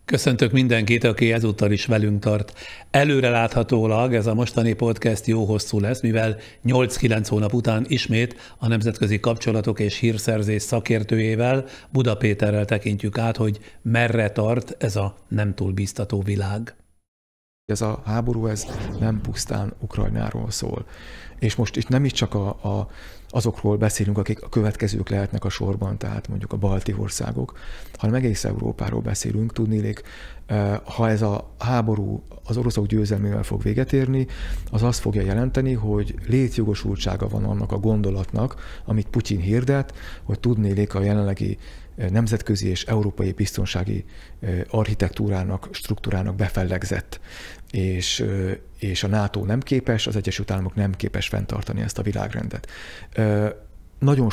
Köszöntök mindenkit, aki ezúttal is velünk tart. Előreláthatólag ez a mostani podcast jó hosszú lesz, mivel 8-9 hónap után ismét a nemzetközi kapcsolatok és hírszerzés szakértőjével, Buda Péterrel tekintjük át, hogy merre tart ez a nem túl biztató világ. Ez a háború nem pusztán Ukrajnáról szól. És most itt nem is csak azokról beszélünk, akik a következők lehetnek a sorban, tehát mondjuk a balti országok, hanem egész Európáról beszélünk. Tudniillik, ha ez a háború az oroszok győzelmével fog véget érni, az azt fogja jelenteni, hogy létjogosultsága van annak a gondolatnak, amit Putyin hirdet, hogy tudniillik a jelenlegi nemzetközi és európai biztonsági architektúrának, struktúrának befellegzett, és a NATO nem képes, az Egyesült Államok nem képes fenntartani ezt a világrendet. Nagyon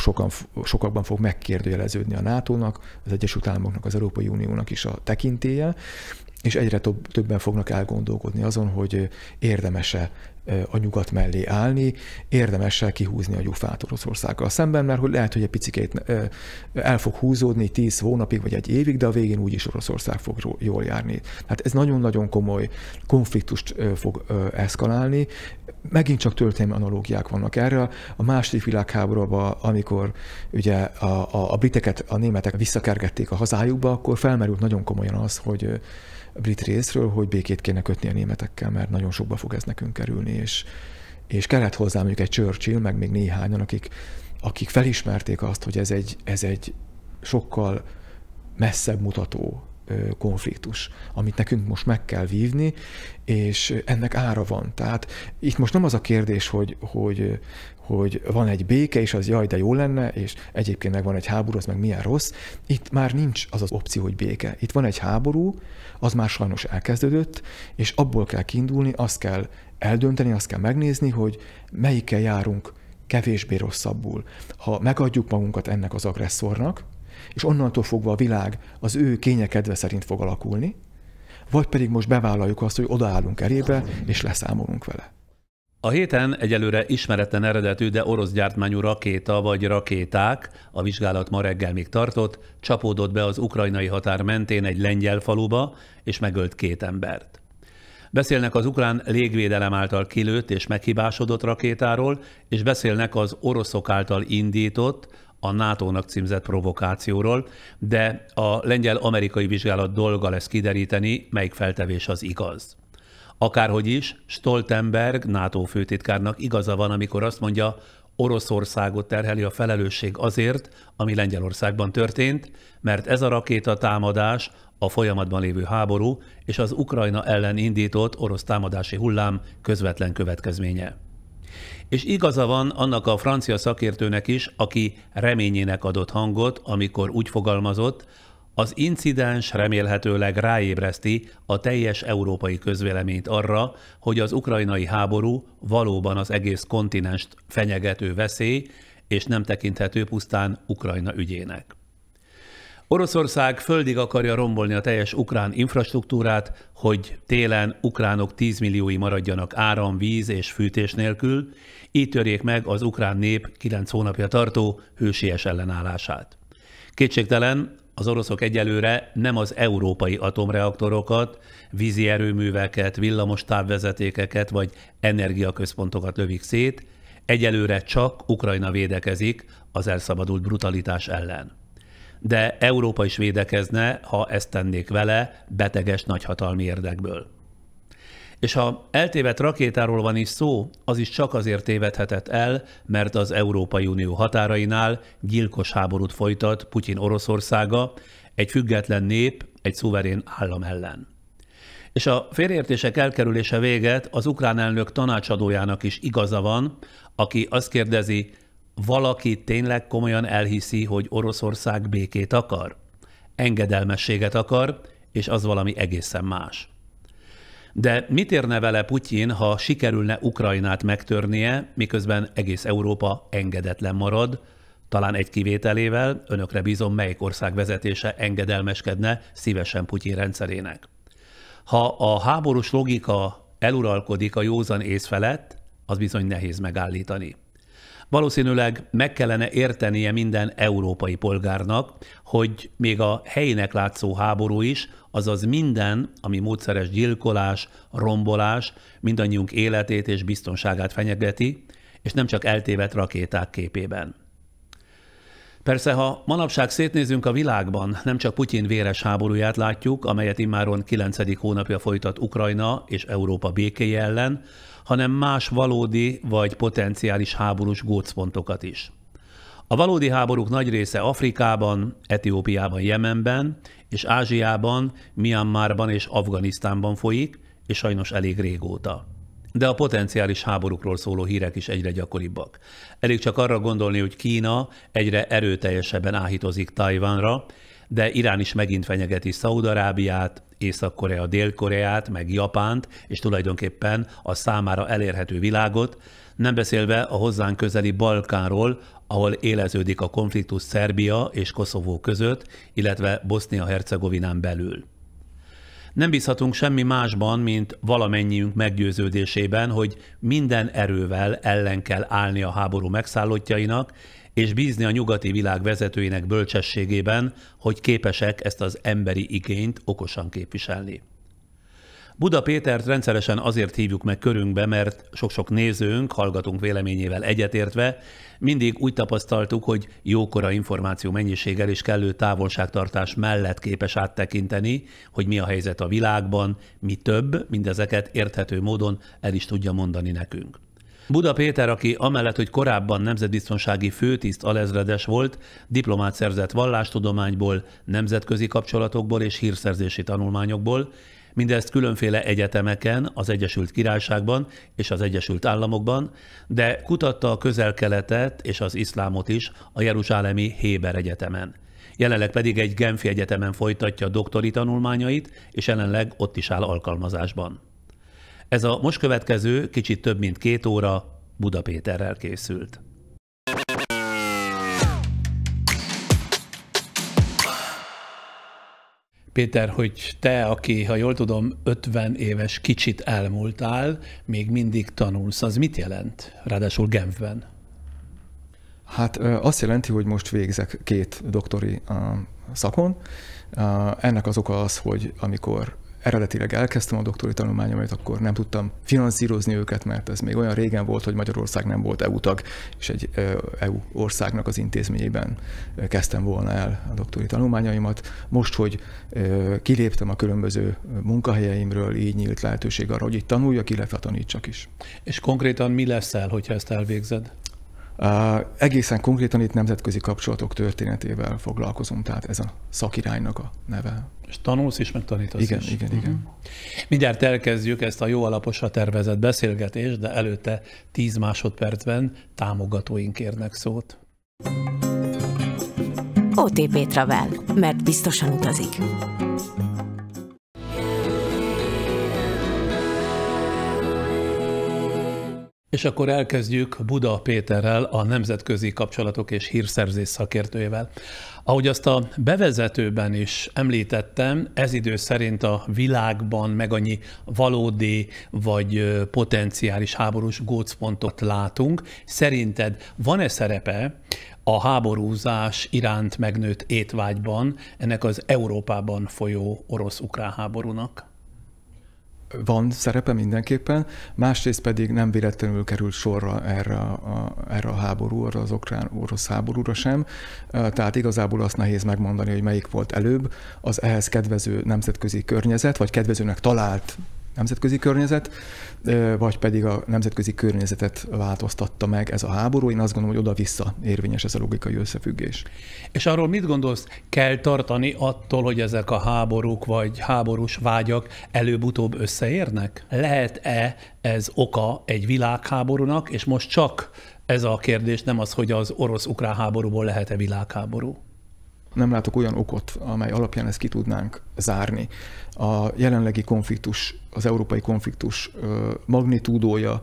sokakban fog megkérdőjeleződni a NATO-nak, az Egyesült Államoknak, az Európai Uniónak is a tekintélye, és egyre többen fognak elgondolkodni azon, hogy érdemes-e a nyugat mellé állni, érdemes-e kihúzni a gyufát Oroszországgal szemben, mert lehet, hogy egy picikét el fog húzódni 10 hónapig vagy egy évig, de a végén úgyis Oroszország fog jól járni. Hát ez nagyon-nagyon komoly konfliktust fog eszkalálni. Megint csak történelmi analógiák vannak erre. A második világháborúban, amikor ugye a briteket, a németek visszakergették a hazájukba, akkor felmerült nagyon komolyan az, hogy a brit részről, hogy békét kéne kötni a németekkel, mert nagyon sokba fog ez nekünk kerülni, és kellett hozzá mondjuk egy Churchill, meg még néhányan, akik felismerték azt, hogy ez egy sokkal messzebb mutató konfliktus, amit nekünk most meg kell vívni, és ennek ára van. Tehát itt most nem az a kérdés, hogy van egy béke, és az jaj, de jó lenne, és egyébként meg van egy háború, az meg milyen rossz. Itt már nincs az az opció, hogy béke. Itt van egy háború, az már sajnos elkezdődött, és abból kell kiindulni, azt kell eldönteni, azt kell megnézni, hogy melyikkel járunk kevésbé rosszabbul. Ha megadjuk magunkat ennek az agresszornak, és onnantól fogva a világ az ő kényekedve szerint fog alakulni, vagy pedig most bevállaljuk azt, hogy odaállunk elébe, és leszámolunk vele. A héten egyelőre ismeretlen eredetű, de orosz gyártmányú rakéta vagy rakéták, a vizsgálat ma reggel még tartott, csapódott be az ukrajnai határ mentén egy lengyel faluba, és megölt 2 embert. Beszélnek az ukrán légvédelem által kilőtt és meghibásodott rakétáról, és beszélnek az oroszok által indított, a NATO-nak címzett provokációról, de a lengyel-amerikai vizsgálat dolga lesz kideríteni, melyik feltevés az igaz. Akárhogy is, Stoltenberg NATO főtitkárnak igaza van, amikor azt mondja, Oroszországot terheli a felelősség azért, ami Lengyelországban történt, mert ez a rakétatámadás a folyamatban lévő háború és az Ukrajna ellen indított orosz támadási hullám közvetlen következménye. És igaza van annak a francia szakértőnek is, aki reményének adott hangot, amikor úgy fogalmazott, az incidens remélhetőleg ráébreszti a teljes európai közvéleményt arra, hogy az ukrajnai háború valóban az egész kontinenst fenyegető veszély, és nem tekinthető pusztán Ukrajna ügyének. Oroszország földig akarja rombolni a teljes ukrán infrastruktúrát, hogy télen ukránok 10 milliói maradjanak áram, víz és fűtés nélkül, így törjék meg az ukrán nép 9 hónapja tartó hősies ellenállását. Kétségtelen, az oroszok egyelőre nem az európai atomreaktorokat, vízi erőműveket, villamos távvezetékeket vagy energiaközpontokat lövik szét, egyelőre csak Ukrajna védekezik az elszabadult brutalitás ellen. De Európa is védekezne, ha ezt tennék vele beteges nagyhatalmi érdekből. És ha eltévedt rakétáról van is szó, az is csak azért tévedhetett el, mert az Európai Unió határainál gyilkos háborút folytat Putyin Oroszországa, egy független nép, egy szuverén állam ellen. És a félreértések elkerülése véget az ukrán elnök tanácsadójának is igaza van, aki azt kérdezi, valaki tényleg komolyan elhiszi, hogy Oroszország békét akar? Engedelmességet akar, és az valami egészen más. De mit érne vele Putyin, ha sikerülne Ukrajnát megtörnie, miközben egész Európa engedetlen marad, talán egy kivételével, önökre bízom, melyik ország vezetése engedelmeskedne szívesen Putyin rendszerének. Ha a háborús logika eluralkodik a józan ész felett, az bizony nehéz megállítani. Valószínűleg meg kellene értenie minden európai polgárnak, hogy még a helyének látszó háború is, azaz minden, ami módszeres gyilkolás, rombolás, mindannyiunk életét és biztonságát fenyegeti, és nem csak eltévedt rakéták képében. Persze, ha manapság szétnézünk a világban, nem csak Putyin véres háborúját látjuk, amelyet immáron 9. hónapja folytat Ukrajna és Európa békéje ellen, hanem más valódi vagy potenciális háborús gócpontokat is. A valódi háborúk nagy része Afrikában, Etiópiában, Jemenben és Ázsiában, Myanmarban és Afganisztánban folyik, és sajnos elég régóta. De a potenciális háborúkról szóló hírek is egyre gyakoribbak. Elég csak arra gondolni, hogy Kína egyre erőteljesebben áhítozik Tajvanra, de Irán is megint fenyegeti Szaúd-Arábiát, Észak-Korea, Dél-Koreát, meg Japánt, és tulajdonképpen a számára elérhető világot, nem beszélve a hozzánk közeli Balkánról, ahol éleződik a konfliktus Szerbia és Koszovó között, illetve Bosznia-Hercegovinán belül. Nem bízhatunk semmi másban, mint valamennyiünk meggyőződésében, hogy minden erővel ellen kell állni a háború megszállottjainak, és bízni a nyugati világ vezetőinek bölcsességében, hogy képesek ezt az emberi igényt okosan képviselni. Buda Pétert rendszeresen azért hívjuk meg körünkbe, mert sok-sok nézőnk, hallgatunk véleményével egyetértve, mindig úgy tapasztaltuk, hogy jókora információ mennyiséggel és kellő távolságtartás mellett képes áttekinteni, hogy mi a helyzet a világban, mi több, mindezeket érthető módon el is tudja mondani nekünk. Buda Péter, aki amellett, hogy korábban nemzetbiztonsági főtiszt alezredes volt, diplomát szerzett vallástudományból, nemzetközi kapcsolatokból és hírszerzési tanulmányokból, mindezt különféle egyetemeken, az Egyesült Királyságban és az Egyesült Államokban, de kutatta a Közel-Keletet és az iszlámot is a jeruzsálemi Héber Egyetemen. Jelenleg pedig egy Genfi Egyetemen folytatja doktori tanulmányait, és jelenleg ott is áll alkalmazásban. Ez a most következő, kicsit több mint 2 óra Buda Péterrel készült. Péter, hogy te, aki, ha jól tudom, 50 éves kicsit elmúltál, még mindig tanulsz, az mit jelent? Ráadásul Genfben. Hát azt jelenti, hogy most végzek 2 doktori szakon. Ennek az oka az, hogy amikor eredetileg elkezdtem a doktori tanulmányomat, akkor nem tudtam finanszírozni őket, mert ez még olyan régen volt, hogy Magyarország nem volt EU tag, és egy EU országnak az intézményében kezdtem volna el a doktori tanulmányaimat. Most, hogy kiléptem a különböző munkahelyeimről, így nyílt lehetőség arra, hogy itt tanuljak, illetve tanítsak is. És konkrétan mi leszel, hogyha ezt elvégzed? Egészen konkrétan itt nemzetközi kapcsolatok történetével foglalkozom, tehát ez a szakiránynak a neve. És tanulsz is, meg tanítasz igen, is. Igen. Mindjárt elkezdjük ezt a jó alaposra tervezett beszélgetést, de előtte 10 másodpercben támogatóink kérnek szót. OTP Travel, mert biztosan utazik. És akkor elkezdjük Buda Péterrel, a nemzetközi kapcsolatok és hírszerzés szakértőjével. Ahogy azt a bevezetőben is említettem, ez idő szerint a világban meg annyi valódi vagy potenciális háborús gócpontot látunk. Szerinted van-e szerepe a háborúzás iránt megnőtt étvágyban ennek az Európában folyó orosz-ukrán háborúnak? Van szerepe mindenképpen, másrészt pedig nem véletlenül került sorra erre a háborúra, az ukrán-orosz háborúra sem. Tehát igazából azt nehéz megmondani, hogy melyik volt előbb, az ehhez kedvező nemzetközi környezet, vagy kedvezőnek talált nemzetközi környezet, vagy pedig a nemzetközi környezetet változtatta meg ez a háború. Én azt gondolom, hogy oda-vissza érvényes ez a logikai összefüggés. És arról mit gondolsz, kell tartani attól, hogy ezek a háborúk vagy háborús vágyak előbb-utóbb összeérnek? Lehet-e ez oka egy világháborúnak, és most csak ez a kérdés, nem az, hogy az orosz-ukrán háborúból lehet-e világháború? nem látok olyan okot, amely alapján ezt ki tudnánk zárni. A jelenlegi konfliktus, az európai konfliktus magnitúdója,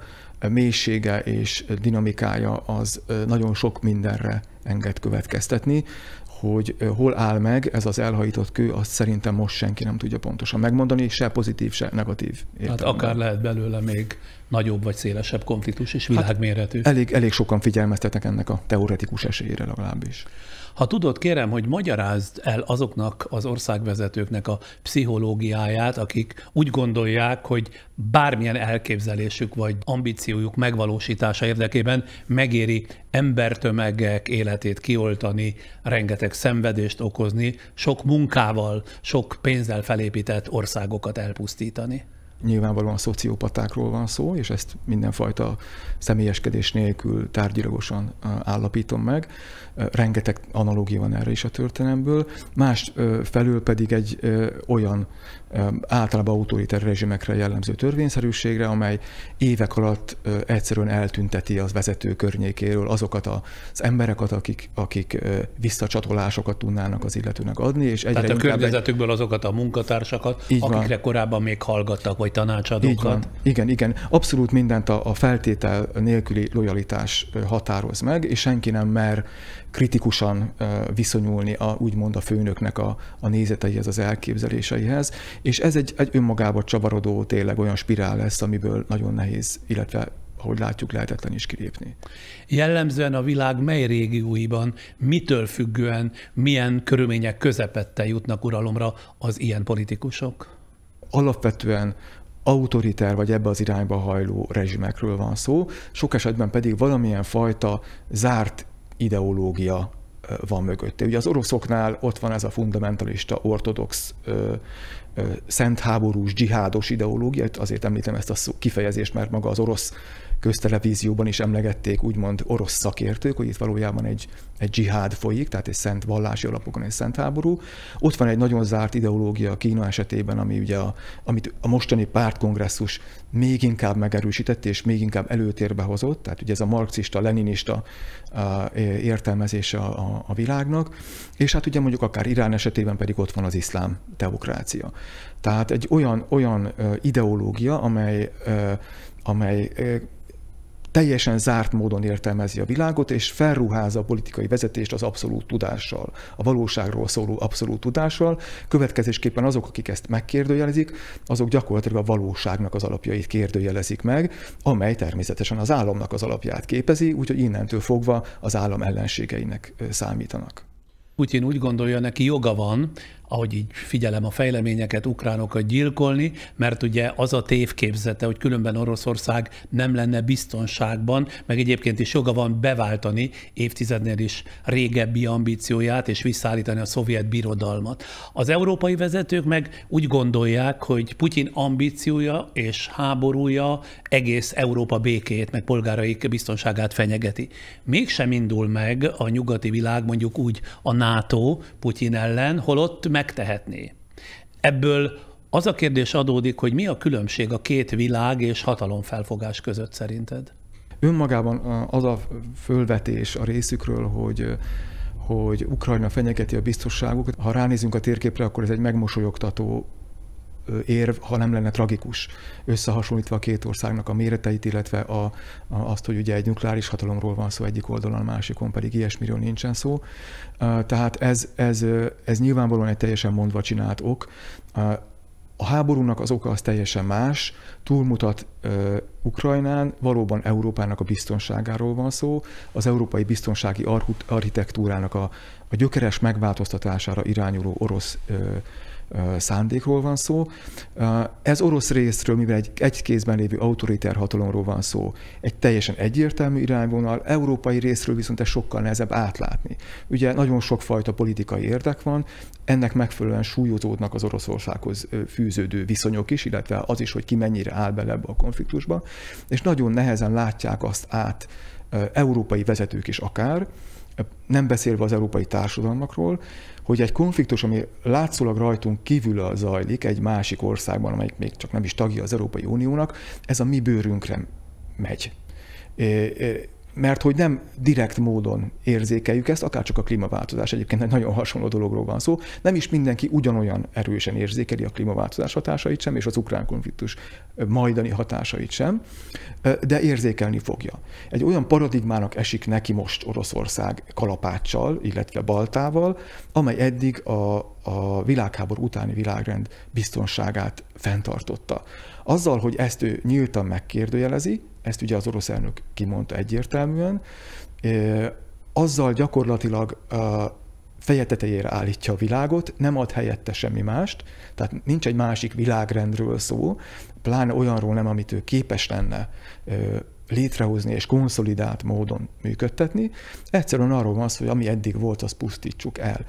mélysége és dinamikája az nagyon sok mindenre enged következtetni, hogy hol áll meg ez az elhajított kő, azt szerintem most senki nem tudja pontosan megmondani, se pozitív, se negatív értelemben. Hát akár lehet belőle még nagyobb vagy szélesebb konfliktus is világméretű. Hát elég sokan figyelmeztetnek ennek a teoretikus esélyére legalábbis. Ha tudod, kérem, hogy magyarázd el azoknak az országvezetőknek a pszichológiáját, akik úgy gondolják, hogy bármilyen elképzelésük vagy ambíciójuk megvalósítása érdekében megéri embertömegek életét kioltani, rengeteg szenvedést okozni, sok munkával, sok pénzzel felépített országokat elpusztítani. Nyilvánvalóan szociopatákról van szó, és ezt mindenfajta személyeskedés nélkül tárgyilagosan állapítom meg. Rengeteg analógia van erre is a történelemből. Más felül pedig egy olyan általában autoriter rezsimekre jellemző törvényszerűségre, amely évek alatt egyszerűen eltünteti az vezető környékéről azokat az embereket, akik visszacsatolásokat tudnának az illetőnek adni. És egyre tehát a környezetükből azokat a munkatársakat, akikre korábban még hallgattak, vagy tanácsadókat. Igen. Abszolút mindent a feltétel nélküli lojalitás határoz meg, és senki nem mer kritikusan viszonyulni úgymond a főnöknek a nézeteihez, az elképzeléseihez, és ez egy önmagában csavarodó tényleg olyan spirál lesz, amiből nagyon nehéz, illetve ahogy látjuk, lehetetlen is kilépni. Jellemzően a világ mely régióiban, mitől függően, milyen körülmények közepette jutnak uralomra az ilyen politikusok? Alapvetően autoriter vagy ebbe az irányba hajló rezsimekről van szó, sok esetben pedig valamilyen fajta zárt ideológia van mögötte. Ugye az oroszoknál ott van ez a fundamentalista, ortodox, szentháborús, dzsihádos ideológia, azért említem ezt a kifejezést, mert maga az orosz köztelevízióban is emlegették úgymond orosz szakértők, hogy itt valójában egy dzsihád folyik, tehát egy szent vallási alapokon egy szent háború. Ott van egy nagyon zárt ideológia Kína esetében, ami ugye amit a mostani pártkongresszus még inkább megerősített és még inkább előtérbe hozott, tehát ugye ez a marxista, leninista értelmezése a világnak, és hát ugye mondjuk akár Irán esetében pedig ott van az iszlám teokrácia. Tehát egy olyan ideológia, amely teljesen zárt módon értelmezi a világot, és felruházza a politikai vezetést az abszolút tudással, a valóságról szóló abszolút tudással. Következésképpen azok, akik ezt megkérdőjelezik, azok gyakorlatilag a valóságnak az alapjait kérdőjelezik meg, amely természetesen az államnak az alapját képezi, úgyhogy innentől fogva az állam ellenségeinek számítanak. Putyin úgy gondolja, neki joga van, ahogy így figyelem a fejleményeket, ukránokat gyilkolni, mert ugye az a tévképzete, hogy különben Oroszország nem lenne biztonságban, meg egyébként is joga van beváltani évtizednél is régebbi ambícióját, és visszaállítani a szovjet birodalmat. Az európai vezetők meg úgy gondolják, hogy Putyin ambíciója és háborúja egész Európa békéjét, meg polgáraik biztonságát fenyegeti. Mégsem indul meg a nyugati világ, mondjuk úgy a NATO Putyin ellen, holott megtehetné. Ebből az a kérdés adódik, hogy mi a különbség a két világ és hatalomfelfogás között szerinted? Önmagában az a fölvetés a részükről, hogy Ukrajna fenyegeti a biztonságukat. Ha ránézünk a térképre, akkor ez egy megmosolyogtató érv, ha nem lenne tragikus, összehasonlítva a két országnak a méreteit, illetve azt, hogy ugye egy nukleáris hatalomról van szó egyik oldalon, a másikon pedig ilyesmiről nincsen szó. Tehát ez nyilvánvalóan egy teljesen mondva csinált ok. A háborúnak az oka az teljesen más, túlmutat Ukrajnán, valóban Európának a biztonságáról van szó, az európai biztonsági architektúrának a gyökeres megváltoztatására irányuló orosz szándékról van szó. Ez orosz részről, mivel egy kézben lévő autoriter hatalomról van szó, egy teljesen egyértelmű irányvonal, európai részről viszont ez sokkal nehezebb átlátni. Ugye nagyon sokfajta politikai érdek van, ennek megfelelően súlyozódnak az Oroszországhoz fűződő viszonyok is, illetve az is, hogy ki mennyire áll bele ebbe a konfliktusba, és nagyon nehezen látják azt át európai vezetők is akár, nem beszélve az európai társadalmakról, hogy egy konfliktus, ami látszólag rajtunk kívül zajlik egy másik országban, amelyik még csak nem is tagja az Európai Uniónak, ez a mi bőrünkre megy. mert hogy nem direkt módon érzékeljük ezt, akárcsak a klímaváltozás, egyébként egy nagyon hasonló dologról van szó, nem is mindenki ugyanolyan erősen érzékeli a klímaváltozás hatásait sem, és az ukrán konfliktus majdani hatásait sem, de érzékelni fogja. Egy olyan paradigmának esik neki most Oroszország kalapáccsal, illetve baltával, amely eddig a világháború utáni világrend biztonságát fenntartotta. Azzal, hogy ezt ő nyíltan megkérdőjelezi, ezt ugye az orosz elnök kimondta egyértelműen, azzal gyakorlatilag feje tetejére állítja a világot, nem ad helyette semmi mást, tehát nincs egy másik világrendről szó, pláne olyanról nem, amit ő képes lenne létrehozni és konszolidált módon működtetni. Egyszerűen arról van szó, hogy ami eddig volt, azt pusztítsuk el.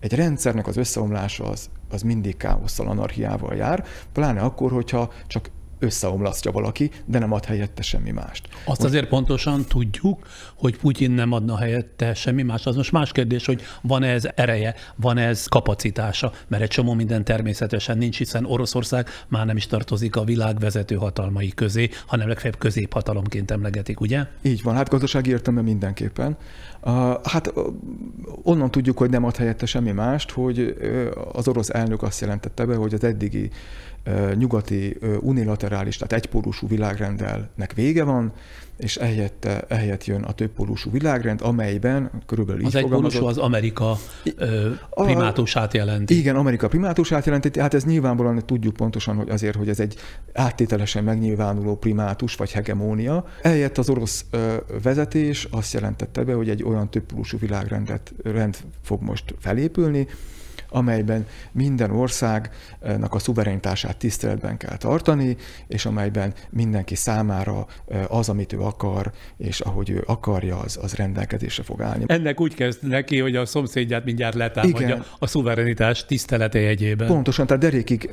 Egy rendszernek az összeomlása az mindig káosszal, anarchiával jár, pláne akkor, hogyha csak összeomlasztja valaki, de nem ad helyette semmi mást. Azt azért pontosan tudjuk, hogy Putyin nem adna helyette semmi más. Az most más kérdés, hogy van-e ez ereje, van-e ez kapacitása, mert egy csomó minden természetesen nincs, hiszen Oroszország már nem is tartozik a világ vezető hatalmai közé, hanem legfeljebb középhatalomként emlegetik, ugye? Így van, hát gazdasági értelemben mindenképpen. Hát onnan tudjuk, hogy nem ad helyette semmi mást, hogy az orosz elnök azt jelentette be, hogy az eddigi nyugati unilaterális, tehát egypólusú világrendelnek vége van, és ehelyett jön a többpólusú világrend, amelyben körülbelül így fogalmazott. Az egypólusú az Amerika primátusát jelenti. Igen, Amerika primátusát jelenti, hát ez nyilvánvalóan tudjuk pontosan, hogy azért, hogy ez egy áttételesen megnyilvánuló primátus vagy hegemónia. Ehelyett az orosz vezetés azt jelentette be, hogy egy olyan többpólusú világrend fog most felépülni, amelyben minden országnak a szuverenitását tiszteletben kell tartani, és amelyben mindenki számára az, amit ő akar, és ahogy ő akarja, az rendelkezésre fog állni. Ennek úgy kezd neki, hogy a szomszédját mindjárt letámadja. Igen. A szuverenitás tisztelete jegyében. Pontosan, tehát derékig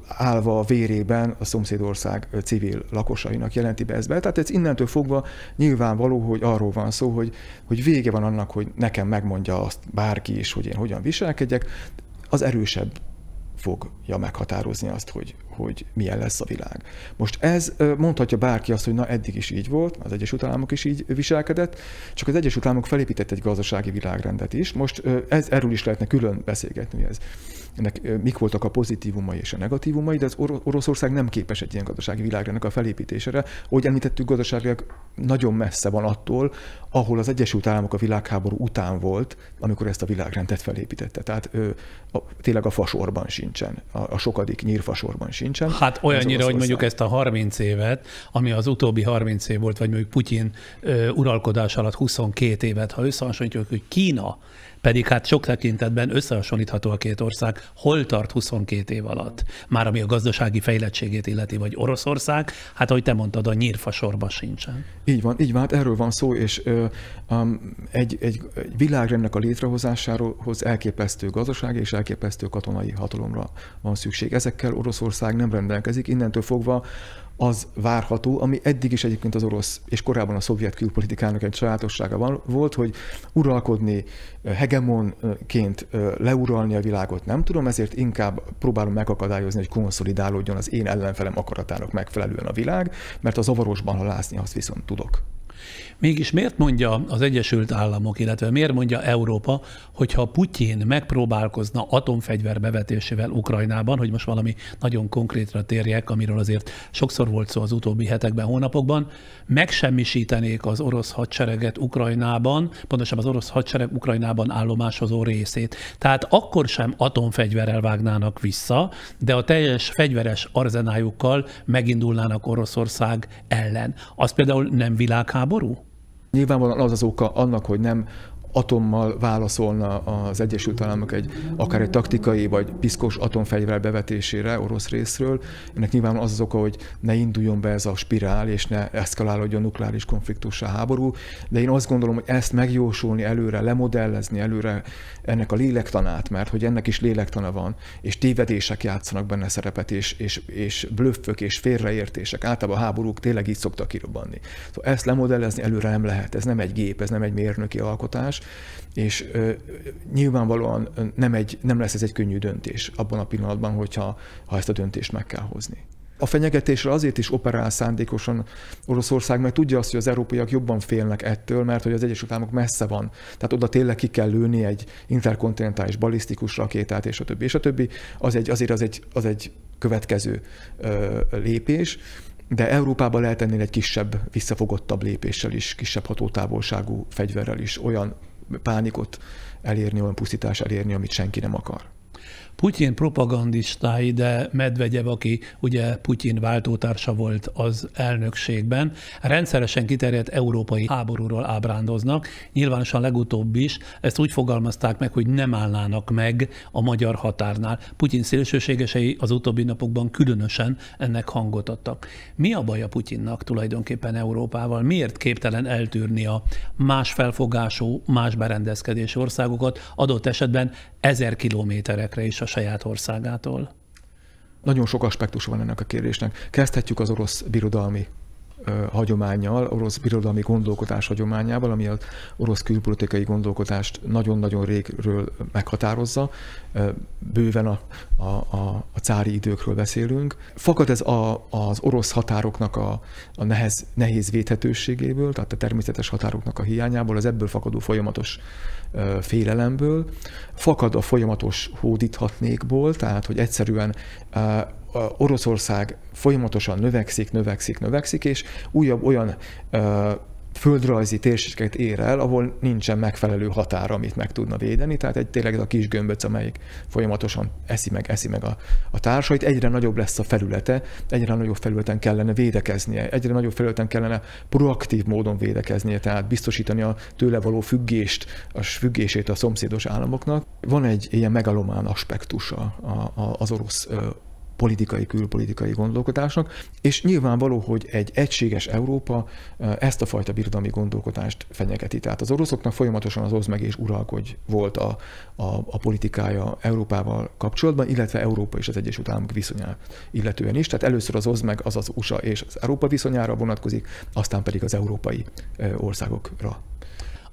állva a vérében a szomszédország civil lakosainak jelenti be ezt be. Tehát ez innentől fogva nyilvánvaló, hogy arról van szó, hogy vége van annak, hogy nekem megmondja azt bárki is, hogy én hogyan viselkedjek. Az erősebb fogja meghatározni azt, hogy milyen lesz a világ. Most ez mondhatja bárki azt, hogy na eddig is így volt, az Egyesült Államok is így viselkedett, csak az Egyesült Államok felépített egy gazdasági világrendet is. Most erről is lehetne külön beszélgetni, hogy ennek mik voltak a pozitívumai és a negatívumai, de az Oroszország nem képes egy ilyen gazdasági világrendnek a felépítésére. Ahogy említettük, gazdaságilag nagyon messze van attól, ahol az Egyesült Államok a világháború után volt, amikor ezt a világrendet felépítette. Tehát tényleg a fasorban sincsen, a sokadik nyírfasorban sincsen. Hát olyannyira, hogy mondjuk ezt a 30 évet, ami az utóbbi 30 év volt, vagy mondjuk Putyin uralkodás alatt 22 évet, ha összehasonlítjuk, hogy Kína pedig hát sok tekintetben összehasonlítható a két ország, hol tart 22 év alatt. Már ami a gazdasági fejlettségét illeti, vagy Oroszország, hát ahogy te mondtad, a nyírfasorban sincsen. Így van, hát erről van szó, és egy világrendnek a létrehozásához elképesztő gazdasági és elképesztő katonai hatalomra van szükség. Ezekkel Oroszország nem rendelkezik, innentől fogva az várható, ami eddig is egyébként az orosz és korábban a szovjet külpolitikának egy sajátossága volt, hogy uralkodni, hegemonként leuralni a világot nem tudom, ezért inkább próbálom megakadályozni, hogy konszolidálódjon az én ellenfelem akaratának megfelelően a világ, mert a zavarosban halászni azt viszont tudok. Mégis miért mondja az Egyesült Államok, illetve miért mondja Európa, hogyha Putyin megpróbálkozna atomfegyver bevetésével Ukrajnában, hogy most valami nagyon konkrétra térjek, amiről azért sokszor volt szó az utóbbi hetekben, hónapokban, megsemmisítenék az orosz hadsereget Ukrajnában, pontosabban az orosz hadsereg Ukrajnában állomásozó részét. Tehát akkor sem atomfegyverrel vágnának vissza, de a teljes fegyveres arzenájukkal megindulnának Oroszország ellen. Az például nem világháború? Nyilvánvalóan az oka annak, hogy nem atommal válaszolna az Egyesült Államok akár egy taktikai vagy piszkos atomfegyver bevetésére orosz részről. Ennek nyilván az oka, hogy ne induljon be ez a spirál, és ne eszkalálódjon nukleáris konfliktussá háború. De én azt gondolom, hogy ezt megjósolni előre, lemodellezni előre ennek a lélektanát, mert hogy ennek is lélektana van, és tévedések játszanak benne szerepet, és blöffök és félreértések. Általában a háborúk tényleg így szoktak kirobbanni. Szóval ezt lemodellezni előre nem lehet. Ez nem egy gép, ez nem egy mérnöki alkotás, és nyilvánvalóan nem lesz ez egy könnyű döntés abban a pillanatban, ha ezt a döntést meg kell hozni. A fenyegetésre azért is operál szándékosan Oroszország, mert tudja azt, hogy az európaiak jobban félnek ettől, mert hogy az Egyesült Államok messze van. Tehát oda tényleg ki kell lőni egy interkontinentális balisztikus rakétát, és a többi, és a többi. Az egy következő lépés. De Európában lehet ennél egy kisebb, visszafogottabb lépéssel is, kisebb hatótávolságú fegyverrel is olyan pánikot elérni, olyan pusztítás elérni, amit senki nem akar. Putyin propagandistái, de Medvegyev, aki ugye Putyin váltótársa volt az elnökségben, rendszeresen kiterjedt európai háborúról ábrándoznak. Nyilvánosan legutóbb is ezt úgy fogalmazták meg, hogy nem állnának meg a magyar határnál. Putyin szélsőségesei az utóbbi napokban különösen ennek hangot adtak. Mi a baj a Putyinnak tulajdonképpen Európával? Miért képtelen eltűrni a más felfogású, más berendezkedésű országokat, adott esetben 1000 kilométerekre is a saját országától? Nagyon sok aspektus van ennek a kérdésnek. Kezdhetjük az orosz birodalmi hagyománnyal, orosz birodalmi gondolkodás hagyományával, ami az orosz külpolitikai gondolkodást nagyon-nagyon régről meghatározza. Bőven a cári időkről beszélünk. Fakad ez az orosz határoknak a nehéz védhetőségéből, tehát a természetes határoknak a hiányából, az ebből fakadó folyamatos félelemből, fakad a folyamatos hódíthatnékból, tehát hogy egyszerűen Oroszország folyamatosan növekszik, és újabb olyan földrajzi térségeket ér el, ahol nincsen megfelelő határ, amit meg tudna védeni, tehát tényleg ez a kis gömböc, amelyik folyamatosan eszi meg a társait, egyre nagyobb lesz a felülete, egyre nagyobb felületen kellene védekeznie, egyre nagyobb felületen kellene proaktív módon védekeznie, tehát biztosítani a tőle való függését a szomszédos államoknak. Van egy ilyen megalomán aspektusa az orosz külpolitikai gondolkodásnak, és nyilvánvaló, hogy egy egységes Európa ezt a fajta birodalmi gondolkodást fenyegeti. Tehát az oroszoknak folyamatosan az oszd meg és uralkodj volt a politikája Európával kapcsolatban, illetve Európa és az Egyesült Államok viszonyát illetően is. Tehát először az oszd meg az az USA és az Európa viszonyára vonatkozik, aztán pedig az európai országokra.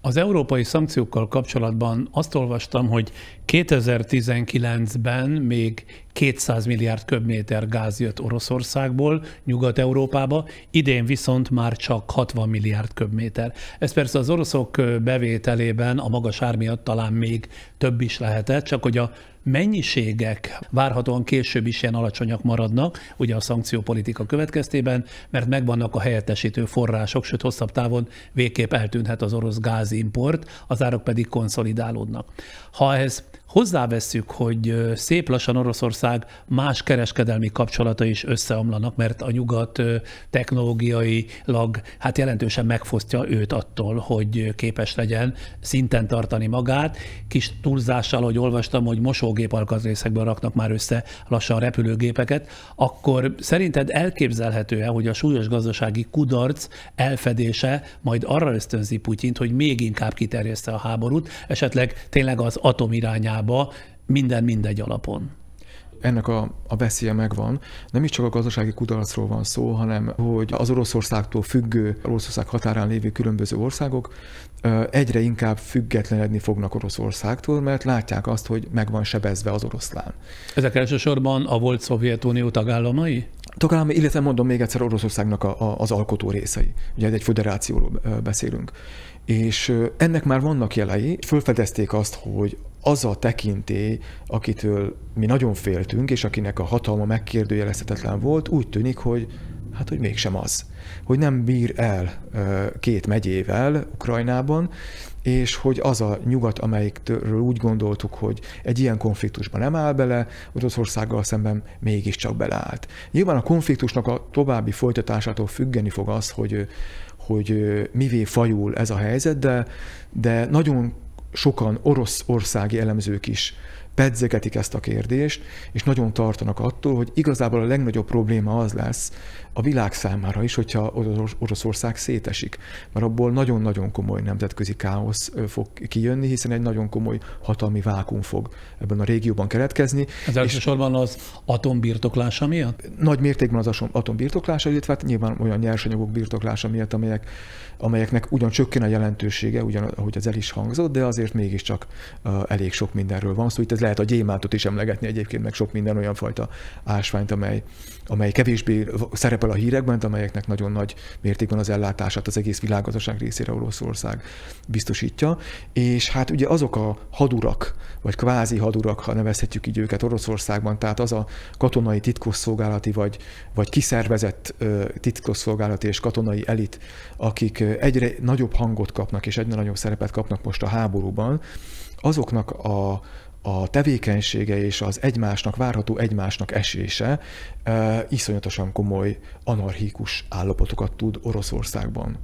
Az európai szankciókkal kapcsolatban azt olvastam, hogy 2019-ben még 200 milliárd köbméter gáz jött Oroszországból Nyugat-Európába, idén viszont már csak 60 milliárd köbméter. Ez persze az oroszok bevételében a magas ár miatt talán még több is lehetett, csak hogy a mennyiségek várhatóan később is ilyen alacsonyak maradnak, ugye a szankciópolitika következtében, mert megvannak a helyettesítő források, sőt hosszabb távon végképp eltűnhet az orosz gázimport, az árak pedig konszolidálódnak. Ha ehhez hozzávesszük, hogy szép lassan Oroszország más kereskedelmi kapcsolatai is összeomlanak, mert a nyugat technológiailag jelentősen megfosztja őt attól, hogy képes legyen szinten tartani magát. Kis túlzással, hogy olvastam, hogy mosógép alkatrészekből raknak már össze lassan repülőgépeket, akkor szerinted elképzelhető-e, hogy a súlyos gazdasági kudarc elfedése majd arra ösztönzi Putyint, hogy még inkább kiterjeszte a háborút, esetleg tényleg az atom irányába, minden mindegy alapon? Ennek a veszélye megvan. Nem is csak a gazdasági kudarcról van szó, hanem hogy az Oroszországtól függő, Oroszország határán lévő különböző országok egyre inkább függetlenedni fognak Oroszországtól, mert látják azt, hogy meg van sebezve az oroszlán. Ezek elsősorban a volt Szovjetunió tagállamai? Tagállamai, illetve mondom még egyszer Oroszországnak az alkotó részei. Ugye egy föderációról beszélünk. És ennek már vannak jelei. Fölfedezték azt, hogy az a tekintély, akitől mi nagyon féltünk, és akinek a hatalma megkérdőjelezhetetlen volt, úgy tűnik, hogy mégsem az. Hogy nem bír el 2 megyével Ukrajnában, és hogy az a nyugat, amelyikről úgy gondoltuk, hogy egy ilyen konfliktusban nem áll bele, Oroszországgal szemben mégiscsak beleállt. Nyilván a konfliktusnak a további folytatásától függeni fog az, hogy mivé fajul ez a helyzet, de nagyon sokan orosz országi elemzők is pedzegetik ezt a kérdést, és nagyon tartanak attól, hogy igazából a legnagyobb probléma az lesz a világ számára is, hogyha Oroszország szétesik. Mert abból nagyon-nagyon komoly nemzetközi káosz fog kijönni, hiszen egy nagyon komoly hatalmi vákuum fog ebben a régióban keletkezni. Ez elsősorban az atombirtoklása miatt? Nagy mértékben az atombirtoklása, illetve nyilván olyan nyersanyagok birtoklása miatt, amelyeknek ugyan csökken a jelentősége, ugyan ahogy az el is hangzott, de azért mégiscsak elég sok mindenről van szó. Itt ez lehet a gyémántot is emlegetni egyébként, meg sok minden olyan fajta ásványt, amely kevésbé szerepel a hírekben, amelyeknek nagyon nagy mértékben az ellátását az egész világgazdaság részére Oroszország biztosítja. És hát ugye azok a hadurak, vagy kvázi hadurak, ha nevezhetjük így őket Oroszországban, tehát az a katonai titkosszolgálati vagy kiszervezett titkosszolgálati és katonai elit, akik egyre nagyobb hangot kapnak és egyre nagyobb szerepet kapnak most a háborúban, azoknak a tevékenysége és az várható egymásnak esése iszonyatosan komoly anarchikus állapotokat tud Oroszországban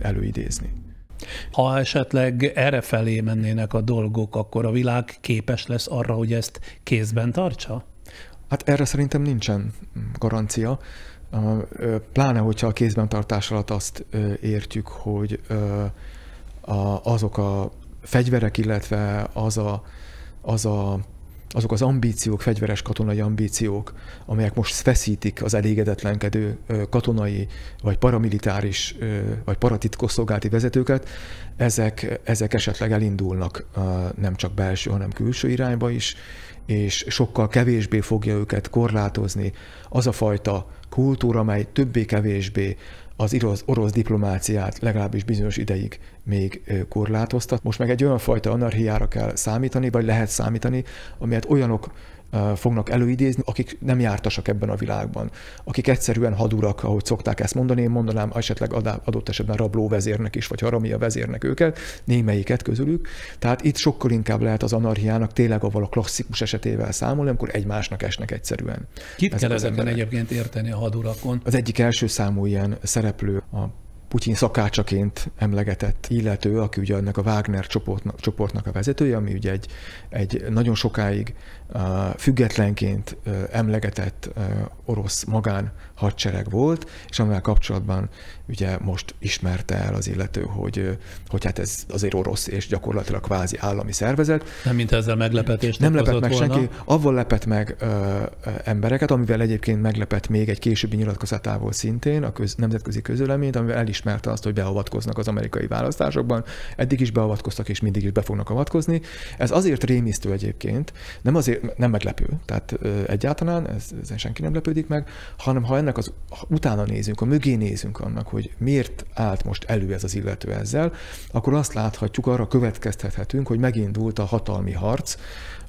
előidézni. Ha esetleg errefelé mennének a dolgok, akkor a világ képes lesz arra, hogy ezt kézben tartsa? Hát erre szerintem nincsen garancia. Pláne, hogyha a kézben tartás alatt azt értjük, hogy azok a fegyverek, illetve azok az ambíciók, fegyveres katonai ambíciók, amelyek most feszítik az elégedetlenkedő katonai, vagy paramilitáris, vagy paratitkosszolgálati vezetőket, ezek esetleg elindulnak nem csak belső, hanem külső irányba is, és sokkal kevésbé fogja őket korlátozni az a fajta kultúra, amely többé-kevésbé az orosz diplomáciát legalábbis bizonyos ideig még korlátoztat. Most meg egy olyan fajta anarchiára kell számítani, vagy lehet számítani, amelyet olyanok fognak előidézni, akik nem jártasak ebben a világban, akik egyszerűen hadurak, ahogy szokták ezt mondani, én mondanám esetleg adott esetben rablóvezérnek is, vagy haramia vezérnek őket, némelyiket közülük. Tehát itt sokkal inkább lehet az anarchiának tényleg avval a klasszikus esetével számolni, amikor egymásnak esnek egyszerűen. Kit kell ezekben egyébként érteni a hadurakon? Az egyik első számú ilyen szereplő a Putyin szakácsaként emlegetett illető, aki ugye ennek a Wagner csoportnak a vezetője, ami ugye egy nagyon sokáig függetlenként emlegetett orosz magánhadsereg volt, és amivel kapcsolatban ugye most ismerte el az illető, hogy hát ez azért orosz és gyakorlatilag kvázi állami szervezet. Nem mint ezzel meglepetést nem lepett meg volna. senki, avval lepett meg embereket, amivel egyébként meglepett még egy későbbi nyilatkozatával szintén a nemzetközi közvéleményt, amivel elismerte azt, hogy beavatkoznak az amerikai választásokban. Eddig is beavatkoztak, és mindig is be fognak avatkozni. Ez azért rémisztő egyébként, nem meglepő, tehát egyáltalán ezen senki nem lepődik meg, hanem ha ennek utána nézünk, a mögé nézünk annak, hogy miért állt most elő ez az illető ezzel, akkor azt láthatjuk, arra következtethetünk, hogy megindult a hatalmi harc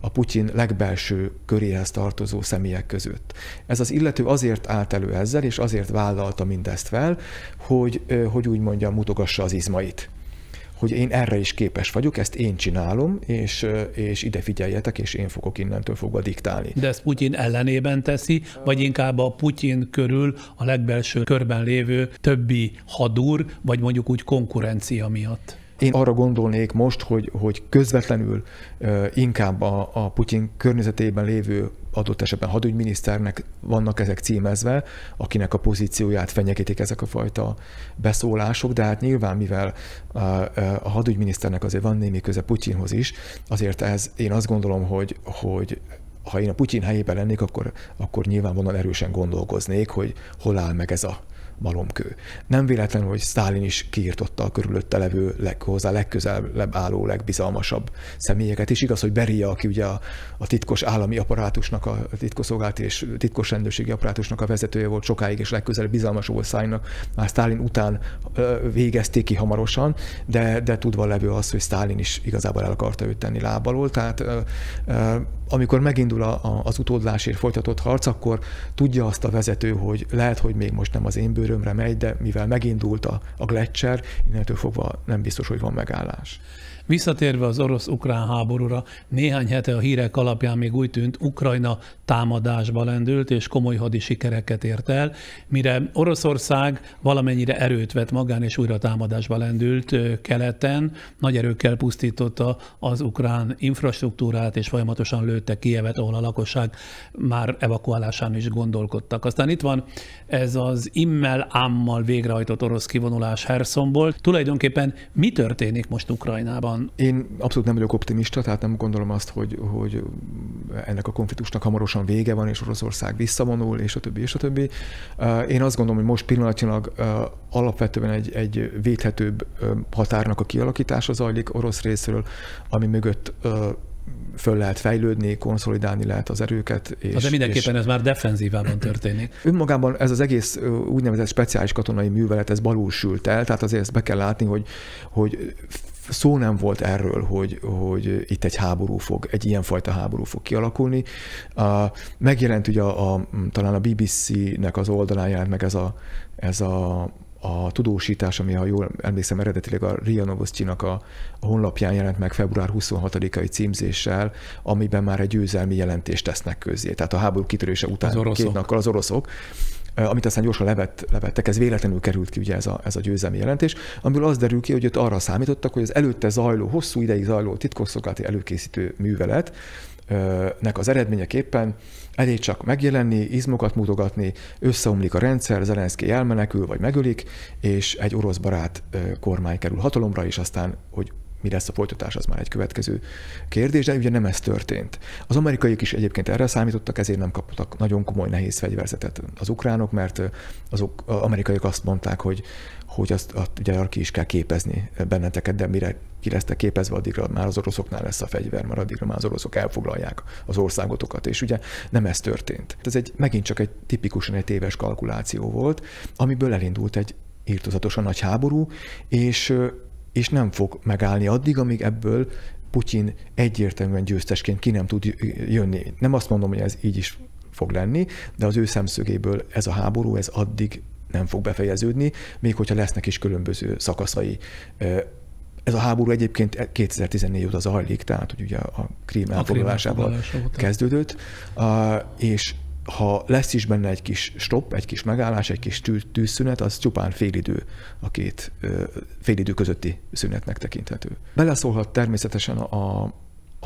a Putyin legbelső köréhez tartozó személyek között. Ez az illető azért állt elő ezzel, és azért vállalta mindezt fel, hogy úgy mondjam, mutogassa az izmait. Hogy én erre is képes vagyok, ezt én csinálom, és ide figyeljetek, és én fogok innentől fogva diktálni. De ezt Putyin ellenében teszi, vagy inkább a Putyin körül a legbelső körben lévő többi hadur, vagy mondjuk úgy konkurencia miatt? Én arra gondolnék most, hogy közvetlenül inkább a Putyin környezetében lévő adott esetben hadügyminiszternek vannak ezek címezve, akinek a pozícióját fenyegetik ezek a fajta beszólások, de hát nyilván, mivel a hadügyminiszternek azért van némi köze Putyinhoz is, azért én azt gondolom, hogy ha én a Putyin helyében lennék, akkor nyilvánvalóan erősen gondolkoznék, hogy hol áll meg ez a malomkő. Nem véletlen, hogy Sztálin is kiirtotta a körülötte levő hozzá legközelebb álló, legbizalmasabb személyeket, és igaz, hogy Beria, aki ugye a titkos állami apparátusnak, a titkosszolgálati és titkos rendőrségi apparátusnak a vezetője volt sokáig, és legközelebb bizalmas volt Sztálinnak, már Sztálin után végezték ki hamarosan, de tudva levő az, hogy Sztálin is igazából el akarta őt tenni láb alól, tehát amikor megindul az utódlásért folytatott harc, akkor tudja azt a vezető, hogy lehet, hogy még most nem az én bőrömre megy, de mivel megindult a Gletscher, innentől fogva nem biztos, hogy van megállás. Visszatérve az orosz-ukrán háborúra, néhány hete a hírek alapján még úgy tűnt, Ukrajna támadásba lendült, és komoly hadi sikereket ért el, mire Oroszország valamennyire erőt vett magán, és újra támadásba lendült keleten, nagy erőkkel pusztította az ukrán infrastruktúrát, és folyamatosan lőtte Kijevet, ahol a lakosság már evakuálásán is gondolkodtak. Aztán itt van ez az immel-ámmal végrehajtott orosz kivonulás Hersonból. Tulajdonképpen mi történik most Ukrajnában? Én abszolút nem vagyok optimista, tehát nem gondolom azt, hogy ennek a konfliktusnak hamarosan vége van, és Oroszország visszavonul, és a többi, és a többi. Én azt gondolom, hogy most pillanatnyilag alapvetően egy védhetőbb határnak a kialakítása zajlik orosz részről, ami mögött föl lehet fejlődni, konszolidálni lehet az erőket. De mindenképpen ez már defenzívában történik. Önmagában ez az egész úgynevezett speciális katonai művelet, ez balul sült el, tehát azért ezt be kell látni, hogy szó nem volt erről, hogy itt egy ilyenfajta háború fog kialakulni. Megjelent ugye talán a BBC-nek az oldalán jelent meg ez a tudósítás, ami, ha jól emlékszem, eredetileg a RIA Novosti-nak a honlapján jelent meg február 26-ai címzéssel, amiben már egy győzelmi jelentést tesznek közzé. Tehát a háború kitörése után 2 nappal az oroszok, amit aztán gyorsan levettek, ez véletlenül került ki ugye ez a győzelmi jelentés, amiből az derül ki, hogy ott arra számítottak, hogy az előtte hosszú ideig zajló titkosszolgálati előkészítő műveletnek az eredményeképpen elég csak megjelenni, izmokat mutogatni, összeomlik a rendszer, Zelenszkij elmenekül vagy megölik, és egy orosz barát kormány kerül hatalomra, és aztán, hogy mi lesz a folytatás, az már egy következő kérdés, de ugye nem ez történt. Az amerikaiak is egyébként erre számítottak, ezért nem kaptak nagyon komoly nehéz fegyverzetet az ukránok, mert az amerikaiak azt mondták, hogy azt ugye arra ki is kell képezni benneteket, de mire ki lesztek képezve, addigra már az oroszoknál lesz a fegyver, mert addigra már az oroszok elfoglalják az országotokat, és ugye nem ez történt. Ez megint csak tipikusan egy téves kalkuláció volt, amiből elindult egy irtózatosan nagy háború, és nem fog megállni addig, amíg ebből Putyin egyértelműen győztesként ki nem tud jönni. Nem azt mondom, hogy ez így is fog lenni, de az ő szemszögéből ez a háború, ez addig nem fog befejeződni, még hogyha lesznek is különböző szakaszai. Ez a háború egyébként 2014 óta zajlik, tehát hogy ugye a Krím elfoglalásával kezdődött, és ha lesz is benne egy kis stopp, egy kis megállás, egy kis tűzszünet, az csupán félidő közötti szünetnek tekinthető. Beleszólhat természetesen a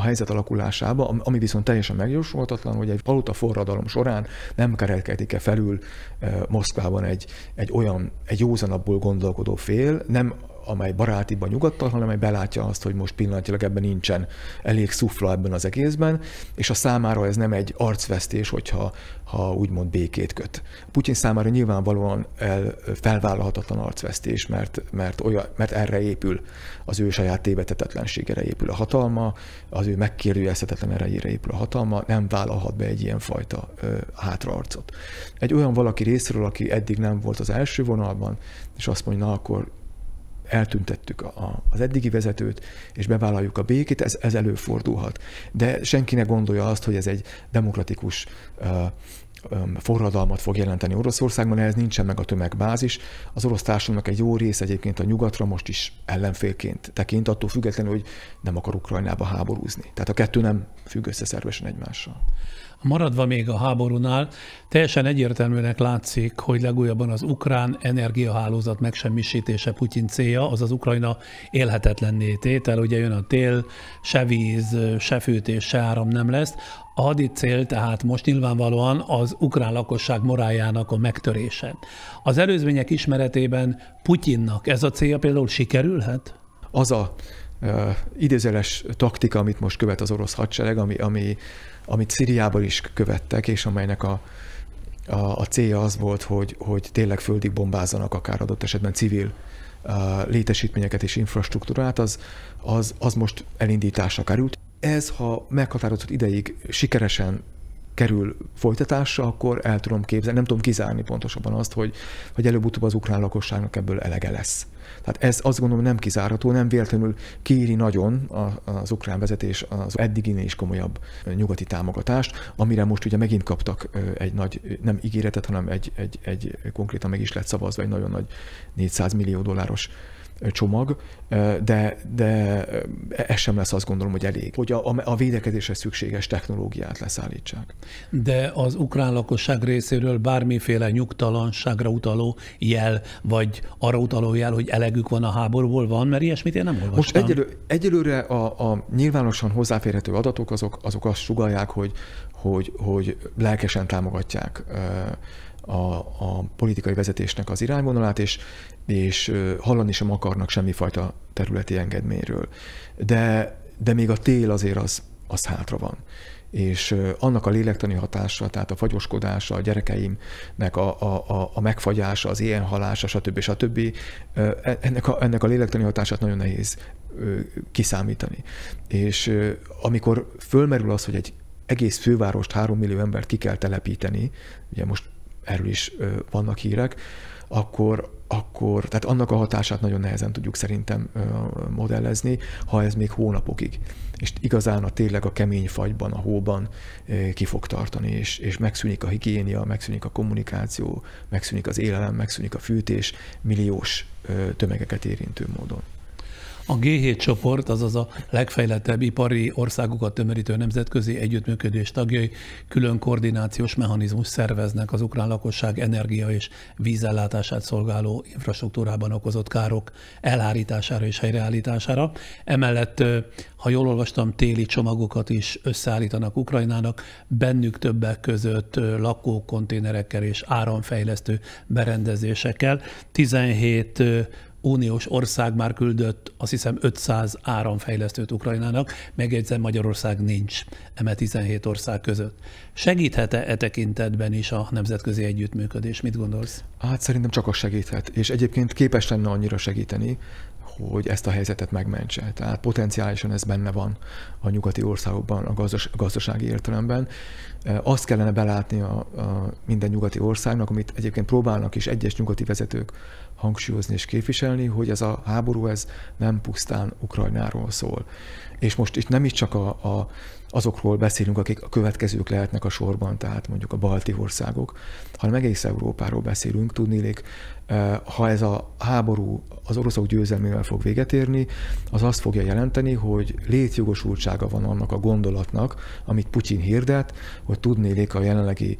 helyzet alakulásába, ami viszont teljesen megjósolhatatlan, hogy egy valuta forradalom során nem kerekedik-e felül Moszkvában egy józanabbul gondolkodó fél, nem amely barátibb a nyugattal, hanem amely belátja azt, hogy most pillanatilag ebben nincsen elég szufla ebben az egészben, és a számára ez nem egy arcvesztés, hogyha úgymond békét köt. Putyin számára nyilvánvalóan felvállalhatatlan arcvesztés, mert erre épül, az ő saját tévedhetetlenségére épül a hatalma, az ő megkérdőjelezhetetlen erejére épül a hatalma, nem vállalhat be egy ilyenfajta hátraarcot. Egy olyan valaki részéről, aki eddig nem volt az első vonalban, és azt mondja, na akkor eltüntettük az eddigi vezetőt, és bevállaljuk a békét, ez előfordulhat. De senki ne gondolja azt, hogy ez egy demokratikus forradalmat fog jelenteni Oroszországban, ehhez nincsen meg a tömegbázis. Az orosz társadalomnak egy jó része egyébként a nyugatra most is ellenfélként tekint, attól függetlenül, hogy nem akar Ukrajnába háborúzni. Tehát a kettő nem függ össze szervesen egymással. Maradva még a háborúnál, teljesen egyértelműnek látszik, hogy legújabban az ukrán energiahálózat megsemmisítése Putyin célja, azaz Ukrajna élhetetlenné tétel, ugye jön a tél, se víz, se fűtés, se áram nem lesz. A hadicél tehát most nyilvánvalóan az ukrán lakosság moráljának a megtörése. Az előzmények ismeretében Putyinnak ez a célja például sikerülhet? Az a idézőjeles taktika, amit most követ az orosz hadsereg, amit Szíriában is követtek, és amelynek a célja az volt, hogy tényleg földig bombázzanak akár adott esetben civil létesítményeket és infrastruktúrát, az most elindításra került. Ez, ha meghatározott ideig sikeresen kerül folytatásra, akkor el tudom képzelni, nem tudom kizárni pontosabban azt, hogy előbb-utóbb az ukrán lakosságnak ebből elege lesz. Tehát ez azt gondolom nem kizárható, nem véletlenül kéri nagyon az ukrán vezetés az eddiginél is komolyabb nyugati támogatást, amire most ugye megint kaptak egy nagy, nem ígéretet, hanem egy konkrétan meg is lett szavazva egy nagyon nagy $400 millió csomag, de ez sem lesz, azt gondolom, hogy elég, hogy a védekezésre szükséges technológiát leszállítsák. De az ukrán lakosság részéről bármiféle nyugtalanságra utaló jel, vagy arra utaló jel, hogy elegük van a háborúból van, mert ilyesmit én nem olvastam. Most egyelőre a nyilvánosan hozzáférhető adatok azok azt sugallják, hogy lelkesen támogatják a politikai vezetésnek az irányvonalát, és hallani sem akarnak semmifajta területi engedményről. De még a tél azért az hátra van. és annak a lélektani hatása, tehát a fagyoskodása, a gyerekeimnek a megfagyása, az éhenhalása, stb. Ennek a lélektani hatását nagyon nehéz kiszámítani. És amikor fölmerül az, hogy egy egész fővárost, 3 millió embert ki kell telepíteni, ugye most erről is vannak hírek, akkor tehát annak a hatását nagyon nehezen tudjuk szerintem modellezni, ha ez még hónapokig. És igazán tényleg a kemény fagyban, a hóban ki fog tartani, és megszűnik a higiénia, megszűnik a kommunikáció, megszűnik az élelem, megszűnik a fűtés milliós tömegeket érintő módon. A G7 csoport, azaz a legfejlettebb ipari országokat tömörítő nemzetközi együttműködés tagjai külön koordinációs mechanizmus szerveznek az ukrán lakosság energia és vízellátását szolgáló infrastruktúrában okozott károk elhárítására és helyreállítására. Emellett, ha jól olvastam, téli csomagokat is összeállítanak Ukrajnának, bennük többek között lakókonténerekkel és áramfejlesztő berendezésekkel. 17 uniós ország már küldött, azt hiszem 500 áramfejlesztőt Ukrajnának, megjegyzem, Magyarország nincs eme 17 ország között. Segíthet-e e tekintetben is a nemzetközi együttműködés? Mit gondolsz? Hát szerintem csak az segíthet, és egyébként képes lenne annyira segíteni, hogy ezt a helyzetet megmentse. Tehát potenciálisan ez benne van a nyugati országokban, a gazdasági értelemben. Azt kellene belátni a minden nyugati országnak, amit egyébként próbálnak is egyes nyugati vezetők hangsúlyozni és képviselni, hogy ez a háború ez nem pusztán Ukrajnáról szól. És most itt nem is csak azokról beszélünk, akik a következők lehetnek a sorban, tehát mondjuk a balti országok, hanem egész Európáról beszélünk. Tudniillik, ha ez a háború az oroszok győzelmével fog véget érni, az azt fogja jelenteni, hogy létjogosultsága van annak a gondolatnak, amit Putyin hirdet, hogy tudniillik a jelenlegi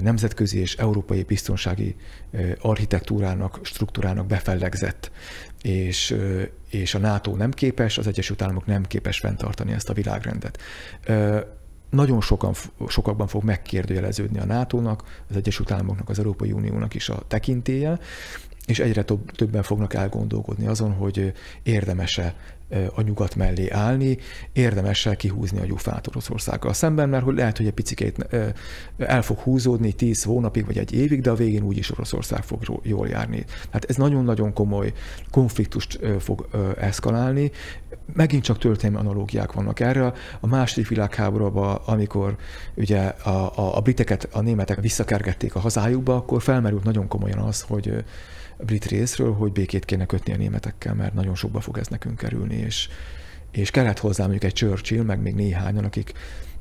nemzetközi és európai biztonsági architektúrának, struktúrának befellegzett, és a NATO nem képes, az Egyesült Államok nem képes fenntartani ezt a világrendet. Nagyon sokakban fog megkérdőjeleződni a NATO-nak, az Egyesült Államoknak, az Európai Uniónak is a tekintélye, és egyre többen fognak elgondolkodni azon, hogy érdemes-e a nyugat mellé állni, érdemes-e kihúzni a gyufát Oroszországgal szemben, mert lehet, hogy egy picikét el fog húzódni 10 hónapig vagy egy évig, de a végén úgyis Oroszország fog jól járni. Hát ez nagyon-nagyon komoly konfliktust fog eszkalálni. Megint csak történelmi analógiák vannak erre. A második világháborúban, amikor ugye a briteket, a németek visszakergették a hazájukba, akkor felmerült nagyon komolyan az, hogy a brit részről, hogy békét kéne kötni a németekkel, mert nagyon sokba fog ez nekünk kerülni, és kellett hozzá mondjuk egy Churchill, meg még néhányan,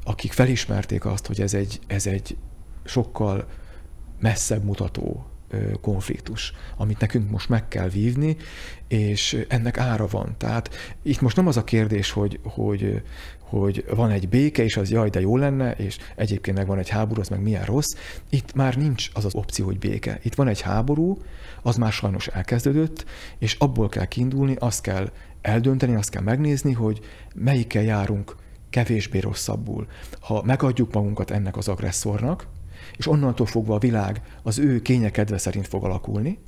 akik felismerték azt, hogy ez egy sokkal messzebb mutató konfliktus, amit nekünk most meg kell vívni, és ennek ára van. Tehát itt most nem az a kérdés, hogy van egy béke, és az jaj, de jó lenne, és egyébként meg van egy háború, az meg milyen rossz. Itt már nincs az opció, hogy béke. Itt van egy háború, az már sajnos elkezdődött, és abból kell kiindulni, azt kell eldönteni, azt kell megnézni, hogy melyikkel járunk kevésbé rosszabbul. Ha megadjuk magunkat ennek az agresszornak, és onnantól fogva a világ az ő kénye kedve szerint fog alakulni,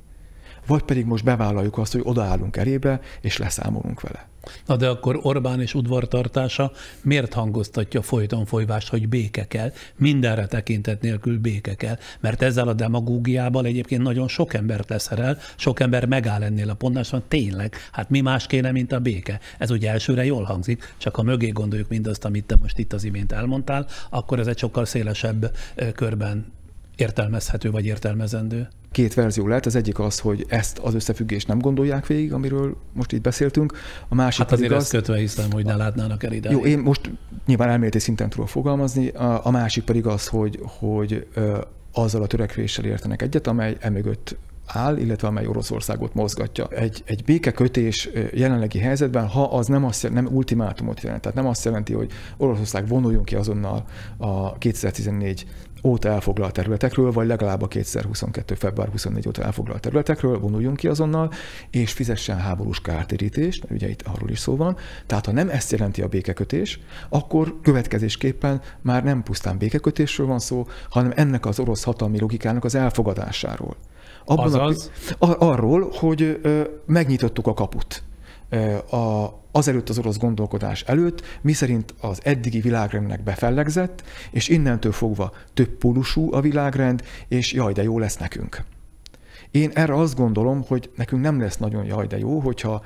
vagy pedig most bevállaljuk azt, hogy odaállunk elébe, és leszámolunk vele. Na de akkor Orbán és udvartartása miért hangoztatja folyton folyvást, hogy béke kell, mindenre tekintet nélkül béke kell? Mert ezzel a demagógiával egyébként nagyon sok embert leszerel, sok ember megáll ennél a pontnál, és tényleg, hát mi más kéne, mint a béke? Ez ugye elsőre jól hangzik, csak ha mögé gondoljuk mindazt, amit te most itt az imént elmondtál, akkor ez egy sokkal szélesebb körben értelmezhető vagy értelmezendő. Két verzió lehet, az egyik az, hogy ezt az összefüggést nem gondolják végig, amiről most itt beszéltünk. A másik hát azért ezt kötve hiszem, hogy ne látnának el ide. Jó, én most nyilván elméleti szinten tudok fogalmazni, a másik pedig az, hogy azzal a törekvéssel értenek egyet, amely emögött áll, illetve amely Oroszországot mozgatja. Egy békekötés jelenlegi helyzetben, ha az nem ultimátumot jelent, tehát nem azt jelenti, hogy Oroszország vonuljon ki azonnal a 2014 óta elfoglalt területekről, vagy legalább a 2022. február 24 óta elfoglalt területekről vonuljunk ki azonnal, és fizessen háborús kártérítést, mert ugye itt arról is szó van. Tehát ha nem ezt jelenti a békekötés, akkor következésképpen már nem pusztán békekötésről van szó, hanem ennek az orosz hatalmi logikának az elfogadásáról. Arról, hogy megnyitottuk a kaput azelőtt az orosz gondolkodás előtt, miszerint az eddigi világrendnek befellegzett, és innentől fogva több pólusú a világrend, és jaj, de jó lesz nekünk. Én erre azt gondolom, hogy nekünk nem lesz nagyon jaj, de jó, hogyha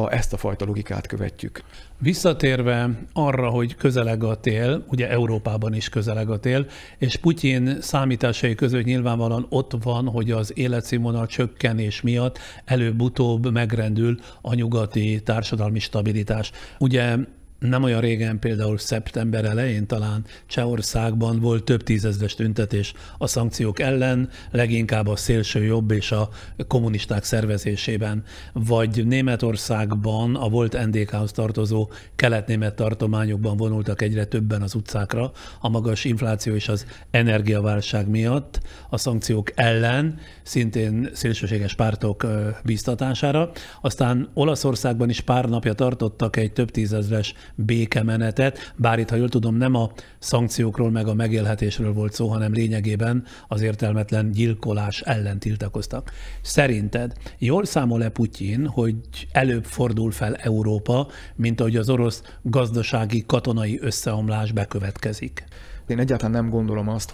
ezt a fajta logikát követjük. Visszatérve arra, hogy közeleg a tél, ugye Európában is közeleg a tél, és Putyin számításai között nyilvánvalóan ott van, hogy az életszínvonal csökkenés miatt előbb-utóbb megrendül a nyugati társadalmi stabilitás. Ugye nem olyan régen, például szeptember elején talán Csehországban volt több tízezres tüntetés a szankciók ellen, leginkább a szélső jobb és a kommunisták szervezésében. Vagy Németországban a volt NDK-hoz tartozó kelet-német tartományokban vonultak egyre többen az utcákra a magas infláció és az energiaválság miatt a szankciók ellen, szintén szélsőséges pártok bíztatására. Aztán Olaszországban is pár napja tartottak egy több tízezres békemenetet, bár itt, ha jól tudom, nem a szankciókról meg a megélhetésről volt szó, hanem lényegében az értelmetlen gyilkolás ellen tiltakoztak. Szerinted jól számol-e Putyin, hogy előbb fordul fel Európa, mint ahogy az orosz gazdasági, katonai összeomlás bekövetkezik? Én egyáltalán nem gondolom azt,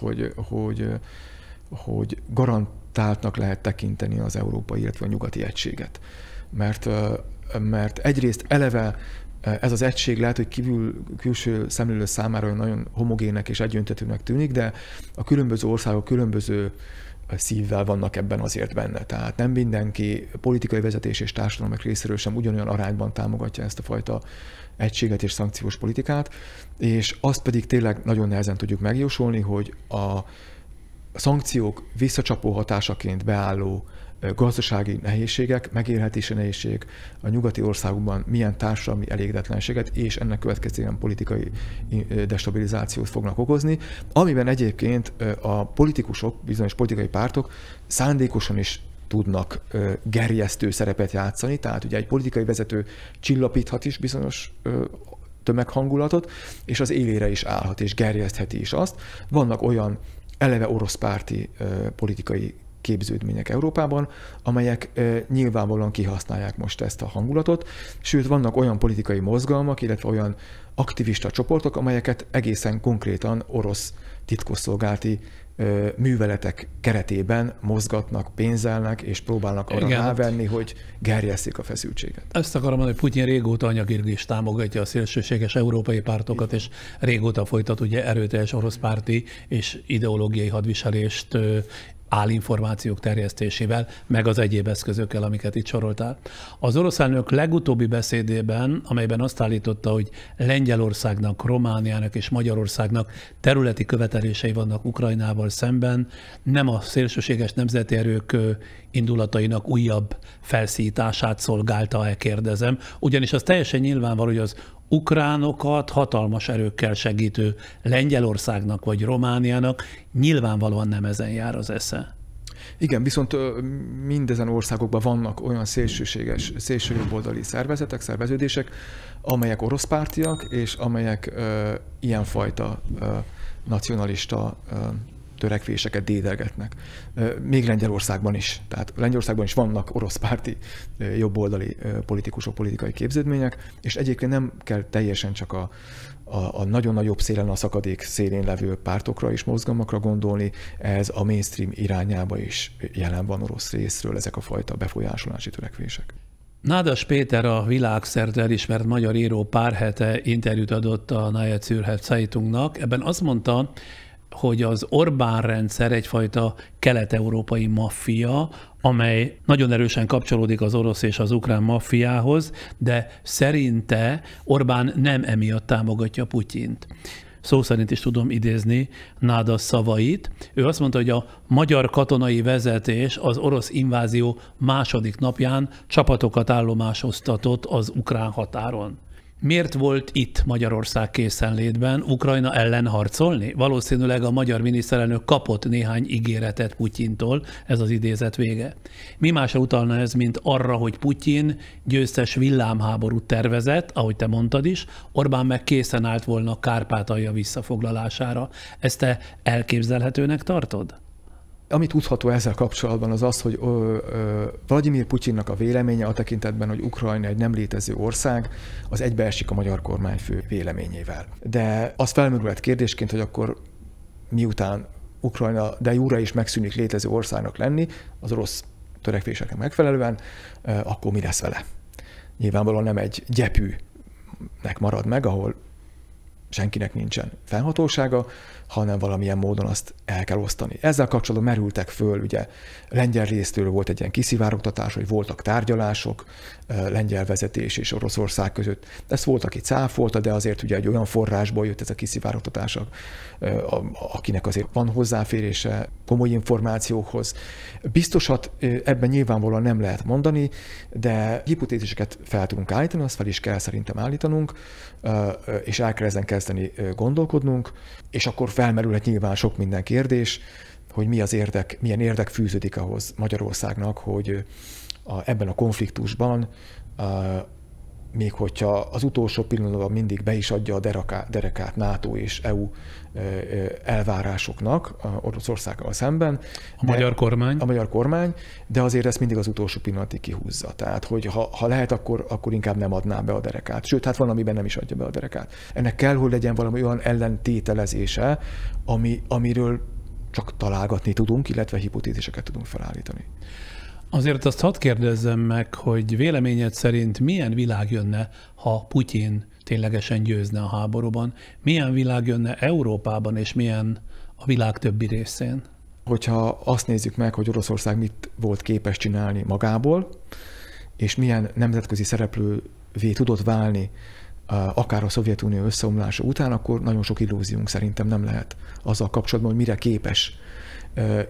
hogy garantáltnak lehet tekinteni az európai, illetve a nyugati egységet. Mert egyrészt eleve ez az egység lehet, hogy külső szemlélő számára olyan nagyon homogének és egyöntetőnek tűnik, de a különböző országok különböző szívvel vannak ebben azért benne. Tehát nem mindenki politikai vezetés és társadalmak részéről sem ugyanolyan arányban támogatja ezt a fajta egységet és szankciós politikát, és azt pedig tényleg nagyon nehezen tudjuk megjósolni, hogy a szankciók visszacsapó hatásaként beálló gazdasági nehézségek, megélhetési nehézség a nyugati országokban milyen társadalmi elégedetlenséget és ennek következtében politikai destabilizációt fognak okozni, amiben egyébként a politikusok, bizonyos politikai pártok szándékosan is tudnak gerjesztő szerepet játszani, tehát ugye egy politikai vezető csillapíthat is bizonyos tömeghangulatot, és az élére is állhat, és gerjesztheti is azt. Vannak olyan eleve orosz párti politikai képződmények Európában, amelyek nyilvánvalóan kihasználják most ezt a hangulatot, sőt vannak olyan politikai mozgalmak, illetve olyan aktivista csoportok, amelyeket egészen konkrétan orosz titkosszolgálati műveletek keretében mozgatnak, pénzelnek, és próbálnak arra rávenni, hogy gerjesszék a feszültséget. Ezt akarom mondani, hogy Putyin régóta anyagilag is támogatja a szélsőséges európai pártokat, és régóta folytat ugye erőteljes orosz párti és ideológiai hadviselést állinformációk terjesztésével, meg az egyéb eszközökkel, amiket itt soroltál. Az orosz elnök legutóbbi beszédében, amelyben azt állította, hogy Lengyelországnak, Romániának és Magyarországnak területi követelései vannak Ukrajnával szemben, nem a szélsőséges nemzeti erők indulatainak újabb felszítását szolgálta-e, kérdezem. Ugyanis az teljesen nyilvánvaló, hogy az ukránokat hatalmas erőkkel segítő Lengyelországnak vagy Romániának nyilvánvalóan nem ezen jár az esze. Igen, viszont mindezen országokban vannak olyan szélsőséges, szélsőjobboldali szervezetek, szerveződések, amelyek orosz pártiak, és amelyek ilyenfajta nacionalista törekvéseket dédelgetnek. Még Lengyelországban is. Tehát Lengyelországban is vannak orosz párti jobboldali politikusok, politikai képződmények, és egyébként nem kell teljesen csak a nagyon nagyobb szélen, a szakadék szélén levő pártokra és mozgalmakra gondolni, ez a mainstream irányába is jelen van orosz részről ezek a fajta befolyásolási törekvések. Nádas Péter, a világszerte elismert magyar író pár hete interjút adott a Neue Zürcher Zeitungnak. Ebben azt mondta, hogy az Orbán rendszer egyfajta kelet-európai maffia, amely nagyon erősen kapcsolódik az orosz és az ukrán maffiához, de szerinte Orbán nem emiatt támogatja Putyint. Szó szerint is tudom idézni Nádas szavait. Ő azt mondta, hogy a magyar katonai vezetés az orosz invázió második napján csapatokat állomásoztatott az ukrán határon. Miért volt itt Magyarország készenlétben Ukrajna ellen harcolni? Valószínűleg a magyar miniszterelnök kapott néhány ígéretet Putyintól, ez az idézet vége. Mi másra utalna ez, mint arra, hogy Putyin győztes villámháborút tervezett, ahogy te mondtad is, Orbán meg készen állt volna Kárpátalja visszafoglalására. Ezt te elképzelhetőnek tartod? Ami tudható ezzel kapcsolatban az az, hogy Vladimir Putyinnak a véleménye a tekintetben, hogy Ukrajna egy nem létező ország, az egybeesik a magyar kormányfő véleményével. De az felmerülhet kérdésként, hogy akkor miután Ukrajna de jure is megszűnik létező országnak lenni, az orosz törekvéseknek megfelelően, akkor mi lesz vele? Nyilvánvalóan nem egy gyepűnek marad meg, ahol senkinek nincsen fennhatósága, hanem valamilyen módon azt el kell osztani. Ezzel kapcsolatban merültek föl, ugye lengyel résztől volt egy ilyen kiszivárogtatás, hogy voltak tárgyalások lengyel vezetés és Oroszország között. Ezt volt, aki cáfolta, de azért ugye egy olyan forrásból jött ez a kiszivárogtatás, akinek azért van hozzáférése komoly információkhoz. Biztosat ebben nyilvánvalóan nem lehet mondani, de hipotéziseket fel tudunk állítani, azt fel is kell szerintem állítanunk, és el kell ezen kezdeni gondolkodnunk, és akkor felmerülhet nyilván sok minden kérdés, hogy mi az érdek, milyen érdek fűződik ahhoz Magyarországnak, hogy ebben a konfliktusban, még hogyha az utolsó pillanatban mindig be is adja a derekát NATO és EU elvárásoknak Oroszországgal szemben. A magyar kormány, de azért ezt mindig az utolsó pillanatig kihúzza. Tehát, hogy ha lehet, akkor inkább nem adná be a derekát. Sőt, hát van, amiben nem is adja be a derekát. Ennek kell, hogy legyen valami olyan ellentételezése, amiről csak találgatni tudunk, illetve hipotéziseket tudunk felállítani. Azért azt hadd kérdezzem meg, hogy véleményed szerint milyen világ jönne, ha Putyin ténylegesen győzne a háborúban? Milyen világ jönne Európában, és milyen a világ többi részén? Hogyha azt nézzük meg, hogy Oroszország mit volt képes csinálni magából, és milyen nemzetközi szereplővé tudott válni, akár a Szovjetunió összeomlása után, akkor nagyon sok illúziónk szerintem nem lehet azzal kapcsolatban, hogy mire képes,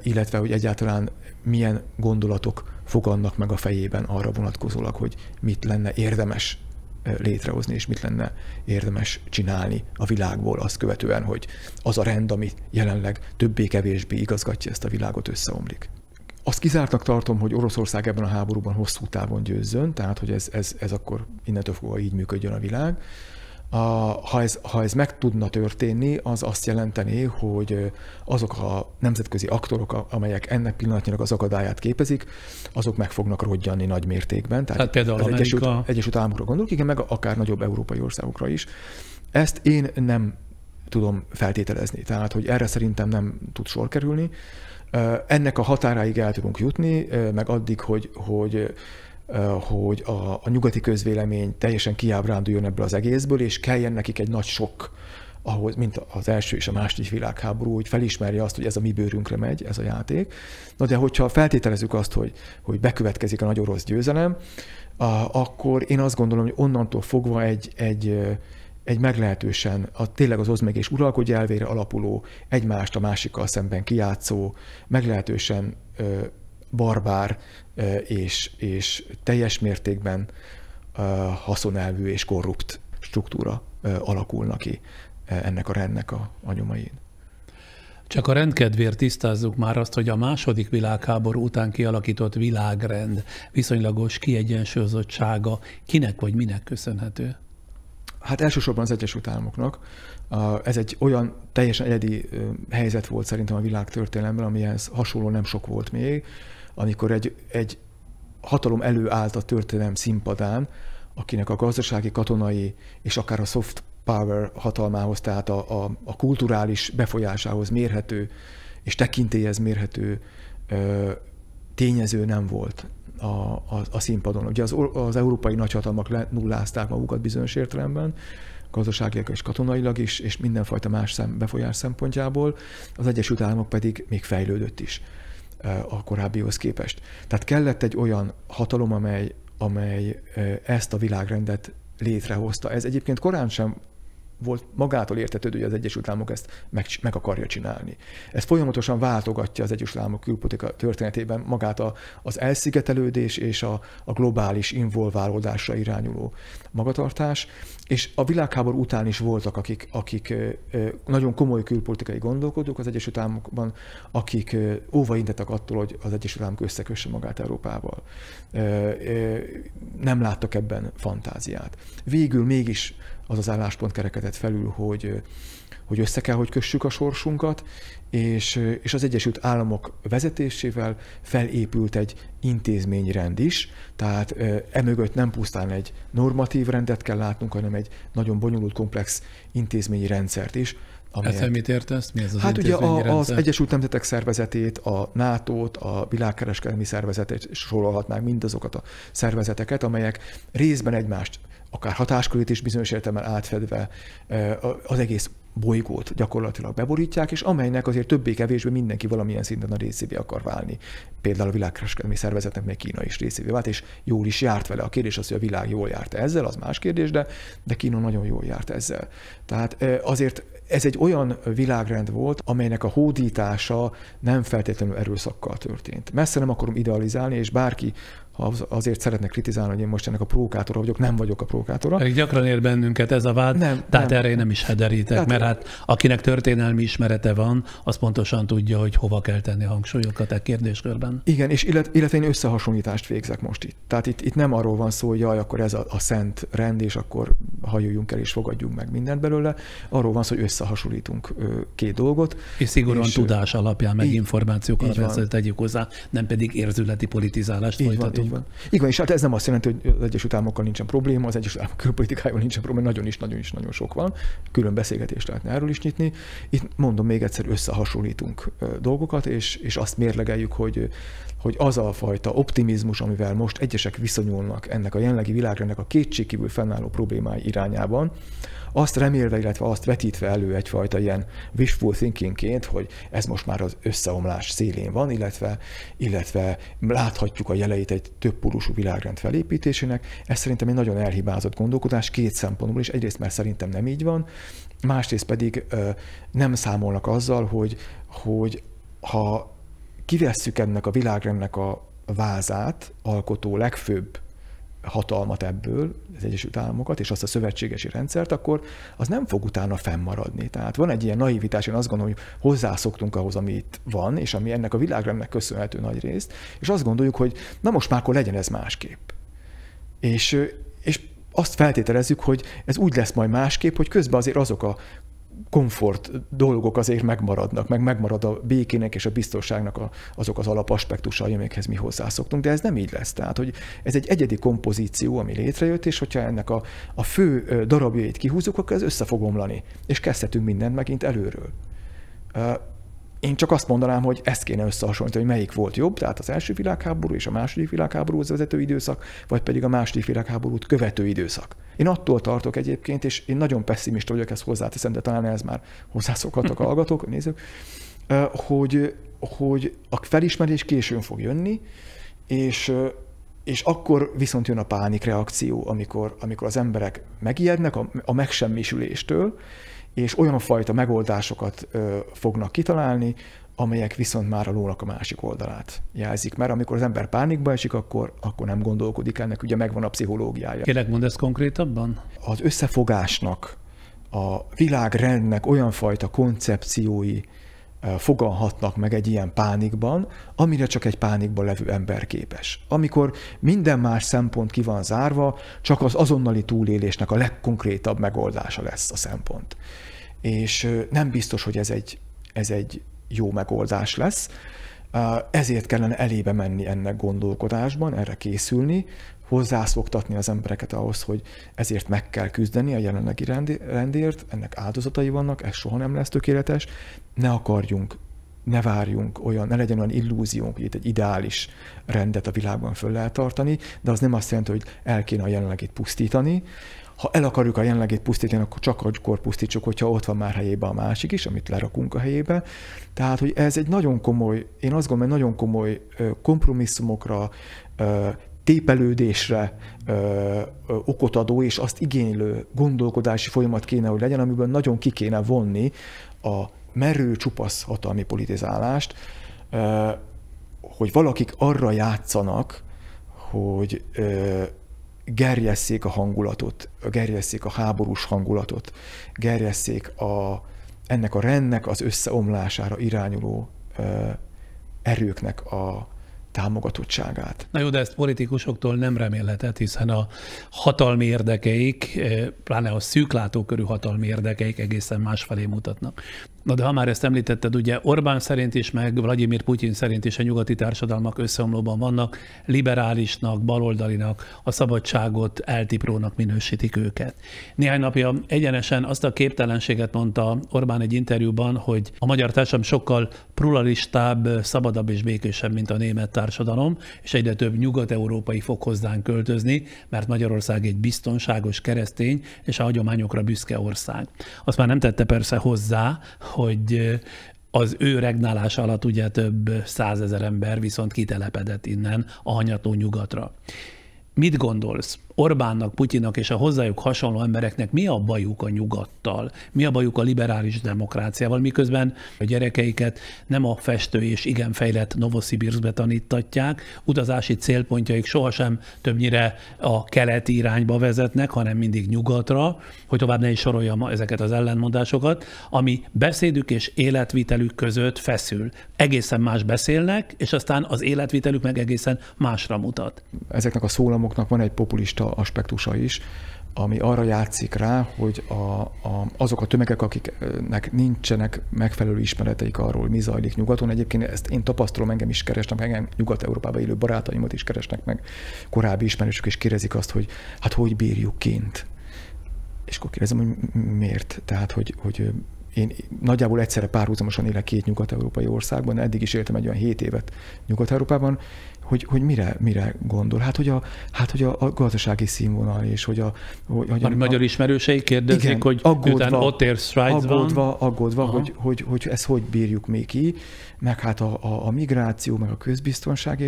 illetve hogy egyáltalán milyen gondolatok fogannak meg a fejében arra vonatkozólag, hogy mit lenne érdemes létrehozni, és mit lenne érdemes csinálni a világból, azt követően, hogy az a rend, ami jelenleg többé-kevésbé igazgatja ezt a világot, összeomlik. Azt kizártnak tartom, hogy Oroszország ebben a háborúban hosszú távon győzzön, tehát hogy ez akkor innentől fogva így működjön a világ. Ha ez meg tudna történni, az azt jelenteni, hogy azok a nemzetközi aktorok, amelyek ennek pillanatnyilag az akadályát képezik, azok meg fognak rodjanni nagy mértékben. Tehát például az Egyesült Államokra gondolok, igen, meg akár nagyobb európai országokra is. Ezt én nem tudom feltételezni, tehát hogy erre szerintem nem tud sor kerülni. Ennek a határáig el tudunk jutni, meg addig, hogy a nyugati közvélemény teljesen kiábránduljon ebből az egészből, és kelljen nekik egy nagy sok ahhoz, mint az első és a második világháború, hogy felismerje azt, hogy ez a mi bőrünkre megy, ez a játék. Na de hogyha feltételezzük azt, hogy bekövetkezik a nagy orosz győzelem, akkor én azt gondolom, hogy onnantól fogva egy meglehetősen tényleg az oszd meg és uralkodj elvére alapuló, egymást a másikkal szemben kijátszó, meglehetősen barbár és teljes mértékben haszonelvű és korrupt struktúra alakulna ki ennek a rendnek a nyomain. Csak a rendkedvéért tisztázzuk már azt, hogy a második világháború után kialakított világrend viszonylagos kiegyensúlyozottsága kinek vagy minek köszönhető? Hát elsősorban az Egyesült Államoknak. Ez egy olyan teljesen egyedi helyzet volt szerintem a világtörténelemben, amihez hasonló nem sok volt még, amikor egy hatalom előállt a történelem színpadán, akinek a gazdasági, katonai és akár a soft power hatalmához, tehát a kulturális befolyásához mérhető és tekintélyhez mérhető tényező nem volt a színpadon. Ugye az európai nagyhatalmak lenullázták magukat bizonyos értelemben, gazdaságilag és katonailag is, és mindenfajta más befolyás szempontjából, az Egyesült Államok pedig még fejlődött is a korábbihoz képest. Tehát kellett egy olyan hatalom, amely ezt a világrendet létrehozta. Ez egyébként korán sem volt magától értetődő, hogy az Egyesült Államok ezt meg akarja csinálni. Ez folyamatosan váltogatja az Egyesült Államok külpolitika történetében magát az elszigetelődés és a globális involválódásra irányuló magatartás, és a világháború után is voltak, akik nagyon komoly külpolitikai gondolkodók az Egyesült Államokban, akik óvaintettek attól, hogy az Egyesült Államok összekösse magát Európával. Nem láttak ebben fantáziát. Végül mégis az álláspont kerekedett felül, hogy hogy össze kell, hogy kössük a sorsunkat, és az Egyesült Államok vezetésével felépült egy intézményrend is, tehát emögött nem pusztán egy normatív rendet kell látnunk, hanem egy nagyon bonyolult, komplex intézményi rendszert is. Ezzel mit értesz? Mi ez az hát ugye az rendszer? Egyesült Nemzetek Szervezetét, a NATO-t, a Világkereskedelmi Szervezetet sorolhatnánk, mindazokat a szervezeteket, amelyek részben egymást akár hatáskörét is bizonyos értelemben átfedve az egész bolygót gyakorlatilag beborítják, és amelynek azért többé-kevésbé mindenki valamilyen szinten a részévé akar válni. Például a Világkereskedelmi Szervezetnek még Kína is részévé vált, és jól is járt vele. A kérdés az, hogy a világ jól járt ezzel, az más kérdés, de Kína nagyon jól járt ezzel. Tehát azért ez egy olyan világrend volt, amelynek a hódítása nem feltétlenül erőszakkal történt. Messze nem akarom idealizálni, és bárki, ha azért szeretne kritizálni, hogy én most ennek a provokátora vagyok, nem vagyok a provokátora. Pedig gyakran ér bennünket ez a vád, tehát erre én nem is hederítek, mert hát akinek történelmi ismerete van, az pontosan tudja, hogy hova kell tenni hangsúlyokat a kérdéskörben. Igen, és illetve én összehasonlítást végzek most itt. Tehát itt nem arról van szó, hogy jaj, akkor ez a szent rend, és akkor hajuljunk el és fogadjunk meg mindent belőle. Arról van szó, hogy összehasonlítunk két dolgot. És szigorúan tudás alapján, meg információk alapján tegyük hozzá, nem pedig érzületi politizálást folytatunk. Így van, és hát ez nem azt jelenti, hogy az Egyesült Államokkal nincsen probléma, az Egyesült Államok külpolitikájával nincsen probléma, nagyon sok van. Külön beszélgetést lehetne erről is nyitni. Itt mondom még egyszer, összehasonlítunk dolgokat, és azt mérlegeljük, hogy az a fajta optimizmus, amivel most egyesek viszonyulnak ennek a jelenlegi világrendnek a kétségkívül fennálló problémái irányában, azt remélve, illetve azt vetítve elő egyfajta ilyen wishful thinkingként, hogy ez most már az összeomlás szélén van, illetve láthatjuk a jeleit egy többpólusú világrend felépítésének. Ez szerintem egy nagyon elhibázott gondolkodás két szempontból is. Egyrészt, mert szerintem nem így van, másrészt pedig nem számolnak azzal, hogy ha kivesszük ennek a világrendnek a vázát, alkotó legfőbb hatalmat ebből, az Egyesült Államokat, és azt a szövetségesi rendszert, akkor az nem fog utána fennmaradni. Tehát van egy ilyen naivitás, én azt gondolom, hogy hozzászoktunk ahhoz, ami itt van, és ami ennek a világrendnek köszönhető nagy részt, és azt gondoljuk, hogy na most már akkor legyen ez másképp. És azt feltételezzük, hogy ez úgy lesz majd másképp, hogy közben azért azok a komfort dolgok azért megmaradnak, megmarad a békének és a biztonságnak azok az alapaspektusai, amikhez mi hozzászoktunk, de ez nem így lesz. Tehát, hogy ez egy egyedi kompozíció, ami létrejött, és hogyha ennek a fő darabjait kihúzzuk, akkor ez össze fog omlani, és kezdhetünk mindent megint előről. Én csak azt mondanám, hogy ezt kéne összehasonlítani, hogy melyik volt jobb, tehát az első világháború és a második világháborúhoz vezető időszak, vagy pedig a második világháborút követő időszak. Én attól tartok egyébként, és én nagyon pessimista vagyok, ezt hozzáteszem, de talán ez már hozzászokhatnak a hallgatók, nézők, hogy a felismerés későn fog jönni, és akkor viszont jön a pánikreakció, amikor az emberek megijednek a megsemmisüléstől, és olyan fajta megoldásokat fognak kitalálni, amelyek viszont már a lónak a másik oldalát jelzik. Mert amikor az ember pánikba esik, akkor nem gondolkodik, ennek ugye megvan a pszichológiája. Kérlek, mondd ezt konkrétabban? Az összefogásnak, a világrendnek olyan fajta koncepciói fogalhatnak meg egy ilyen pánikban, amire csak egy pánikban levő ember képes. Amikor minden más szempont ki van zárva, csak az azonnali túlélésnek a legkonkrétabb megoldása lesz a szempont. És nem biztos, hogy ez egy jó megoldás lesz. Ezért kellene elébe menni ennek gondolkodásban, erre készülni, hozzászoktatni az embereket ahhoz, hogy ezért meg kell küzdeni a jelenlegi rendért, ennek áldozatai vannak, ez soha nem lesz tökéletes, ne akarjunk, ne várjunk ne legyen olyan illúziónk, hogy itt egy ideális rendet a világban föl lehet tartani, de az nem azt jelenti, hogy el kéne a jelenlegit pusztítani. Ha el akarjuk a jelenlegét pusztítani, akkor csak akkor pusztítsuk, hogyha ott van már helyében a másik is, amit lerakunk a helyébe. Tehát, hogy ez egy nagyon komoly, én azt gondolom, hogy nagyon komoly kompromisszumokra, tépelődésre okot adó, és azt igénylő gondolkodási folyamat kéne, hogy legyen, amiből nagyon ki kéne vonni a merő, csupasz hatalmi politizálást, hogy valakik arra játszanak, hogy gerjesszék a hangulatot, gerjesszék a háborús hangulatot, gerjesszék ennek a rendnek az összeomlására irányuló erőknek támogatottságát. Na jó, de ezt politikusoktól nem remélhetett, hiszen a hatalmi érdekeik, pláne a szűklátókörű hatalmi érdekeik egészen másfelé mutatnak. Na de ha már ezt említetted, ugye Orbán szerint is, meg Vladimir Putyin szerint is a nyugati társadalmak összeomlóban vannak, liberálisnak, baloldalinak, a szabadságot eltiprónak minősítik őket. Néhány napja egyenesen azt a képtelenséget mondta Orbán egy interjúban, hogy a magyar társadalom sokkal pluralistább, szabadabb és békésebb, mint a német társadalom, és egyre több nyugat-európai fog hozzánk költözni, mert Magyarország egy biztonságos, keresztény és a hagyományokra büszke ország. Azt már nem tette persze hozzá, hogy az ő regnálása alatt ugye több 100 000 ember viszont kitelepedett innen a hanyatló nyugatra. Mit gondolsz? Orbánnak, Putyinnak és a hozzájuk hasonló embereknek mi a bajuk a nyugattal? Mi a bajuk a liberális demokráciával, miközben a gyerekeiket nem a festő és igen fejlett Novosibirszkbe tanítatják, utazási célpontjaik sohasem többnyire a keleti irányba vezetnek, hanem mindig nyugatra, hogy tovább ne is soroljam ezeket az ellentmondásokat, ami beszédük és életvitelük között feszül. Egészen más beszélnek, és aztán az életvitelük meg egészen másra mutat. Ezeknek a szólamoknak van egy populista aspektusa is, ami arra játszik rá, hogy azok a tömegek, akiknek nincsenek megfelelő ismereteik arról, mi zajlik nyugaton. Egyébként ezt én tapasztalom, engem is keresnek, engem Nyugat-Európában élő barátaimat is keresnek meg, korábbi ismerősök, és kérdezik azt, hogy hát hogy bírjuk kint. És akkor kérdezem, hogy miért? Tehát, hogy én nagyjából egyszerre párhuzamosan élek 2 nyugat-európai országban, eddig is éltem egy olyan 7 évet Nyugat-Európában, hogy mire gondol? Hát, hogy a gazdasági színvonal, és hogy a magyar ismerősei kérdezik, igen, hogy utána ott ér Svájcban. Aggódva, hogy ezt hogy bírjuk még ki, meg hát a migráció, meg a közbiztonság,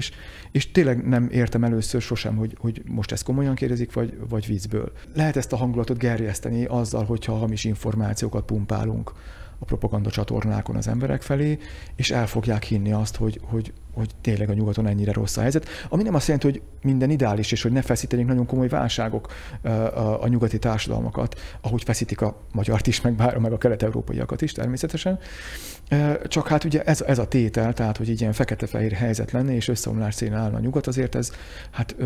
és tényleg nem értem először sosem, hogy most ezt komolyan kérdezik, vagy viccből. Lehet ezt a hangulatot gerjeszteni azzal, hogyha hamis információkat pumpálunk a propaganda csatornákon az emberek felé, és el fogják hinni azt, hogy tényleg a nyugaton ennyire rossz a helyzet. Ami nem azt jelenti, hogy minden ideális, és hogy ne feszítenénk nagyon komoly válságok a nyugati társadalmakat, ahogy feszítik a magyart is, meg a kelet-európaiakat is természetesen. Csak hát ugye ez a tétel, tehát hogy így ilyen fekete-fehér helyzet lenne, és összeomlás szélén állna a nyugat, azért ez hát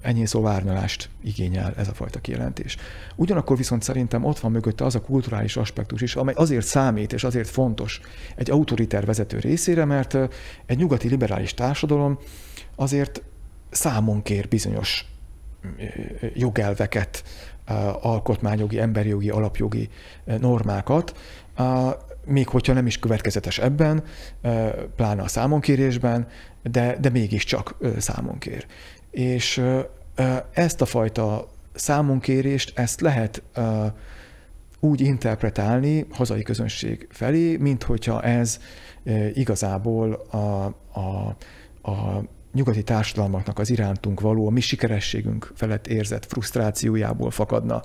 ennyi szó árnyalást igényel ez a fajta kijelentés. Ugyanakkor viszont szerintem ott van mögötte az a kulturális aspektus is, amely azért számít, és azért fontos egy autoriter vezető részére, mert egy nyugati liberális társadalom azért számon kér bizonyos jogelveket, alkotmányjogi, emberjogi, alapjogi normákat, még hogyha nem is következetes ebben, pláne a számonkérésben, de mégiscsak számon kér. És ezt a fajta számonkérést, ezt lehet úgy interpretálni hazai közönség felé, mint hogyha ez igazából a nyugati társadalmaknak az irántunk való, a mi sikerességünk felett érzett frusztrációjából fakadna,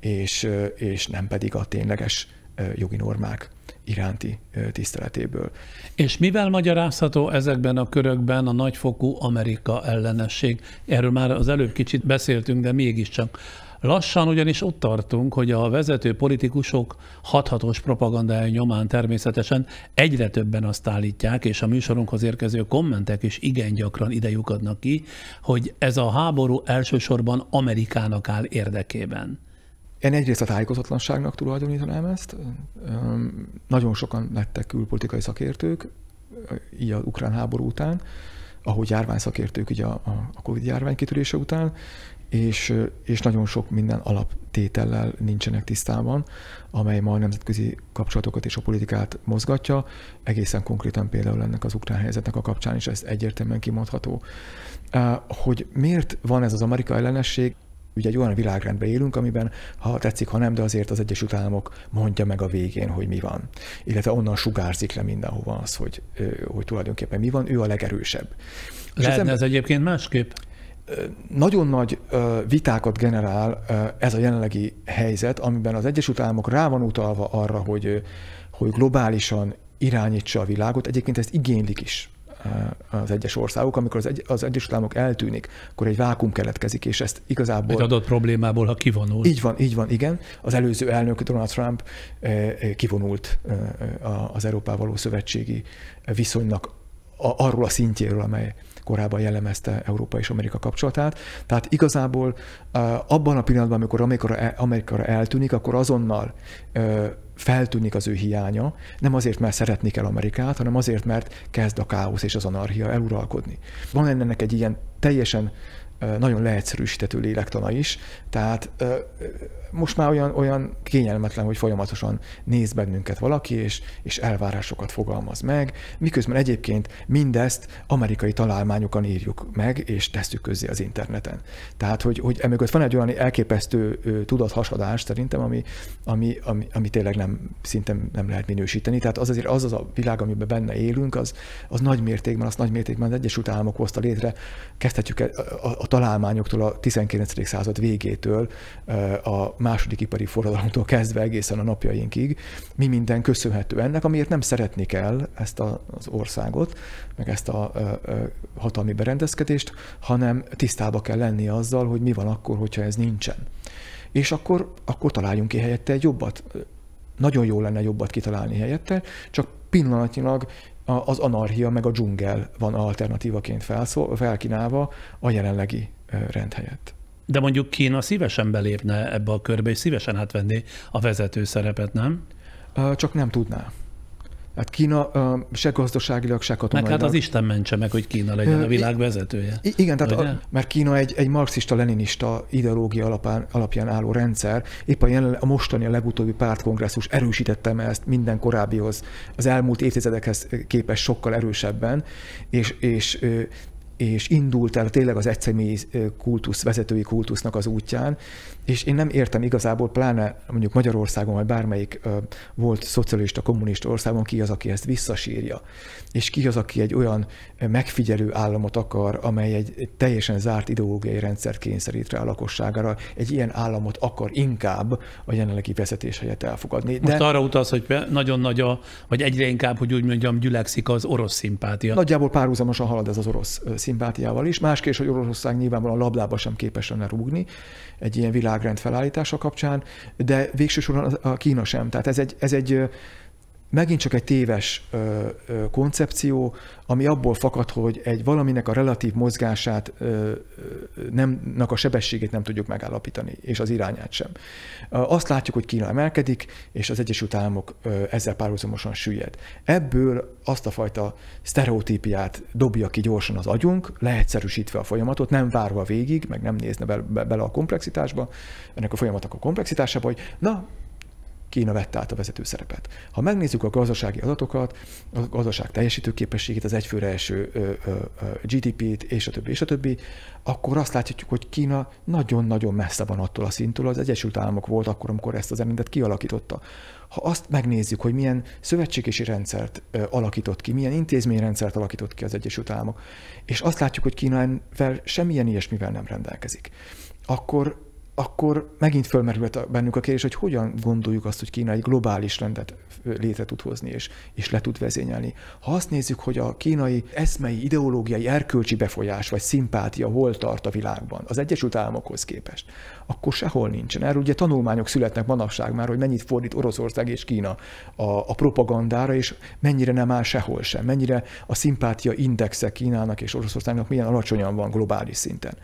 és nem pedig a tényleges jogi normák iránti tiszteletéből. És mivel magyarázható ezekben a körökben a nagyfokú Amerika ellenesség? Erről már az előbb kicsit beszéltünk, de mégiscsak. Lassan ugyanis ott tartunk, hogy a vezető politikusok hathatós propagandája nyomán természetesen egyre többen azt állítják, és a műsorunkhoz érkező kommentek is igen gyakran ide lyukadnak ki, hogy ez a háború elsősorban Amerikának áll érdekében. Én egyrészt a tájékozatlanságnak tulajdonítanám ezt. Nagyon sokan lettek külpolitikai szakértők, így az ukrán háború után, ahogy járványszakértők így a Covid járvány kitörése után, és nagyon sok minden alaptétellel nincsenek tisztában, amely ma a nemzetközi kapcsolatokat és a politikát mozgatja, egészen konkrétan például ennek az ukrán helyzetnek a kapcsán is ez egyértelműen kimondható. Hogy miért van ez az Amerika ellenesség? Ugye egy olyan világrendben élünk, amiben, ha tetszik, ha nem, de azért az Egyesült Államok mondja meg a végén, hogy mi van. Illetve onnan sugárzik le mindenhova az, hogy tulajdonképpen mi van, ő a legerősebb. Lehetne ez egyébként másképp? Nagyon nagy vitákat generál ez a jelenlegi helyzet, amiben az Egyesült Államok rá van utalva arra, hogy globálisan irányítsa a világot. Egyébként ezt igénylik is az egyes országok. Amikor az Egyesült Államok eltűnik, akkor egy vákum keletkezik, és ezt igazából... Egy adott problémából, ha kivonul. Így van, igen. Az előző elnök, Donald Trump kivonult az Európával való szövetségi viszonynak arról a szintjéről, amely korábban jellemezte Európa és Amerika kapcsolatát. Tehát igazából abban a pillanatban, amikor Amerikára eltűnik, akkor azonnal feltűnik az ő hiánya, nem azért, mert szeretni kell Amerikát, hanem azért, mert kezd a káosz és az anarchia eluralkodni. Van ennek egy ilyen teljesen nagyon leegyszerűsítető lélektana is, tehát most már olyan kényelmetlen, hogy folyamatosan néz bennünket valaki, és elvárásokat fogalmaz meg, miközben egyébként mindezt amerikai találmányokon írjuk meg, és tesszük közzé az interneten. Tehát, hogy emögött van egy olyan elképesztő tudathasadás szerintem, ami tényleg szinte nem lehet minősíteni. Tehát az a világ, amiben benne élünk, az nagy mértékben az Egyesült Államok hozta létre. Kezdhetjük a találmányoktól a 19. század végétől, a második ipari forradalomtól kezdve egészen a napjainkig, mi minden köszönhető ennek, amiért nem szeretni kell ezt az országot, meg ezt a hatalmi berendezkedést, hanem tisztába kell lenni azzal, hogy mi van akkor, hogyha ez nincsen. És akkor találjunk ki helyette egy jobbat. Nagyon jó lenne jobbat kitalálni helyette, csak pillanatnyilag az anarchia meg a dzsungel van alternatívaként felkínálva a jelenlegi rend helyett. De mondjuk Kína szívesen belépne ebbe a körbe, és szívesen átvenné a vezető szerepet, nem? Csak nem tudná. Hát Kína se gazdaságilag, se katonailag. Meg hát az Isten mentse meg, hogy Kína legyen a világ vezetője. Igen, tehát mert Kína egy marxista-leninista ideológia alapján álló rendszer. Épp a mostani, a legutóbbi pártkongresszus erősítette ezt minden korábbihoz, az elmúlt évtizedekhez képest sokkal erősebben, és indult el tényleg az egyszemélyi kultusz, vezetői kultusznak az útján, és én nem értem igazából, pláne mondjuk Magyarországon, vagy bármelyik volt szocialista, kommunista országon, ki az, aki ezt visszasírja, és ki az, aki egy olyan megfigyelő államot akar, amely egy teljesen zárt ideológiai rendszert kényszerít rá a lakosságára, egy ilyen államot akar inkább a jelenlegi vezetés helyett elfogadni. Most arra utalsz, hogy nagyon nagy vagy egyre inkább, hogy úgy mondjam, gyülekszik az orosz szimpátia. Nagyjából párhuzamosan halad ez az orosz szimpátiával is. Másképp, hogy Oroszország nyilvánvalóan labdába sem képes lenne rúgni egy ilyen világrend felállítása kapcsán, de végső soron a Kína sem. Tehát ez egy megint csak egy téves koncepció, ami abból fakad, hogy egy valaminek a relatív mozgását, a sebességét nem tudjuk megállapítani, és az irányát sem. Azt látjuk, hogy Kína emelkedik, és az Egyesült Államok ezzel párhuzamosan süllyed. Ebből azt a fajta sztereotípiát dobja ki gyorsan az agyunk, leegyszerűsítve a folyamatot, nem várva végig, meg nem nézne bele a komplexitásba, ennek a folyamatnak a komplexitásába, hogy Kína vette át a vezető szerepet. Ha megnézzük a gazdasági adatokat, a gazdaság teljesítőképességét, az egyfőre eső GDP-t, és a többi, akkor azt látjuk, hogy Kína nagyon-nagyon messze van attól a szinttől, az Egyesült Államok volt akkor, amikor ezt az rendet kialakította. Ha azt megnézzük, hogy milyen szövetségesi rendszert alakított ki, milyen intézményrendszert alakított ki az Egyesült Államok, és azt látjuk, hogy Kínával semmilyen ilyesmivel nem rendelkezik, akkor megint fölmerült bennünk a kérdés, hogy hogyan gondoljuk azt, hogy Kína egy globális rendet létre tud hozni és le tud vezényelni. Ha azt nézzük, hogy a kínai eszmei, ideológiai, erkölcsi befolyás vagy szimpátia hol tart a világban az Egyesült Államokhoz képest, akkor sehol nincsen. Erről ugye tanulmányok születnek manapság már, hogy mennyit fordít Oroszország és Kína a propagandára, és mennyire nem áll sehol sem, mennyire a szimpátia indexe Kínának és Oroszországnak milyen alacsonyan van globális szinten.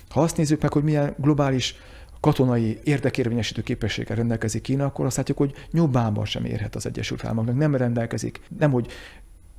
Ha azt nézzük meg, hogy milyen globális katonai érdekérvényesítő képességgel rendelkezik Kína, akkor azt látjuk, hogy nyobában sem érhet az Egyesült Államoknak. Nem rendelkezik, nemhogy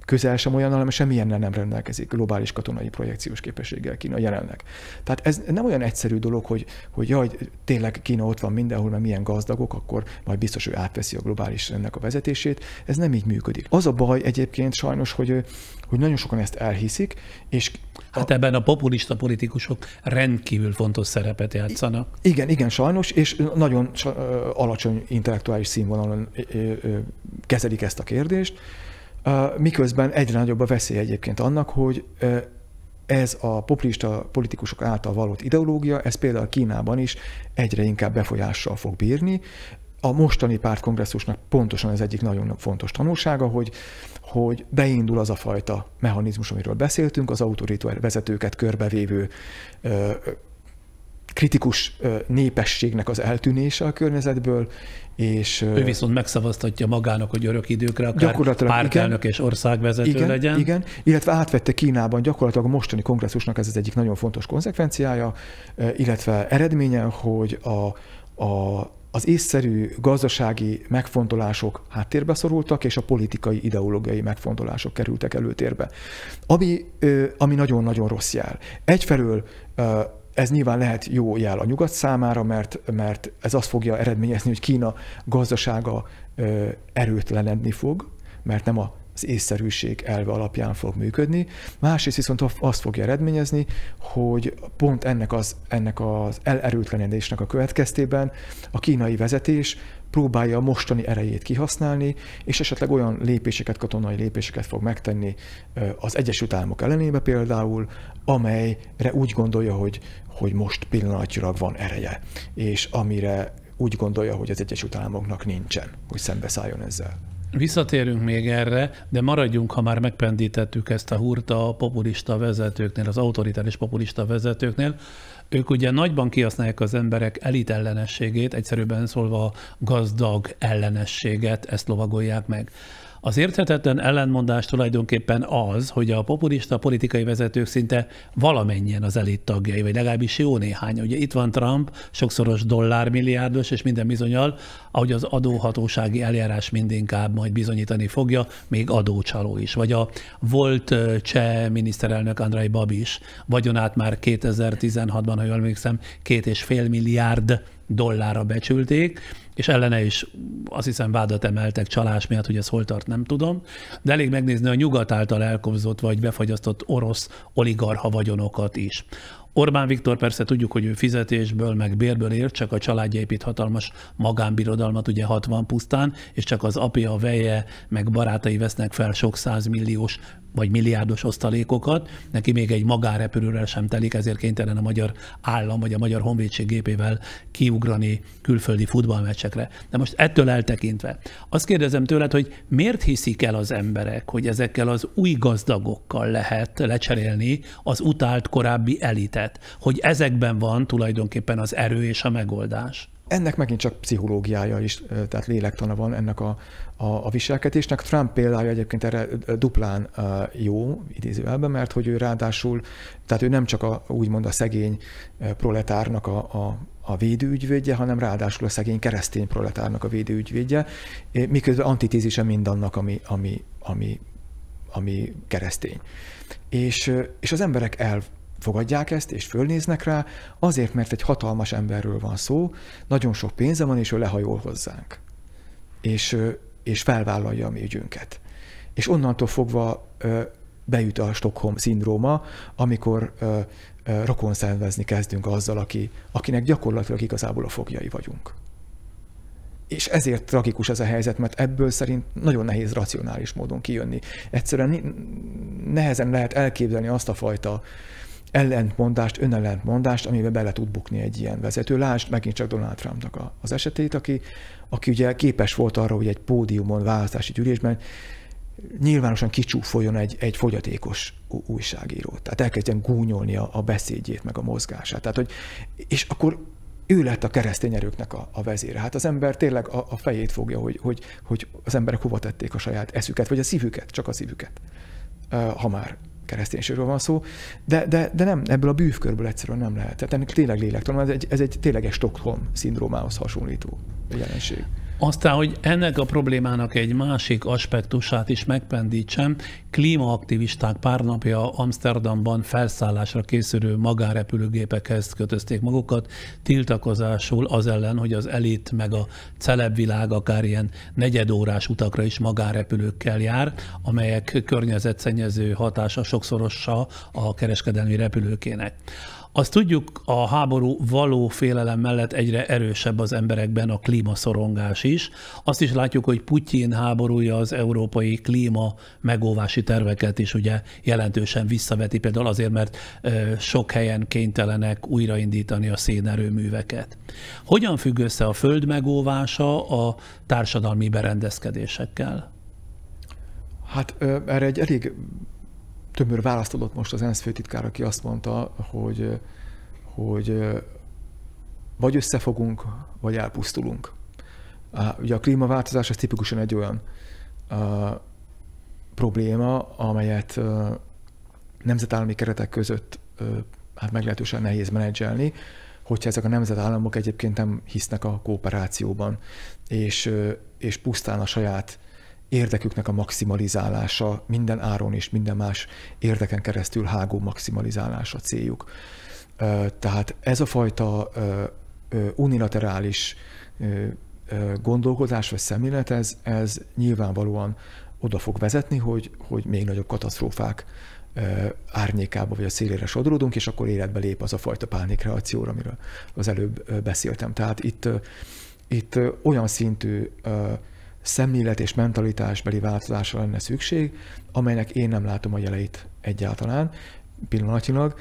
közel sem olyan, hanem semmilyennel nem rendelkezik globális katonai projekciós képességgel Kína jelenleg. Tehát ez nem olyan egyszerű dolog, hogy jaj, tényleg Kína ott van mindenhol, mert milyen gazdagok, akkor majd biztos, hogy átveszi a globális rendnek a vezetését. Ez nem így működik. Az a baj egyébként sajnos, hogy nagyon sokan ezt elhiszik, és hát ebben a populista politikusok rendkívül fontos szerepet játszanak. Igen, sajnos, és nagyon alacsony intellektuális színvonalon kezelik ezt a kérdést, miközben egyre nagyobb a veszély egyébként annak, hogy ez a populista politikusok által vallott ideológia, ez például Kínában is egyre inkább befolyással fog bírni. A mostani pártkongresszusnak pontosan ez egyik nagyon fontos tanulsága, hogy beindul az a fajta mechanizmus, amiről beszéltünk, az autoritár vezetőket körbevévő kritikus népességnek az eltűnése a környezetből, és ő viszont megszavaztatja magának, hogy örök időkre akár pártelnök és országvezető legyen. Igen, illetve átvette Kínában gyakorlatilag a mostani kongresszusnak ez az egyik nagyon fontos konzekvenciája, illetve eredménye, hogy az észszerű gazdasági megfontolások háttérbe szorultak, és a politikai, ideológiai megfontolások kerültek előtérbe. Ami nagyon-nagyon rossz jel. Egyfelől ez nyilván lehet jó jel a nyugat számára, mert ez azt fogja eredményezni, hogy Kína gazdasága erőtlenedni fog, mert nem az észszerűség elve alapján fog működni. Másrészt viszont azt fogja eredményezni, hogy pont ennek az elerőtlenedésnek a következtében a kínai vezetés próbálja a mostani erejét kihasználni, és esetleg olyan katonai lépéseket fog megtenni az Egyesült Államok ellenébe például, amelyre úgy gondolja, hogy most pillanatnyilag van ereje, és amire úgy gondolja, hogy az Egyesült Államoknak nincsen, hogy szembeszálljon ezzel. Visszatérünk még erre, de maradjunk, ha már megpendítettük ezt a húrt a populista vezetőknél, az autoritáris populista vezetőknél. Ők ugye nagyban kihasználják az emberek elit ellenességét, egyszerűen szólva gazdag ellenességet, ezt lovagolják meg. Az érthetetlen ellentmondás tulajdonképpen az, hogy a populista politikai vezetők szinte valamennyien az elit tagjai, vagy legalábbis jó néhány. Ugye itt van Trump, sokszoros dollármilliárdos, és minden bizonnyal, ahogy az adóhatósági eljárás mindinkább majd bizonyítani fogja, még adócsaló is. Vagy a volt cseh miniszterelnök Andrej Babiš vagyonát már 2016-ban, ha jól emlékszem, 2,5 milliárd dollárra becsülték, és ellene is azt hiszem vádat emeltek csalás miatt, hogy ez hol tart, nem tudom, de elég megnézni a nyugat által elkobzott vagy befagyasztott orosz oligarcha vagyonokat is. Orbán Viktor persze tudjuk, hogy ő fizetésből, meg bérből ér, csak a családja épít hatalmas magánbirodalmat, ugye 60 pusztán, és csak az apja, a veje, meg barátai vesznek fel sok százmilliós vagy milliárdos osztalékokat, neki még egy magánrepülőrel sem telik, ezért kénytelen a magyar állam vagy a magyar honvédség gépével kiugrani külföldi futballmeccsekre. De most ettől eltekintve, azt kérdezem tőled, hogy miért hiszik el az emberek, hogy ezekkel az új gazdagokkal lehet lecserélni az utált korábbi elitet, hogy ezekben van tulajdonképpen az erő és a megoldás? Ennek megint csak pszichológiája is, tehát lélektana van ennek a viselkedésnek. Trump példája egyébként erre duplán jó, idézőjelben, mert hogy ő ráadásul, tehát ő nem csak úgymond a szegény proletárnak a védőügyvédje, hanem ráadásul a szegény keresztény proletárnak a védőügyvédje, miközben antitézise mindannak, ami keresztény. És az emberek elfogadják ezt, és fölnéznek rá, azért, mert egy hatalmas emberről van szó, nagyon sok pénze van, és ő lehajol hozzánk. És felvállalja a mi ügyünket. És onnantól fogva beüt a Stockholm-szindróma, amikor rokonszenvezni kezdünk azzal, akinek gyakorlatilag igazából a foglyai vagyunk. És ezért tragikus ez a helyzet, mert ebből szerint nagyon nehéz racionális módon kijönni. Egyszerűen nehezen lehet elképzelni azt a fajta önellentmondást, amiben bele tud bukni egy ilyen vezető. Lásd megint csak Donald Trumpnak az esetét, aki ugye képes volt arra, hogy egy pódiumon, választási gyűlésben nyilvánosan kicsúfoljon egy fogyatékos újságírót. Tehát elkezdjen gúnyolni a beszédjét, meg a mozgását. Tehát, és akkor ő lett a keresztény erőknek a vezére. Hát az ember tényleg a fejét fogja, hogy az emberek hova tették a saját eszüket, vagy a szívüket, csak a szívüket, ha már kereszténységről van szó, de nem, ebből a bűvkörből egyszerűen nem lehet. Tehát ennek tényleg lélektelen, ez egy tényleges Stockholm-szindrómához hasonlító jelenség. Aztán, hogy ennek a problémának egy másik aspektusát is megpendítsem, klímaaktivisták pár napja Amsterdamban felszállásra készülő magánrepülőgépekhez kötözték magukat, tiltakozásul az ellen, hogy az elit meg a celebvilág akár ilyen negyedórás utakra is magánrepülőkkel jár, amelyek környezetszennyező hatása sokszorosa a kereskedelmi repülőkének. Azt tudjuk, a háború való félelem mellett egyre erősebb az emberekben a klímaszorongás is. Azt is látjuk, hogy Putyin háborúja az európai klíma megóvási terveket is ugye jelentősen visszaveti, például azért, mert sok helyen kénytelenek újraindítani a szénerőműveket. Hogyan függ össze a föld megóvása a társadalmi berendezkedésekkel? Hát erre egy elég tömör választ adott most az ENSZ főtitkár, aki azt mondta, hogy vagy összefogunk, vagy elpusztulunk. Ugye a klímaváltozás az tipikusan egy olyan probléma, amelyet nemzetállami keretek között hát meglehetősen nehéz menedzselni, hogyha ezek a nemzetállamok egyébként nem hisznek a kooperációban, és pusztán a saját érdeküknek a maximalizálása minden áron és minden más érdeken keresztül hágó maximalizálása céljuk. Tehát ez a fajta unilaterális gondolkodás vagy szemlélet, ez nyilvánvalóan oda fog vezetni, hogy még nagyobb katasztrófák árnyékába vagy a szélére sodródunk, és akkor életbe lép az a fajta pánikreakcióra, amiről az előbb beszéltem. Tehát itt olyan szintű szemlélet és mentalitásbeli változásra lenne szükség, amelynek én nem látom a jeleit egyáltalán pillanatnyilag.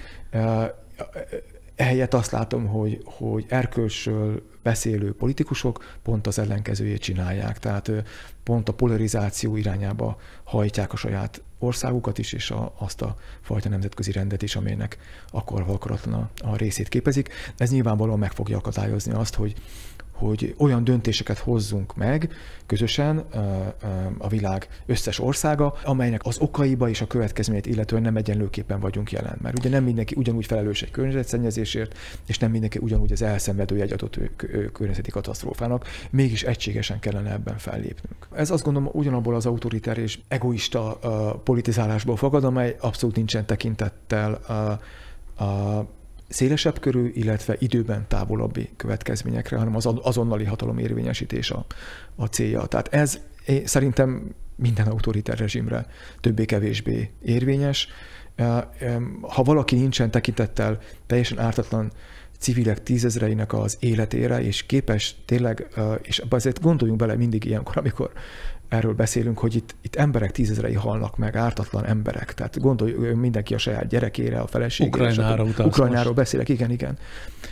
Ehelyett azt látom, hogy erkölcsről beszélő politikusok pont az ellenkezőjét csinálják, tehát pont a polarizáció irányába hajtják a saját országukat is, és azt a fajta nemzetközi rendet is, amelynek akarva akaratlan a részét képezik. Ez nyilvánvalóan meg fogja akadályozni azt, hogy olyan döntéseket hozzunk meg közösen a világ összes országa, amelynek az okaiba és a következményét illetően nem egyenlőképpen vagyunk jelen. Mert ugye nem mindenki ugyanúgy felelős egy környezetszennyezésért, és nem mindenki ugyanúgy az elszenvedője egy adott környezeti katasztrófának, mégis egységesen kellene ebben fellépnünk. Ez azt gondolom ugyanabból az autoritár és egoista politizálásból fakad, amely abszolút nincsen tekintettel a szélesebb körű, illetve időben távolabbi következményekre, hanem az azonnali hatalom érvényesítés a célja. Tehát ez szerintem minden autoritár rezsimre többé-kevésbé érvényes. Ha valaki nincsen tekintettel teljesen ártatlan civilek tízezreinek az életére, és képes tényleg, és azért gondoljunk bele mindig ilyenkor, amikor erről beszélünk, hogy itt emberek tízezrei halnak meg, ártatlan emberek. Tehát gondolj mindenki a saját gyerekére, a feleségére. Ukrajnáról beszélek, igen.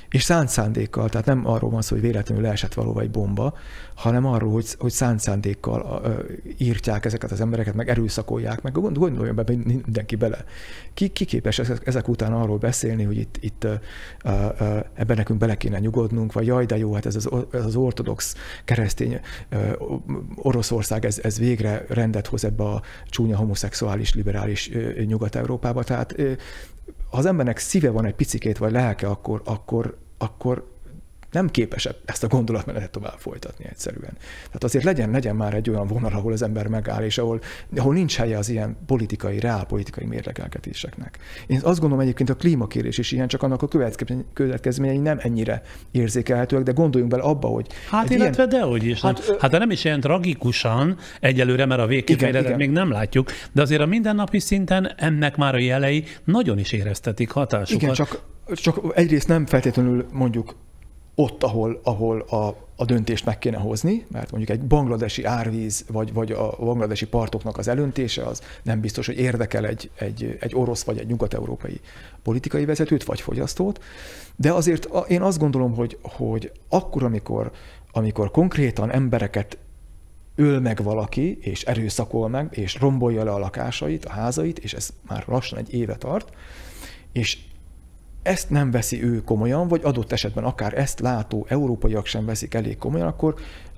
És szánt szándékkal, tehát nem arról van szó, hogy véletlenül leesett valóban egy bomba, hanem arról, hogy szánt szándékkal írtják ezeket az embereket, meg erőszakolják, meg gondoljon be mindenki bele. Ki képes ezek után arról beszélni, hogy itt ebben nekünk bele kéne nyugodnunk, vagy jaj, de jó, hát ez az ortodox keresztény Oroszország, ez végre rendet hoz ebbe a csúnya homoszexuális, liberális Nyugat-Európába. Tehát ha az embernek szíve van egy picikét, vagy lelke, akkor nem képes ezt a gondolatmenetet tovább folytatni egyszerűen. Tehát azért legyen már egy olyan vonal, ahol az ember megáll, és ahol nincs helye az ilyen reálpolitikai mérlegelgetéseknek. Én azt gondolom egyébként a klímakérdés is ilyen, csak annak a következményei nem ennyire érzékelhetőek, de gondoljunk bele abba, hogy... Hát illetve dehogy is. Hát nem is ilyen tragikusan egyelőre, mert a végkifejletet még nem látjuk, de azért a mindennapi szinten ennek már a jelei nagyon is éreztetik hatásukat. Igen, csak egyrészt nem feltétlenül mondjuk ott, ahol a döntést meg kéne hozni, mert mondjuk egy bangladesi árvíz, vagy a bangladesi partoknak az elöntése, az nem biztos, hogy érdekel egy orosz vagy egy nyugat-európai politikai vezetőt, vagy fogyasztót. De azért én azt gondolom, hogy akkor, amikor konkrétan embereket öl meg valaki, és erőszakol meg, és rombolja le a lakásait, a házait, és ez már lassan egy éve tart, és ezt nem veszi ő komolyan, vagy adott esetben akár ezt látó európaiak sem veszik elég komolyan,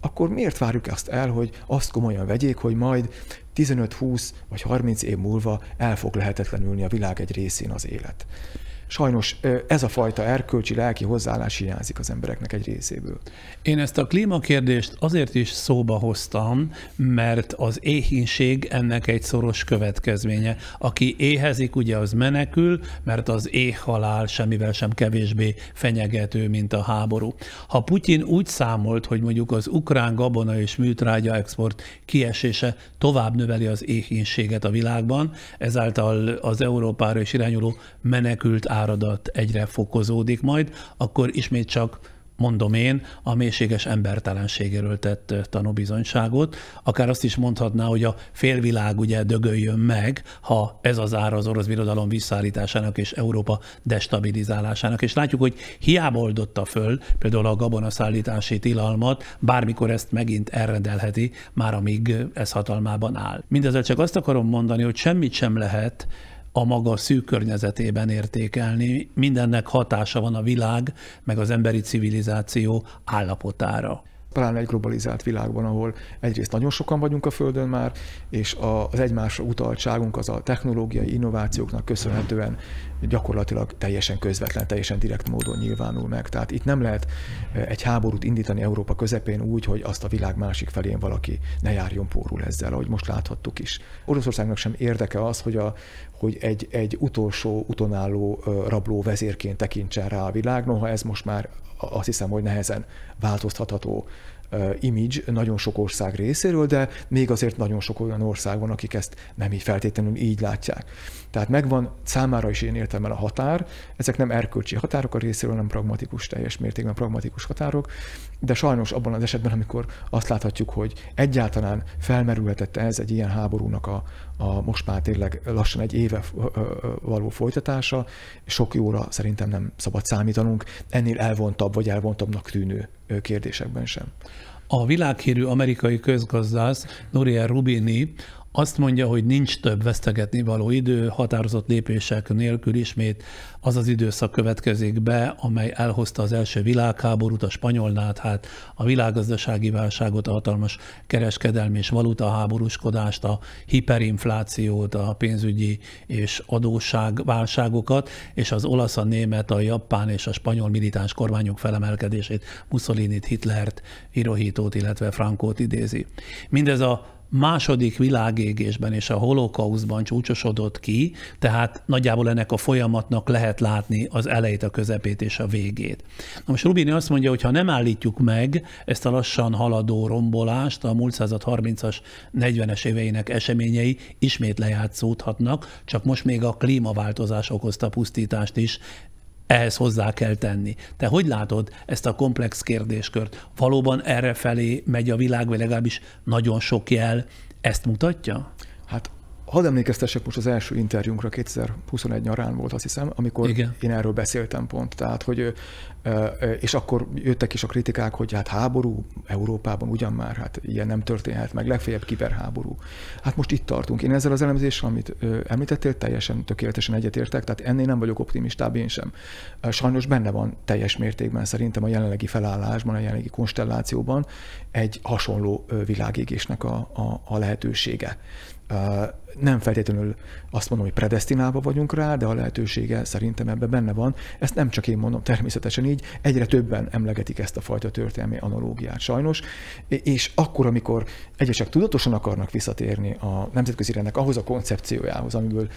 akkor miért várjuk azt el, hogy azt komolyan vegyék, hogy majd 15-20 vagy 30 év múlva el fog lehetetlenülni a világ egy részén az élet. Sajnos ez a fajta erkölcsi, lelki hozzáállás hiányzik az embereknek egy részéből. Én ezt a klímakérdést azért is szóba hoztam, mert az éhínség ennek egy szoros következménye. Aki éhezik, ugye az menekül, mert az éhhalál semmivel sem kevésbé fenyegető, mint a háború. Ha Putyin úgy számolt, hogy mondjuk az ukrán gabona és műtrágya export kiesése tovább növeli az éhínséget a világban, ezáltal az Európára is irányuló menekült áradat egyre fokozódik majd, akkor ismét csak, mondom én, a mélységes embertelenségéről tett tanúbizonyságot. Akár azt is mondhatná, hogy a félvilág ugye dögöljön meg, ha ez az ára az orosz birodalom visszaállításának és Európa destabilizálásának. És látjuk, hogy hiába oldotta föl például a gabonaszállítási tilalmat, bármikor ezt megint elrendelheti, már amíg ez hatalmában áll. Mindezzel csak azt akarom mondani, hogy semmit sem lehet a maga szűk környezetében értékelni. Mindennek hatása van a világ, meg az emberi civilizáció állapotára. Talán egy globalizált világban, ahol egyrészt nagyon sokan vagyunk a Földön már, és az egymásra utaltságunk az a technológiai innovációknak köszönhetően gyakorlatilag teljesen közvetlen, teljesen direkt módon nyilvánul meg. Tehát itt nem lehet egy háborút indítani Európa közepén úgy, hogy azt a világ másik felén valaki ne járjon pórul ezzel, ahogy most láthattuk is. Oroszországnak sem érdeke az, hogy egy utolsó, utonálló rabló vezérként tekintsen rá a világ, noha ez most már azt hiszem, hogy nehezen változtatható image nagyon sok ország részéről, de még azért nagyon sok olyan ország van, akik ezt nem így feltétlenül így látják. Tehát megvan számára is én értelmen a határ, ezek nem erkölcsi határok a részéről, hanem pragmatikus, teljes mértékben pragmatikus határok, de sajnos abban az esetben, amikor azt láthatjuk, hogy egyáltalán felmerülhetett ez egy ilyen háborúnak a most már tényleg lassan egy éve való folytatása, sok jóra szerintem nem szabad számítanunk, ennél elvontabb vagy elvontabbnak tűnő kérdésekben sem. A világhírű amerikai közgazdász Nouriel Roubini azt mondja, hogy nincs több vesztegetni való idő, határozott lépések nélkül ismét az az időszak következik be, amely elhozta az első világháborút, a spanyol náthát, a világgazdasági válságot, a hatalmas kereskedelmi és valutaháborúskodást, a hiperinflációt, a pénzügyi és adósságválságokat, és az olasz, a német, a japán és a spanyol militáns kormányok felemelkedését, Mussolinit, Hitlert, Hirohitót, illetve Frankót idézi. Mindez a második világégésben és a holokauszban csúcsosodott ki, tehát nagyjából ennek a folyamatnak lehet látni az elejét, a közepét és a végét. Na most Roubini azt mondja, hogy ha nem állítjuk meg ezt a lassan haladó rombolást, a múlt század 30-as, 40-es éveinek eseményei ismét lejátszódhatnak, csak most még a klímaváltozás okozta pusztítást is ehhez hozzá kell tenni. Te hogy látod ezt a komplex kérdéskört? Valóban errefelé megy a világ, vagy legalábbis nagyon sok jel ezt mutatja? Hát hadd emlékeztessek most az első interjúnkra, 2021 nyarán volt, azt hiszem, amikor igen, én erről beszéltem pont. Tehát, hogy, és akkor jöttek is a kritikák, hogy hát háború Európában ugyan már, hát ilyen nem történhet meg, legfeljebb kiberháború. Hát most itt tartunk. Én ezzel az elemzéssel, amit említettél, teljesen tökéletesen egyetértek, tehát ennél nem vagyok optimistább én sem. Sajnos benne van teljes mértékben szerintem a jelenlegi felállásban, a jelenlegi konstellációban egy hasonló világégésnek a lehetősége. Nem feltétlenül azt mondom, hogy predesztinálva vagyunk rá, de a lehetősége szerintem ebben benne van. Ezt nem csak én mondom, természetesen így, egyre többen emlegetik ezt a fajta történelmi analógiát sajnos, és akkor, amikor egyesek tudatosan akarnak visszatérni a nemzetközi rendnek ahhoz a koncepciójához, amiből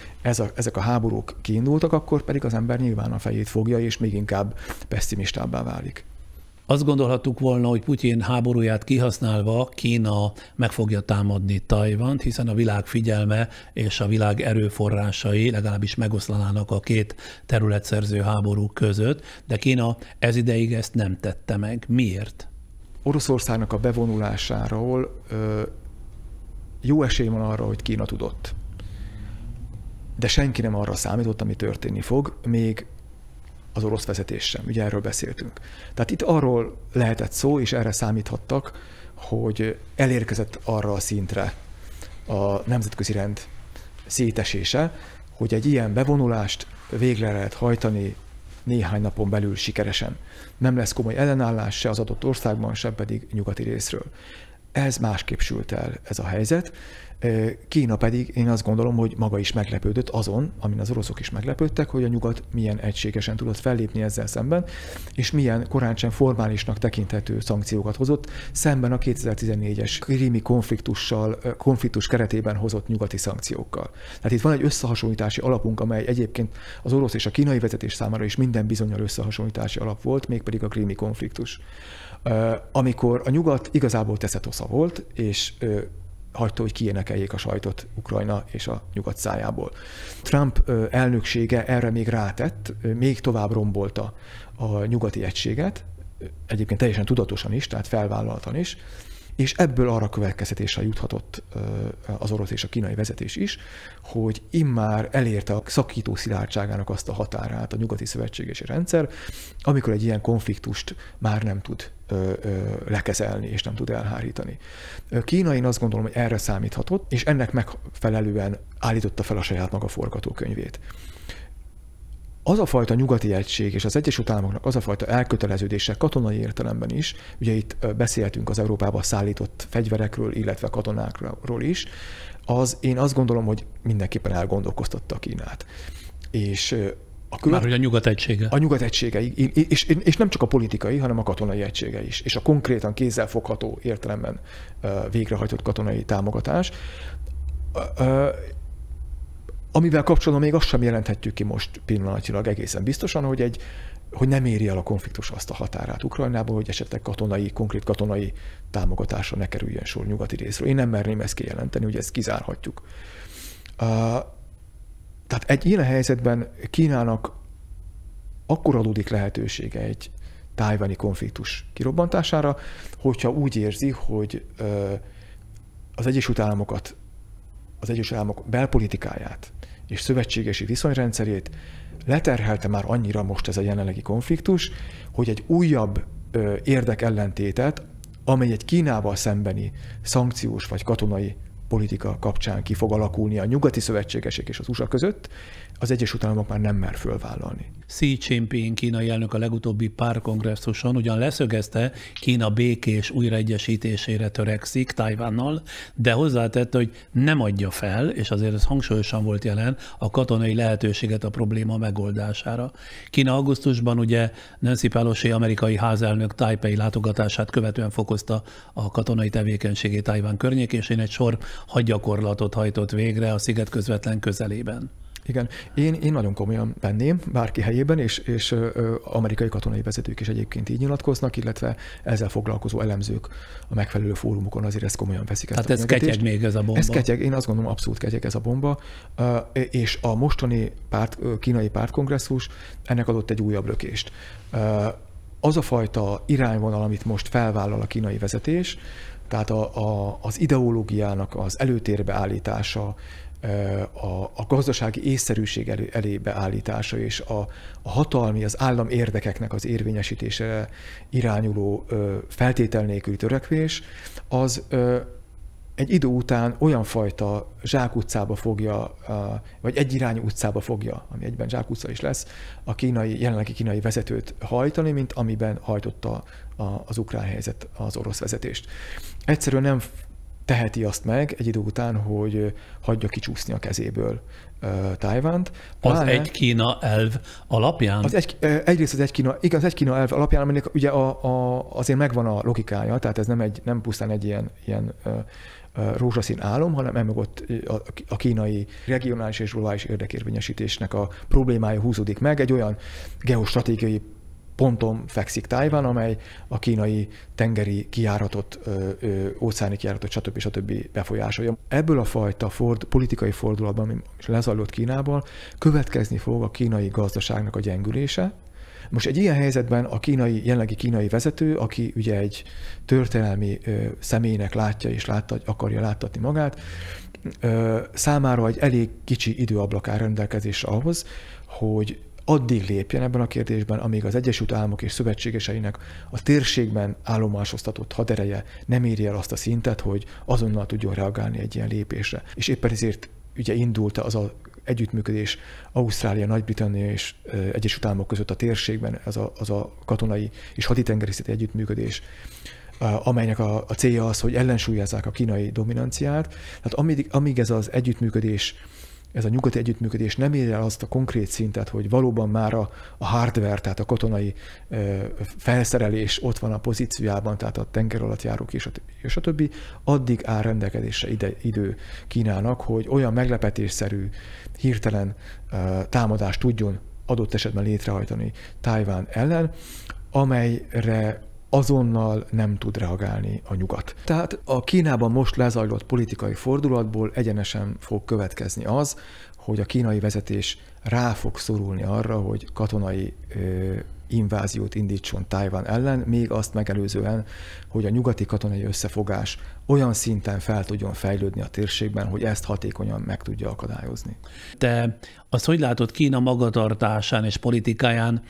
ezek a háborúk kiindultak, akkor pedig az ember nyilván a fejét fogja, és még inkább pesszimistábbá válik. Azt gondolhattuk volna, hogy Putyin háborúját kihasználva Kína meg fogja támadni Tajvant, hiszen a világ figyelme és a világ erőforrásai legalábbis megoszlanának a két területszerző háború között, de Kína ez ideig ezt nem tette meg. Miért? Oroszországnak a bevonulásáról jó esély van arra, hogy Kína tudott. De senki nem arra számított, ami történni fog, még az orosz vezetés sem, ugye erről beszéltünk. Tehát itt arról lehetett szó, és erre számíthattak, hogy elérkezett arra a szintre a nemzetközi rend szétesése, hogy egy ilyen bevonulást végre lehet hajtani néhány napon belül sikeresen. Nem lesz komoly ellenállás se az adott országban, se pedig nyugati részről. Ez másképp sült el ez a helyzet. Kína pedig én azt gondolom, hogy maga is meglepődött azon, amin az oroszok is meglepődtek, hogy a nyugat milyen egységesen tudott fellépni ezzel szemben, és milyen korán sem formálisnak tekinthető szankciókat hozott, szemben a 2014-es krími konfliktus keretében hozott nyugati szankciókkal. Tehát itt van egy összehasonlítási alapunk, amely egyébként az orosz és a kínai vezetés számára is minden bizonnyal összehasonlítási alap volt, mégpedig a krími konfliktus. Amikor a nyugat igazából teszetosza volt, és hagyta, hogy kiénekeljék a sajtot Ukrajna és a nyugat szájából. Trump elnöksége erre még rátett, még tovább rombolta a nyugati egységet, egyébként teljesen tudatosan is, tehát felvállaltan is, És ebből arra következtetésre juthatott az orosz és a kínai vezetés is, hogy immár elérte a szakító szilárdságának azt a határát a nyugati szövetségesi rendszer, amikor egy ilyen konfliktust már nem tud lekezelni és nem tud elhárítani. Kína, én azt gondolom, hogy erre számíthatott, és ennek megfelelően állította fel a saját maga forgatókönyvét. Az a fajta nyugati egység és az Egyesült Államoknak az a fajta elköteleződése katonai értelemben is, ugye itt beszéltünk az Európába szállított fegyverekről, illetve katonákról is, az én azt gondolom, hogy mindenképpen elgondolkoztatta Kínát. És Márhogy a nyugat egysége. A nyugat egysége, és nem csak a politikai, hanem a katonai egysége is, és a konkrétan kézzelfogható értelemben végrehajtott katonai támogatás. Amivel kapcsolatban még azt sem jelenthetjük ki most pillanatilag egészen biztosan, hogy nem éri el a konfliktus azt a határát Ukrajnából, hogy esetleg konkrét katonai támogatásra ne kerüljen sor nyugati részről. Én nem merném ezt kijelenteni, hogy ezt kizárhatjuk. Tehát egy ilyen helyzetben Kínának akkor adódik lehetősége egy tájvani konfliktus kirobbantására, hogyha úgy érzi, hogy az Egyesült Államok belpolitikáját és szövetségesi viszonyrendszerét leterhelte már annyira most ez a jelenlegi konfliktus, hogy egy újabb érdekellentétet, amely egy Kínával szembeni szankciós vagy katonai politika kapcsán ki fog alakulni a nyugati szövetségesek és az USA között, az Egyesült Államok már nem mer fölvállalni. Xi Jinping kínai elnök a legutóbbi párkongresszuson ugyan leszögezte, Kína békés újraegyesítésére törekszik Tajvannal, de hozzátette, hogy nem adja fel, és azért ez hangsúlyosan volt jelen, a katonai lehetőséget a probléma megoldására. Kína augusztusban ugye Nancy Pelosi amerikai házelnök Taipei látogatását követően fokozta a katonai tevékenységét Tajvan környékén, és egy sor hadgyakorlatot hajtott végre a sziget közvetlen közelében. Igen, én nagyon komolyan venném bárki helyében, és amerikai katonai vezetők is egyébként így nyilatkoznak, illetve ezzel foglalkozó elemzők a megfelelő fórumokon azért ezt komolyan veszik. Tehát ez ketyeg még ez a bomba? Ez ketyeg, én azt gondolom abszolút ketyeg ez a bomba, és a mostani kínai pártkongresszus ennek adott egy újabb lökést. Az a fajta irányvonal, amit most felvállal a kínai vezetés, tehát az ideológiának az előtérbe állítása, a gazdasági észszerűség elébe állítása és a hatalmi, az állam érdekeknek az érvényesítésére irányuló feltétel nélküli törekvés, az egy idő után olyan fajta zsákutcába fogja, vagy egyirányú utcába fogja, ami egyben zsákutca is lesz, a jelenlegi kínai vezetőt hajtani, mint amiben hajtotta az ukrán helyzet az orosz vezetést. Egyszerűen nem teheti azt meg egy idő után, hogy hagyja kicsúszni a kezéből Tajvant. Az egy Kína elv alapján? Egyrészt az egy Kína elv alapján, aminek ugye azért megvan a logikája, tehát ez nem pusztán egy ilyen rózsaszín álom, hanem emögött a kínai regionális és globális érdekérvényesítésnek a problémája húzódik meg. Egy olyan geostratégiai ponton fekszik Tajvan, amely a kínai tengeri kijáratot, óceáni kijáratot, stb. Befolyásolja. Ebből a fajta politikai fordulatban, ami lezajlott Kínában, következni fog a kínai gazdaságnak a gyengülése. Most egy ilyen helyzetben a jelenlegi kínai vezető, aki ugye egy történelmi személynek látja és akarja láttatni magát, számára egy elég kicsi időablak áll rendelkezésre ahhoz, hogy addig lépjen ebben a kérdésben, amíg az Egyesült Államok és szövetségeseinek a térségben állomásoztatott hadereje nem éri el azt a szintet, hogy azonnal tudjon reagálni egy ilyen lépésre. És éppen ezért ugye indult az az együttműködés Ausztrália, Nagy-Britannia és Egyesült Államok között a térségben, az a katonai és haditengerészeti együttműködés, amelynek a célja az, hogy ellensúlyozzák a kínai dominanciát. Tehát amíg ez az együttműködés, ez a nyugati együttműködés nem ér el azt a konkrét szintet, hogy valóban már a hardware, tehát a katonai felszerelés ott van a pozíciójában, tehát a tengeralattjárók és a többi, addig áll rendelkezésre idő Kínának, hogy olyan meglepetésszerű, hirtelen támadást tudjon adott esetben létrehajtani Tajvan ellen, amelyre azonnal nem tud reagálni a nyugat. Tehát a Kínában most lezajlott politikai fordulatból egyenesen fog következni az, hogy a kínai vezetés rá fog szorulni arra, hogy katonai inváziót indítson Tajvan ellen, még azt megelőzően, hogy a nyugati katonai összefogás olyan szinten fel tudjon fejlődni a térségben, hogy ezt hatékonyan meg tudja akadályozni. Te azt hogy látod, Kína magatartásán és politikáján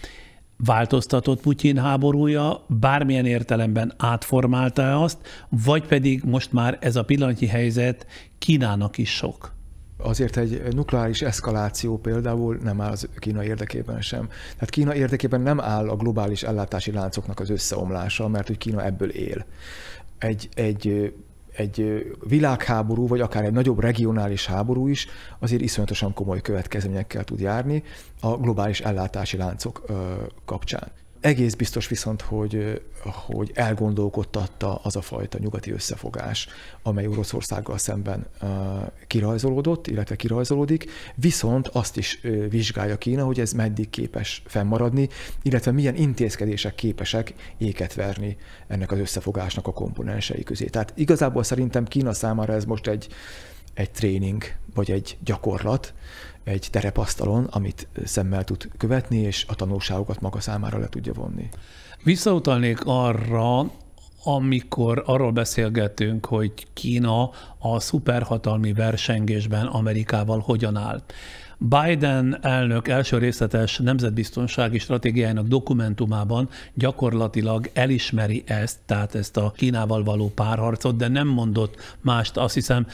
változtatott Putyin háborúja, bármilyen értelemben átformálta azt, vagy pedig most már ez a pillanatnyi helyzet Kínának is sok? Azért egy nukleáris eszkaláció például nem áll az Kína érdekében sem. Tehát Kína érdekében nem áll a globális ellátási láncoknak az összeomlása, mert hogy Kína ebből él. Egy világháború, vagy akár egy nagyobb regionális háború is azért iszonyatosan komoly következményekkel tud járni a globális ellátási láncok kapcsán. Egész biztos viszont, hogy elgondolkodtatta az a fajta nyugati összefogás, amely Oroszországgal szemben kirajzolódott, illetve kirajzolódik, viszont azt is vizsgálja Kína, hogy ez meddig képes fennmaradni, illetve milyen intézkedések képesek éket verni ennek az összefogásnak a komponensei közé. Tehát igazából szerintem Kína számára ez most egy tréning, vagy egy gyakorlat, egy terepasztalon, amit szemmel tud követni, és a tanulságokat maga számára le tudja vonni. Visszautalnék arra, amikor arról beszélgetünk, hogy Kína a szuperhatalmi versengésben Amerikával hogyan áll. Biden elnök első részletes nemzetbiztonsági stratégiájának dokumentumában gyakorlatilag elismeri ezt, tehát ezt a Kínával való párharcot, de nem mondott mást. Azt hiszem,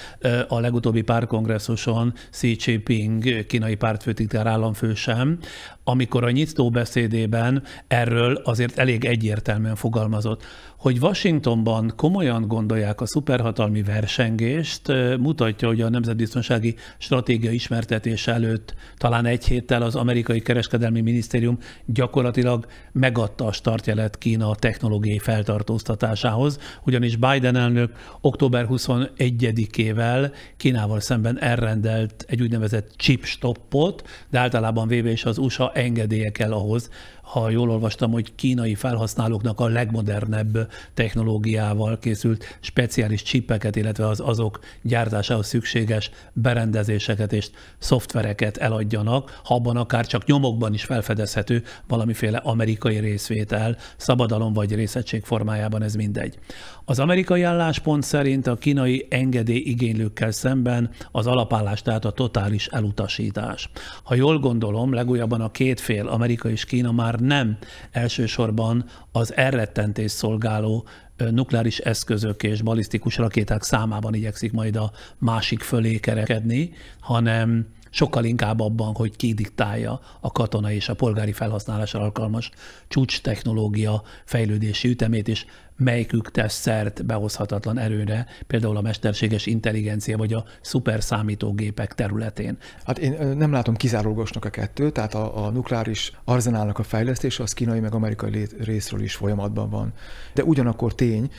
a legutóbbi párkongresszuson Xi Jinping kínai pártfőtitkár államfő sem, amikor a nyitó beszédében erről azért elég egyértelműen fogalmazott. Hogy Washingtonban komolyan gondolják a szuperhatalmi versengést, mutatja, hogy a nemzetbiztonsági stratégia ismertetése előtt talán egy héttel az amerikai kereskedelmi minisztérium gyakorlatilag megadta a startjelet Kína technológiai feltartóztatásához, ugyanis Biden elnök október 21-ével Kínával szemben elrendelt egy úgynevezett chip stoppot, de általában véve is az USA engedélye kell ahhoz, ha jól olvastam, hogy kínai felhasználóknak a legmodernebb technológiával készült speciális csipeket, illetve az azok gyártásához szükséges berendezéseket és szoftvereket eladjanak, ha abban akár csak nyomokban is felfedezhető valamiféle amerikai részvétel, szabadalom vagy részegység formájában, ez mindegy. Az amerikai álláspont szerint a kínai engedélyigénylőkkel szemben az alapállás, tehát a totális elutasítás. Ha jól gondolom, legújabban a két fél, Amerika és Kína már nem elsősorban az elrettentést szolgáló nukleáris eszközök és balisztikus rakéták számában igyekszik majd a másik fölé kerekedni, hanem sokkal inkább abban, hogy kidiktálja a katonai és a polgári felhasználásra alkalmas csúcstechnológia fejlődési ütemét, és melyikük tesz szert behozhatatlan erőre, például a mesterséges intelligencia vagy a szuperszámítógépek területén. Hát én nem látom kizárólagosnak a kettő, tehát a nukleáris arzenálnak a fejlesztése az kínai meg amerikai részről is folyamatban van. De ugyanakkor tény,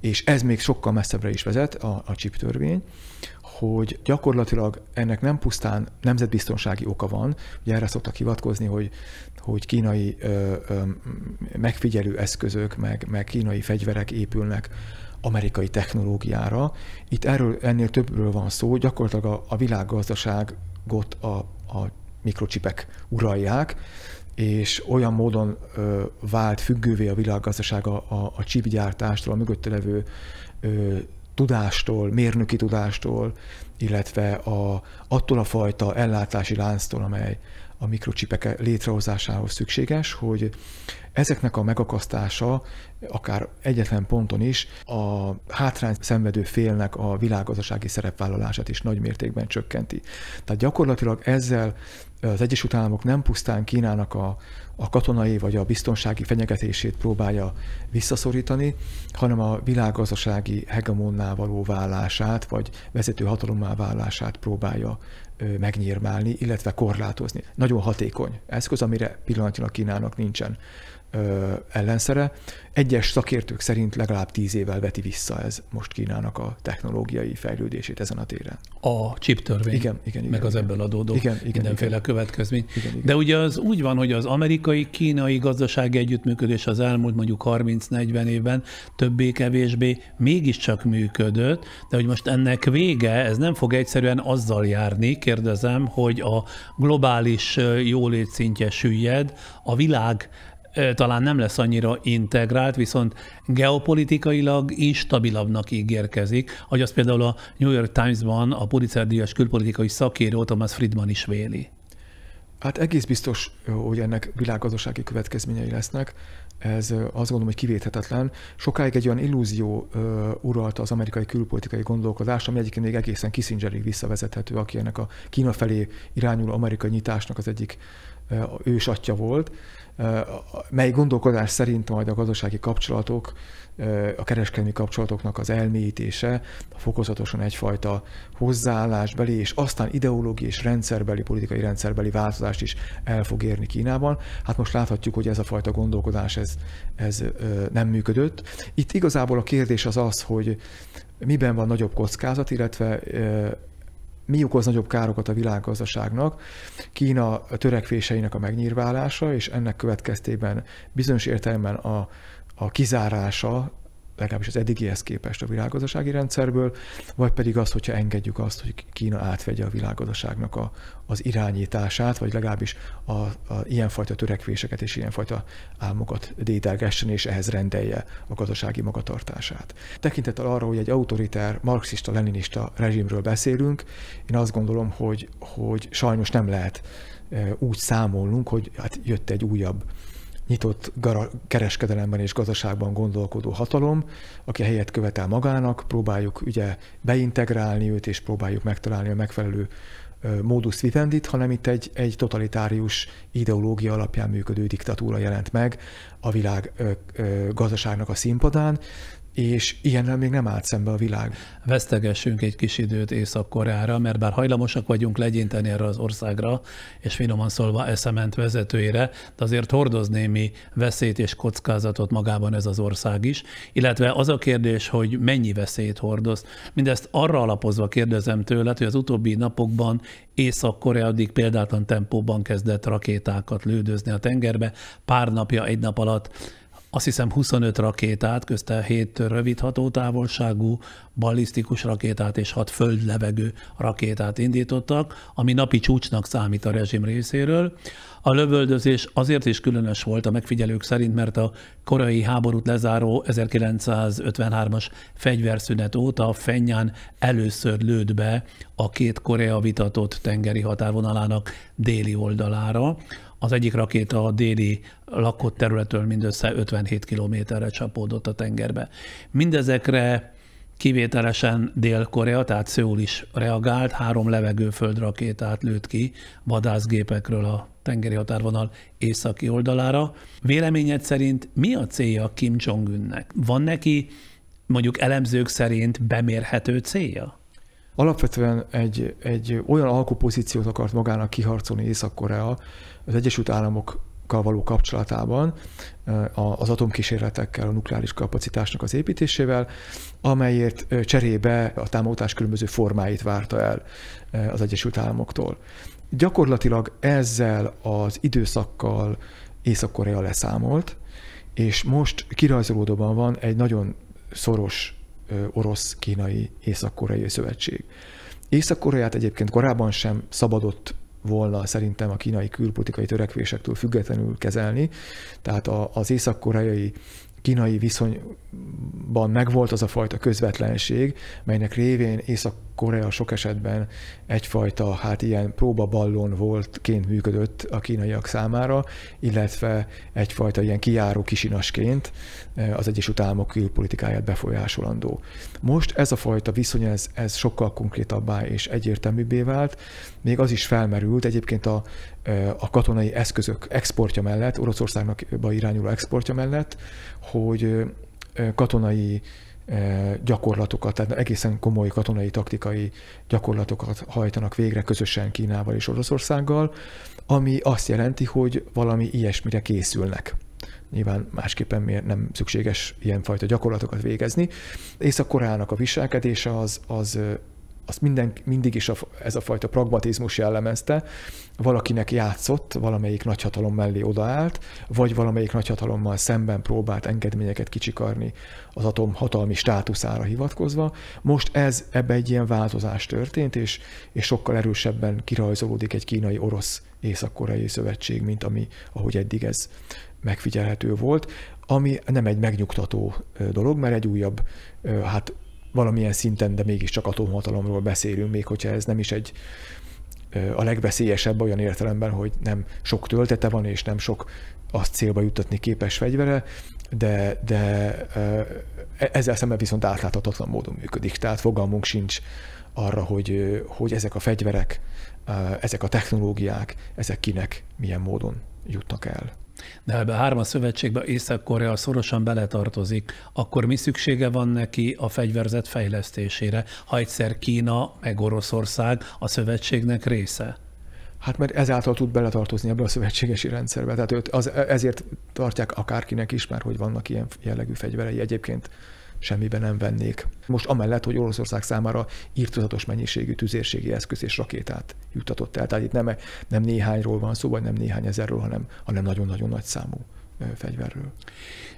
és ez még sokkal messzebbre is vezet, a chip törvény, hogy gyakorlatilag ennek nem pusztán nemzetbiztonsági oka van, ugye erre szoktak hivatkozni, hogy kínai megfigyelő eszközök, meg kínai fegyverek épülnek amerikai technológiára. Itt ennél többről van szó, gyakorlatilag a világgazdaságot a mikrocsipek uralják, és olyan módon vált függővé a világgazdaság a chipgyártástól, a mögötte levő tudástól, mérnöki tudástól, illetve attól a fajta ellátási lánctól, amely a mikrocsipek létrehozásához szükséges, hogy ezeknek a megakasztása akár egyetlen ponton is a hátrányt szenvedő félnek a világgazdasági szerepvállalását is nagy mértékben csökkenti. Tehát gyakorlatilag ezzel az Egyesült Államok nem pusztán Kínának a katonai vagy a biztonsági fenyegetését próbálja visszaszorítani, hanem a világgazdasági hegemonná való válását, vagy vezető hatalommá válását próbálja megnyírmálni, illetve korlátozni. Nagyon hatékony eszköz, amire pillanatnyilag Kínának nincsen ellenszere. Egyes szakértők szerint legalább 10 évvel veti vissza ez most Kínának a technológiai fejlődését ezen a téren. A chip törvény, igen, meg az ebből adódó mindenféle következmény. Igen. De ugye az úgy van, hogy az amerikai-kínai gazdasági együttműködés az elmúlt mondjuk 30-40 évben többé-kevésbé mégiscsak működött, de hogy most ennek vége, ez nem fog egyszerűen azzal járni, kérdezem, hogy a globális jólét szintje süllyed, a világ talán nem lesz annyira integrált, viszont geopolitikailag is stabilabbnak ígérkezik, ahogy azt például a New York Times-ban a Pulitzer-díjas külpolitikai szakíró Thomas Friedman is véli. Hát egész biztos, hogy ennek világgazdasági következményei lesznek. Ez azt gondolom, hogy kivéthetetlen. Sokáig egy olyan illúzió uralta az amerikai külpolitikai gondolkodást, ami egyébként még egészen Kissingerig visszavezethető, aki ennek a Kína felé irányuló amerikai nyitásnak az egyik ősatja volt, mely gondolkodás szerint majd a gazdasági kapcsolatok, a kereskedelmi kapcsolatoknak az elmélyítése fokozatosan egyfajta hozzáállásbeli és aztán ideológiai és rendszerbeli, politikai rendszerbeli változást is el fog érni Kínában. Hát most láthatjuk, hogy ez a fajta gondolkodás ez nem működött. Itt igazából a kérdés az, hogy miben van nagyobb kockázat, illetve mi okoz nagyobb károkat a világgazdaságnak, Kína törekvéseinek a megnyírválása, és ennek következtében bizonyos értelemben a kizárása, legalábbis az eddigihez képest a világgazdasági rendszerből, vagy pedig az, hogyha engedjük azt, hogy Kína átvegye a világgazdaságnak az irányítását, vagy legalábbis ilyenfajta törekvéseket és ilyenfajta álmokat dédelgessen, és ehhez rendelje a gazdasági magatartását. Tekintettel arra, hogy egy autoritár, marxista-leninista rezsimről beszélünk, én azt gondolom, hogy sajnos nem lehet úgy számolnunk, hogy hát jött egy újabb nyitott kereskedelemben és gazdaságban gondolkodó hatalom, aki helyet követel magának, próbáljuk ugye beintegrálni őt, és próbáljuk megtalálni a megfelelő modus vivendit, hanem itt egy totalitárius ideológia alapján működő diktatúra jelent meg a világ gazdaságnak a színpadán, és ilyennel még nem állt szembe a világ. Vesztegessünk egy kis időt Észak-Koreára, mert bár hajlamosak vagyunk legyinteni erre az országra, és finoman szólva eszement vezetőire, de azért hordoz némi veszélyt és kockázatot magában ez az ország is, illetve az a kérdés, hogy mennyi veszélyt hordoz. Mindezt arra alapozva kérdezem tőled, hogy az utóbbi napokban Észak-Korea addig példátlan tempóban kezdett rakétákat lődözni a tengerbe, pár napja, egy nap alatt azt hiszem 25 rakétát, közte 7 rövid hatótávolságú ballisztikus rakétát és 6 föld-levegő rakétát indítottak, ami napi csúcsnak számít a rezsim részéről. A lövöldözés azért is különös volt a megfigyelők szerint, mert a koreai háborút lezáró 1953-as fegyverszünet óta Phenján először lőtt be a két Korea vitatott tengeri határvonalának déli oldalára. Az egyik rakéta a déli lakott területtől mindössze 57 kilométerre csapódott a tengerbe. Mindezekre kivételesen Dél-Korea, tehát Szöul is reagált, 3 levegőföldrakétát lőtt ki vadászgépekről a tengeri határvonal északi oldalára. Véleményed szerint mi a célja Kim Jong-unnek? Van neki mondjuk elemzők szerint bemérhető célja? Alapvetően egy olyan alkupozíciót akart magának kiharcolni Észak-Korea az Egyesült Államokkal való kapcsolatában, az atomkísérletekkel, a nukleáris kapacitásnak az építésével, amelyért cserébe a támogatás különböző formáit várta el az Egyesült Államoktól. Gyakorlatilag ezzel az időszakkal Észak-Korea leszámolt, és most kirajzolódóban van egy nagyon szoros orosz-kínai észak-koreai szövetség. Észak-Koreát egyébként korábban sem szabadott volna szerintem a kínai külpolitikai törekvésektől függetlenül kezelni, tehát az észak-koreai kínai viszonyban megvolt az a fajta közvetlenség, melynek révén Észak-Korea sok esetben egyfajta, ilyen próbaballon voltként működött a kínaiak számára, illetve egyfajta ilyen kijáró kisinasként az Egyesült Államok külpolitikáját befolyásolandó. Most ez a fajta viszony, ez sokkal konkrétabbá és egyértelműbbé vált. Még az is felmerült egyébként a katonai eszközök exportja mellett, Oroszországnak irányuló exportja mellett, hogy katonai gyakorlatokat, tehát egészen komoly katonai taktikai gyakorlatokat hajtanak végre közösen Kínával és Oroszországgal, ami azt jelenti, hogy valami ilyesmire készülnek. Nyilván másképpen miért nem szükséges ilyenfajta gyakorlatokat végezni. Észak-Koreának a viselkedése az azt mindig is ez a fajta pragmatizmus jellemezte, valakinek játszott, valamelyik nagyhatalom mellé odaállt, vagy valamelyik nagyhatalommal szemben próbált engedményeket kicsikarni az atomhatalmi státuszára hivatkozva. Most ebbe egy ilyen változás történt, és sokkal erősebben kirajzolódik egy kínai-orosz észak-koreai szövetség, mint ahogy eddig ez megfigyelhető volt, ami nem egy megnyugtató dolog, mert egy újabb, valamilyen szinten, de mégiscsak atomhatalomról beszélünk, még hogyha ez nem is a legveszélyesebb olyan értelemben, hogy nem sok töltete van, és nem sok azt célba juttatni képes fegyvere, de ezzel szemben viszont átláthatatlan módon működik. Tehát fogalmunk sincs arra, hogy ezek a fegyverek, ezek a technológiák, ezek kinek milyen módon jutnak el. De ebbe a hármas szövetségbe Észak-Korea szorosan beletartozik, akkor mi szüksége van neki a fegyverzet fejlesztésére, ha egyszer Kína meg Oroszország a szövetségnek része? Hát mert ezáltal tud beletartozni ebbe a szövetségesi rendszerbe. Tehát ezért tartják akárkinek is, mert hogy vannak ilyen jellegű fegyverei, egyébként semmiben nem vennék. Most amellett, hogy Oroszország számára irtózatos mennyiségű tüzérségi eszköz és rakétát juttatott el. Tehát itt nem néhányról van szó, vagy nem néhány ezerről, hanem nagyon-nagyon nagy számú fegyverről.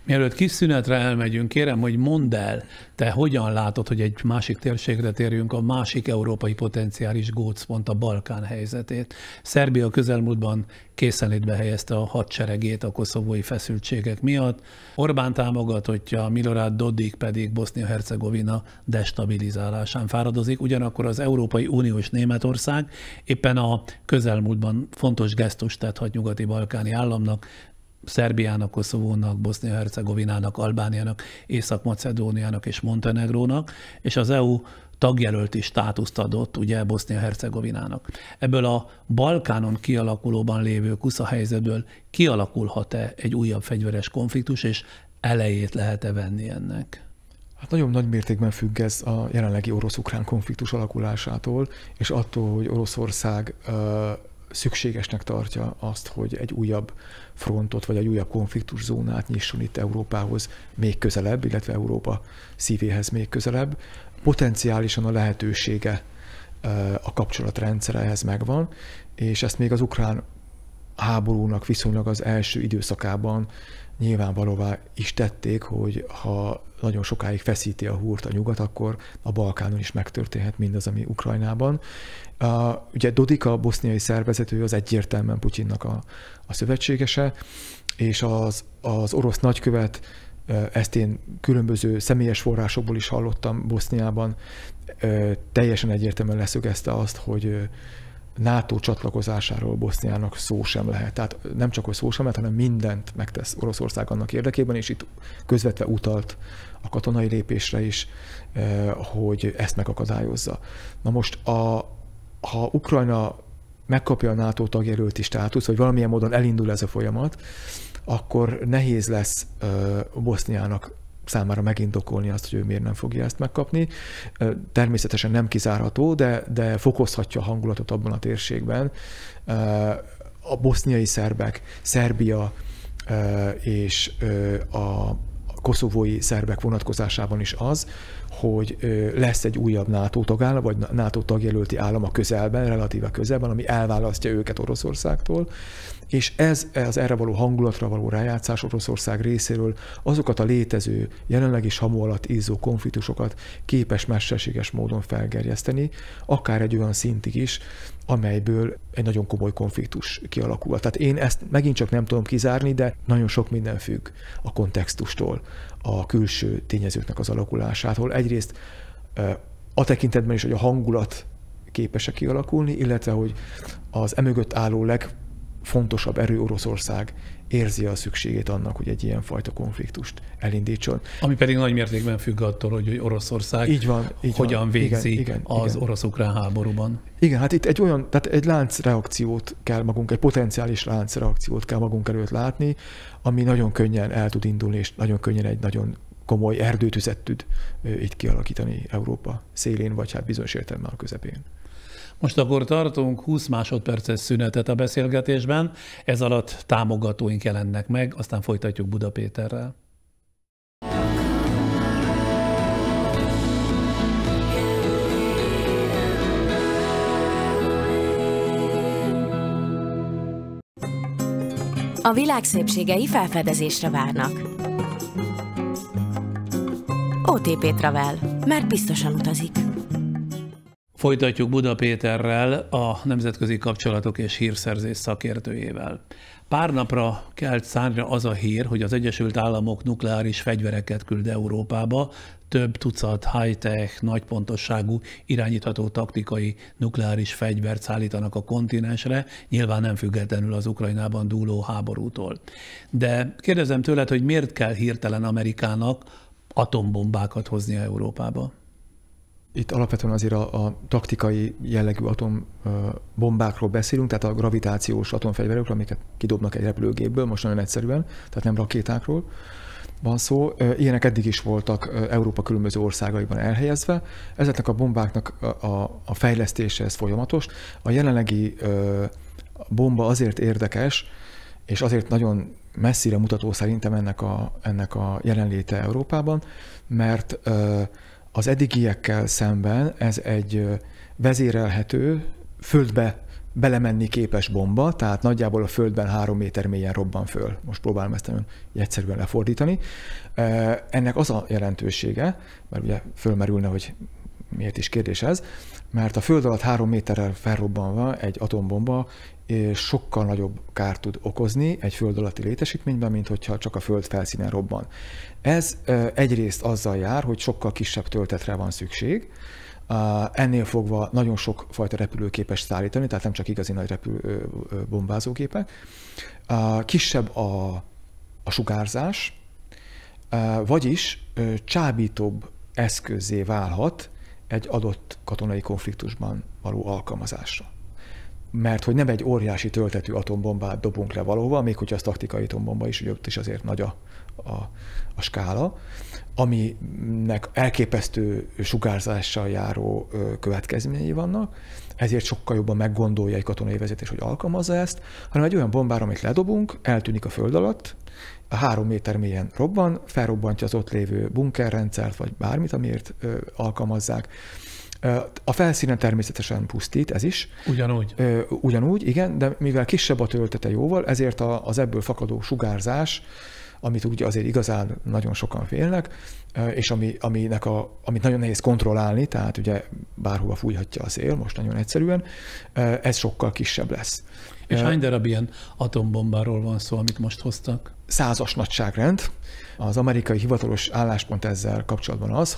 Mielőtt kis szünetre elmegyünk, kérem, hogy mondd el, te hogyan látod, hogy egy másik térségre térjünk, a másik európai potenciális gócpont, a Balkán helyzetét. Szerbia közelmúltban készenlétbe helyezte a hadseregét a koszovói feszültségek miatt. Orbán támogatottja, Milorad Dodik pedig Bosznia-Hercegovina destabilizálásán fáradozik, ugyanakkor az Európai Uniós Németország éppen a közelmúltban fontos gesztust tett 6 nyugati balkáni államnak, Szerbiának, Koszovónak, Bosznia-Hercegovinának, Albániának, Észak-Macedóniának és Montenegrónak, és az EU tagjelölti státuszt adott ugye Bosznia-Hercegovinának. Ebből a Balkánon kialakulóban lévő kuszahelyzetből kialakulhat-e egy újabb fegyveres konfliktus, és elejét lehet-e venni ennek? Hát nagyon nagy mértékben függ ez a jelenlegi orosz-ukrán konfliktus alakulásától, és attól, hogy Oroszország szükségesnek tartja azt, hogy egy újabb frontot, vagy egy újabb konfliktuszónát nyisson itt Európához még közelebb, illetve Európa szívéhez még közelebb. Potenciálisan a lehetősége, a kapcsolatrendszere ehhez megvan, és ezt még az ukrán háborúnak viszonylag az első időszakában nyilvánvalóvá is tették, hogy ha nagyon sokáig feszíti a húrt a nyugat, akkor a Balkánon is megtörténhet mindaz, ami Ukrajnában. Ugye Dodik, a boszniai szervezető, az egyértelműen Putyinnak a szövetségese, és az orosz nagykövet, ezt én különböző személyes forrásokból is hallottam Boszniában, teljesen egyértelműen leszögezte azt, hogy NATO csatlakozásáról Boszniának szó sem lehet. Tehát nem csak, hogy szó sem lehet, hanem mindent megtesz Oroszország annak érdekében, és itt közvetve utalt a katonai lépésre is, hogy ezt megakadályozza. Na most, ha Ukrajna megkapja a NATO tagjelölti státuszt, vagy valamilyen módon elindul ez a folyamat, akkor nehéz lesz Boszniának számára megindokolni azt, hogy ő miért nem fogja ezt megkapni. Természetesen nem kizárható, de fokozhatja a hangulatot abban a térségben. A boszniai szerbek, Szerbia és a koszovói szerbek vonatkozásában is az, hogy lesz egy újabb NATO tagállam, vagy NATO tagjelölti állam a közelben, relatíve közelben, ami elválasztja őket Oroszországtól, és ez az erre való hangulatra való rájátszás Oroszország részéről azokat a létező, jelenleg is hamu alatt izzó konfliktusokat képes mesterséges módon felgerjeszteni, akár egy olyan szintig is, amelyből egy nagyon komoly konfliktus kialakul. Tehát én ezt megint csak nem tudom kizárni, de nagyon sok minden függ a kontextustól, a külső tényezőknek az alakulásától. Egyrészt a tekintetben is, hogy a hangulat képes-e kialakulni, illetve hogy az emögött álló legfontosabb erő Oroszország érzi a szükségét annak, hogy egy ilyen fajta konfliktust elindítson. Ami pedig nagy mértékben függ attól, hogy Oroszország így van, hogyan végzi igen, az orosz-ukrán háborúban. Igen, hát itt egy láncreakciót kell egy potenciális láncreakciót kell magunk előtt látni, ami nagyon könnyen el tud indulni, és nagyon könnyen egy nagyon komoly erdőtüzet tud itt kialakítani Európa szélén, vagy hát bizonyos értelemben a közepén. Most akkor tartunk 20 másodperces szünetet a beszélgetésben, ez alatt támogatóink jelennek meg, aztán folytatjuk Buda Péterrel. A világ szépségei felfedezésre várnak. OTP Travel, mert biztosan utazik. Folytatjuk Buda Péterrel, a nemzetközi kapcsolatok és hírszerzés szakértőjével. Pár napra kelt szárnyra az a hír, hogy az Egyesült Államok nukleáris fegyvereket küld Európába, több tucat high-tech, nagypontosságú, irányítható taktikai nukleáris fegyvert szállítanak a kontinensre, nyilván nem függetlenül az Ukrajnában dúló háborútól. De kérdezem tőled, hogy miért kell hirtelen Amerikának atombombákat hoznia Európába? Itt alapvetően azért a taktikai jellegű atombombákról beszélünk, tehát a gravitációs atomfegyverekről, amiket kidobnak egy repülőgépből, most nagyon egyszerűen, tehát nem rakétákról van szó. Ilyenek eddig is voltak Európa különböző országaiban elhelyezve. Ezeknek a bombáknak a fejlesztése ez folyamatos. A jelenlegi bomba azért érdekes, és azért nagyon messzire mutató szerintem ennek a jelenléte Európában, mert az eddigiekkel szemben ez egy vezérelhető, földbe belemenni képes bomba, tehát nagyjából a földben 3 méter mélyen robban föl. Most próbálom ezt nagyon egyszerűen lefordítani. Ennek az a jelentősége, mert ugye fölmerülne, hogy miért is kérdés ez, mert a föld alatt 3 méterrel felrobbanva egy atombomba sokkal nagyobb kárt tud okozni egy föld alatti létesítményben, mint hogyha csak a föld felszínen robban. Ez egyrészt azzal jár, hogy sokkal kisebb töltetre van szükség, ennél fogva nagyon sok fajta repülőképes szállítani, tehát nem csak igazi nagy bombázógépek. Kisebb a sugárzás, vagyis csábítóbb eszközzé válhat egy adott katonai konfliktusban való alkalmazásra. Mert hogy nem egy óriási töltetű atombombát dobunk le valahova, még hogyha az taktikai atombomba is, ugye ott is azért nagy a skála, aminek elképesztő sugárzással járó következményei vannak, ezért sokkal jobban meggondolja egy katonai vezetés, hogy alkalmazza ezt, hanem egy olyan bombára, amit ledobunk, eltűnik a föld alatt, a 3 méter mélyen robban, felrobbantja az ott lévő bunkerrendszert, vagy bármit, amiért alkalmazzák. A felszínen természetesen pusztít, ez is. Ugyanúgy. Ugyanúgy, igen, de mivel kisebb a töltete jóval, ezért az ebből fakadó sugárzás, amit úgy azért igazán nagyon sokan félnek, és amit nagyon nehéz kontrollálni, tehát ugye bárhova fújhatja a szél, most nagyon egyszerűen, ez sokkal kisebb lesz. És hány darab ilyen atombombáról van szó, amit most hoztak? 100-as nagyságrend. Az amerikai hivatalos álláspont ezzel kapcsolatban az,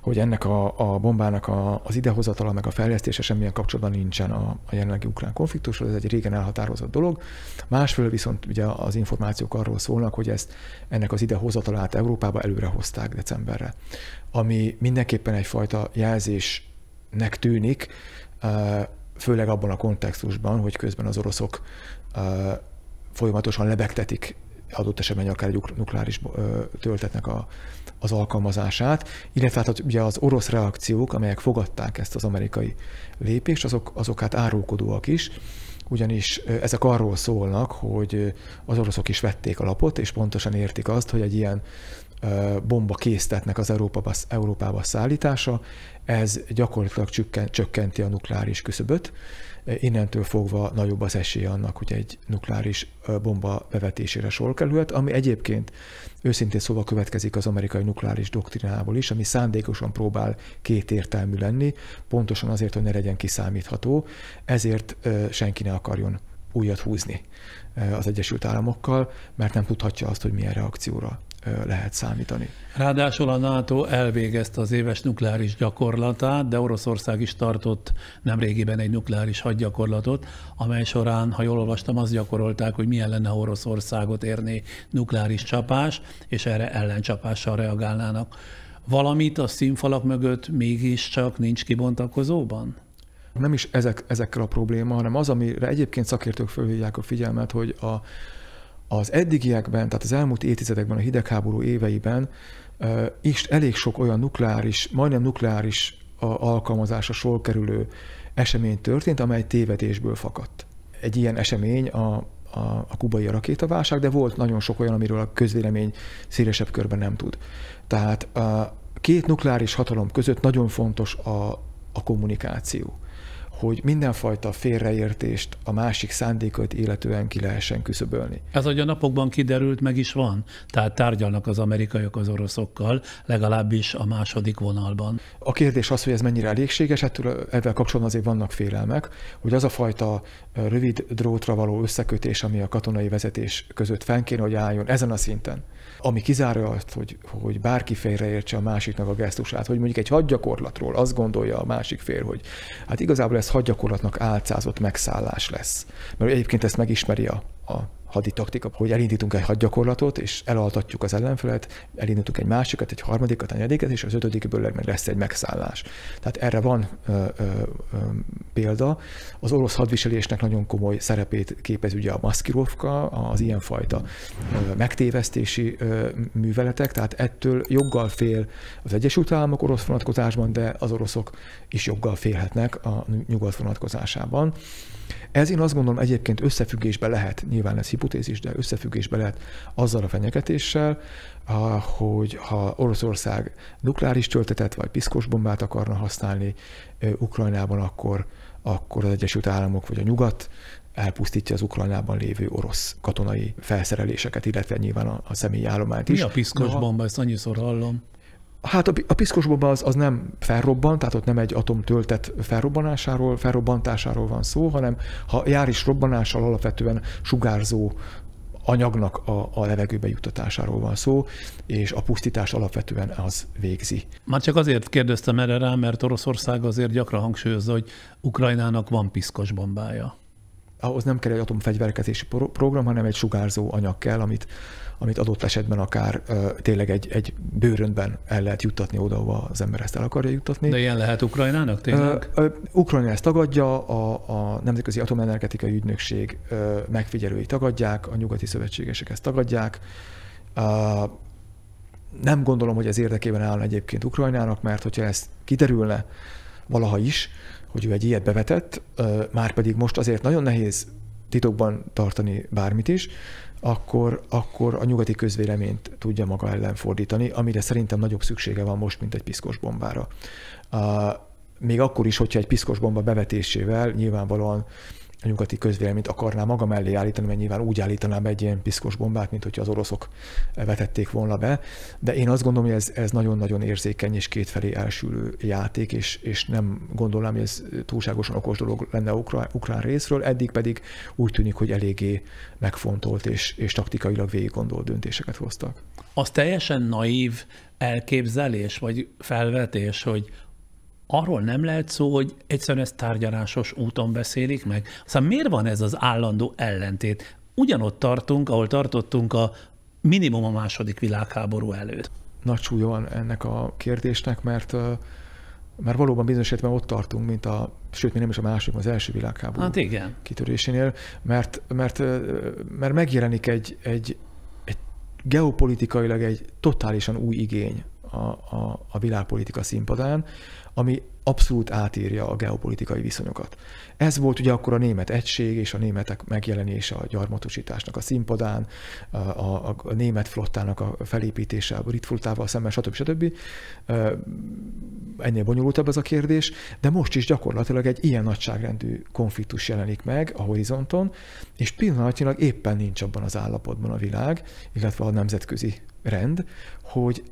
hogy ennek a bombának az idehozatala meg a fejlesztése semmilyen kapcsolatban nincsen a jelenlegi ukrán konfliktusról, ez egy régen elhatározott dolog. Másfelől viszont ugye az információk arról szólnak, hogy ennek az idehozatalát Európába előre hozták decemberre, ami mindenképpen egyfajta jelzésnek tűnik, főleg abban a kontextusban, hogy közben az oroszok folyamatosan lebegtetik adott esetben akár egy nukleáris töltetnek az alkalmazását, illetve hát ugye az orosz reakciók, amelyek fogadták ezt az amerikai lépést, azok hát árulkodóak is, ugyanis ezek arról szólnak, hogy az oroszok is vették a lapot, és pontosan értik azt, hogy egy ilyen bomba készletnek az Európába szállítása, ez gyakorlatilag csökkenti a nukleáris küszöböt. Innentől fogva nagyobb az esélye annak, hogy egy nukleáris bomba bevetésére sor kerülhet, ami egyébként őszintén szóval következik az amerikai nukleáris doktrinából is, ami szándékosan próbál kétértelmű lenni, pontosan azért, hogy ne legyen kiszámítható, ezért senki ne akarjon újat húzni az Egyesült Államokkal, mert nem tudhatja azt, hogy milyen reakcióra lehet számítani. Ráadásul a NATO elvégezte az éves nukleáris gyakorlatát, de Oroszország is tartott nemrégiben egy nukleáris hadgyakorlatot, amely során, ha jól olvastam, azt gyakorolták, hogy milyen lenne, ha Oroszországot érné nukleáris csapás, és erre ellencsapással reagálnának. Valamit a színfalak mögött mégiscsak nincs kibontakozóban? Nem is ezekkel a probléma, hanem az, amire egyébként szakértők fölhívják a figyelmet, hogy az eddigiekben, tehát az elmúlt évtizedekben, a hidegháború éveiben is elég sok olyan nukleáris, majdnem nukleáris alkalmazásra sor kerülő esemény történt, amely tévedésből fakadt. Egy ilyen esemény a kubai rakétaválság, de volt nagyon sok olyan, amiről a közvélemény szélesebb körben nem tud. Tehát a két nukleáris hatalom között nagyon fontos a kommunikáció. hogy mindenfajta félreértést a másik szándékot illetően ki lehessen küszöbölni. Ez, hogy a napokban kiderült, meg is van. Tehát tárgyalnak az amerikaiak az oroszokkal, legalábbis a második vonalban. A kérdés az, hogy ez mennyire elégséges, ezzel kapcsolatban azért vannak félelmek, hogy az a fajta rövid drótra való összekötés, ami a katonai vezetés között fenn kéne, hogy álljon ezen a szinten, ami kizárja azt, hogy bárki félreértse a másiknak a gesztusát, hogy mondjuk egy hadgyakorlatról azt gondolja a másik fél, hogy hát igazából ez hadgyakorlatnak álcázott megszállás lesz. Mert egyébként ezt megismeri a haditaktika, hogy elindítunk egy hadgyakorlatot, és elaltatjuk az ellenfelet, elindítunk egy másikat, egy harmadikat, egy negyediket, és az ötödikből meg lesz egy megszállás. Tehát erre van példa. Az orosz hadviselésnek nagyon komoly szerepét képez ugye a maszkirovka, az ilyenfajta megtévesztési műveletek, tehát ettől joggal fél az Egyesült Államok orosz vonatkozásban, de az oroszok is joggal félhetnek a nyugat vonatkozásában. Ez én azt gondolom egyébként összefüggésbe lehet, nyilván ez hipotézis, de összefüggésbe lehet azzal a fenyegetéssel, hogy ha Oroszország nukleáris töltetet vagy piszkos bombát akarna használni Ukrajnában, akkor az Egyesült Államok vagy a nyugat elpusztítja az Ukrajnában lévő orosz katonai felszereléseket, illetve nyilván a személyi állományt is. Mi a piszkos bomba? Ezt annyiszor hallom. Hát a piszkos bomba az nem felrobban, tehát ott nem egy atomtöltet felrobbantásáról van szó, hanem ha jár is robbanással, alapvetően sugárzó anyagnak a levegőbe juttatásáról van szó, és a pusztítás alapvetően az végzi. Már csak azért kérdeztem erre rá, mert Oroszország azért gyakran hangsúlyozza, hogy Ukrajnának van piszkos bombája. Ahhoz nem kell egy atomfegyverkezési program, hanem egy sugárzó anyag kell, amit adott esetben akár tényleg egy bőröntben el lehet juttatni oda, ahova az ember ezt el akarja juttatni. De ilyen lehet Ukrajnának tényleg? Ukrajna ezt tagadja, a Nemzetközi Atomenergetikai Ügynökség megfigyelői tagadják, a nyugati szövetségesek ezt tagadják. Nem gondolom, hogy ez érdekében állna egyébként Ukrajnának, mert hogyha ez kiderülne valaha is, hogy ő egy ilyet bevetett, már pedig most azért nagyon nehéz titokban tartani bármit is, akkor a nyugati közvéleményt tudja maga ellen fordítani, amire szerintem nagyobb szüksége van most, mint egy piszkos bombára. Még akkor is, hogyha egy piszkos bomba bevetésével nyilvánvalóan a nyugati közvéleményt akarná maga mellé állítani, mert nyilván úgy állítaná be egy ilyen piszkos bombát, mint hogyha az oroszok vetették volna be. De én azt gondolom, hogy ez nagyon-nagyon érzékeny és kétfelé elsülő játék, és nem gondolom, hogy ez túlságosan okos dolog lenne ukrán részről, eddig pedig úgy tűnik, hogy eléggé megfontolt és taktikailag végiggondolt döntéseket hoztak. Az teljesen naív elképzelés vagy felvetés, hogy arról nem lehet szó, hogy egyszerűen ezt tárgyalásos úton beszélik meg. Szóval miért van ez az állandó ellentét? Ugyanott tartunk, ahol tartottunk a minimum a második világháború előtt. Nagy súlya van ennek a kérdésnek, mert valóban bizonyos esetben ott tartunk, sőt, még nem is a második, az első világháború kitörésénél, mert megjelenik egy geopolitikailag egy totálisan új igény a világpolitika színpadán, ami abszolút átírja a geopolitikai viszonyokat. Ez volt ugye akkor a német egység és a németek megjelenése a gyarmatosításnak a színpadán, a német flottának a felépítése a brit flottával szemben, stb. Ennél bonyolultabb ez a kérdés, de most is gyakorlatilag egy ilyen nagyságrendű konfliktus jelenik meg a horizonton, és pillanatnyilag éppen nincs abban az állapotban a világ, illetve a nemzetközi rend, hogy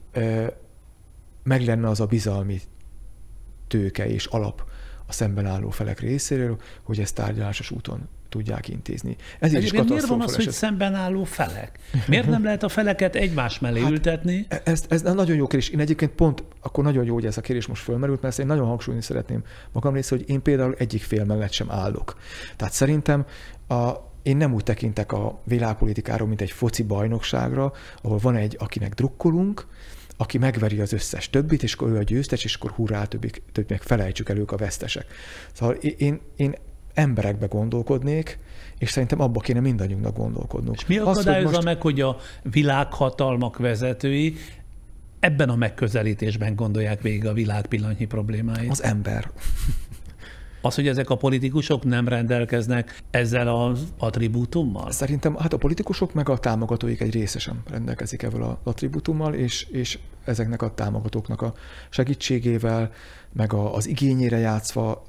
meg lenne az a bizalmi tőke és alap a szemben álló felek részéről, hogy ezt tárgyalásos úton tudják intézni. Ezért is miért van az, hogy szemben álló felek? Miért nem lehet a feleket egymás mellé ültetni? Ez nagyon jó kérdés. Én egyébként pont akkor nagyon jó, hogy ez a kérdés most fölmerült, mert ezt én nagyon hangsúlyozni szeretném magam részéről, hogy én például egyik fél mellett sem állok. Tehát szerintem én nem úgy tekintek a világpolitikáról, mint egy foci bajnokságra, ahol van egy, akinek drukkolunk, aki megveri az összes többit, és akkor ő a győztes, és akkor hurrá, többiek felejtsük el, ők a vesztesek. Szóval én emberekbe gondolkodnék, és szerintem abba kéne mindannyiunknak gondolkodnunk. És mi akadályozza meg, hogy a világhatalmak vezetői ebben a megközelítésben gondolják végig a világ pillanatnyi problémáit? Az ember. Az, hogy ezek a politikusok nem rendelkeznek ezzel az attribútummal? Szerintem a politikusok meg a támogatóik egy része sem rendelkezik ezzel az attribútummal, és ezeknek a támogatóknak a segítségével, meg az igényére játszva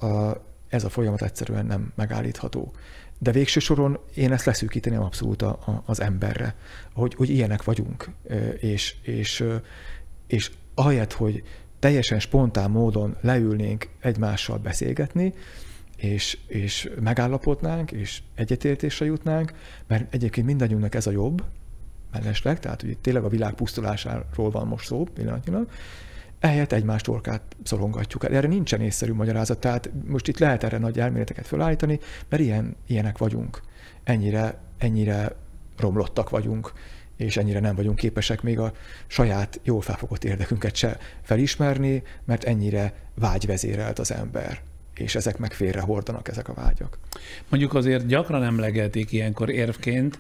ez a folyamat egyszerűen nem megállítható. De végső soron én ezt leszűkíteném abszolút az emberre, hogy ilyenek vagyunk, és ahelyett, hogy teljesen spontán módon leülnénk egymással beszélgetni, és megállapodnánk, és egyetértésre jutnánk, mert egyébként mindannyiunknak ez a jobb, mellesleg, tehát ugye tényleg a világ pusztulásáról van most szó pillanatnyilag, ehelyett egymás torkát szorongatjuk el. Erre nincsen észszerű magyarázat, tehát most itt lehet erre nagy elméleteket felállítani, mert ilyenek vagyunk. Ennyire romlottak vagyunk, és ennyire nem vagyunk képesek még a saját jól felfogott érdekünket se felismerni, mert ennyire vágyvezérelt az ember, és ezek meg félrehordanak, ezek a vágyak. Mondjuk azért gyakran emlegetik ilyenkor érvként,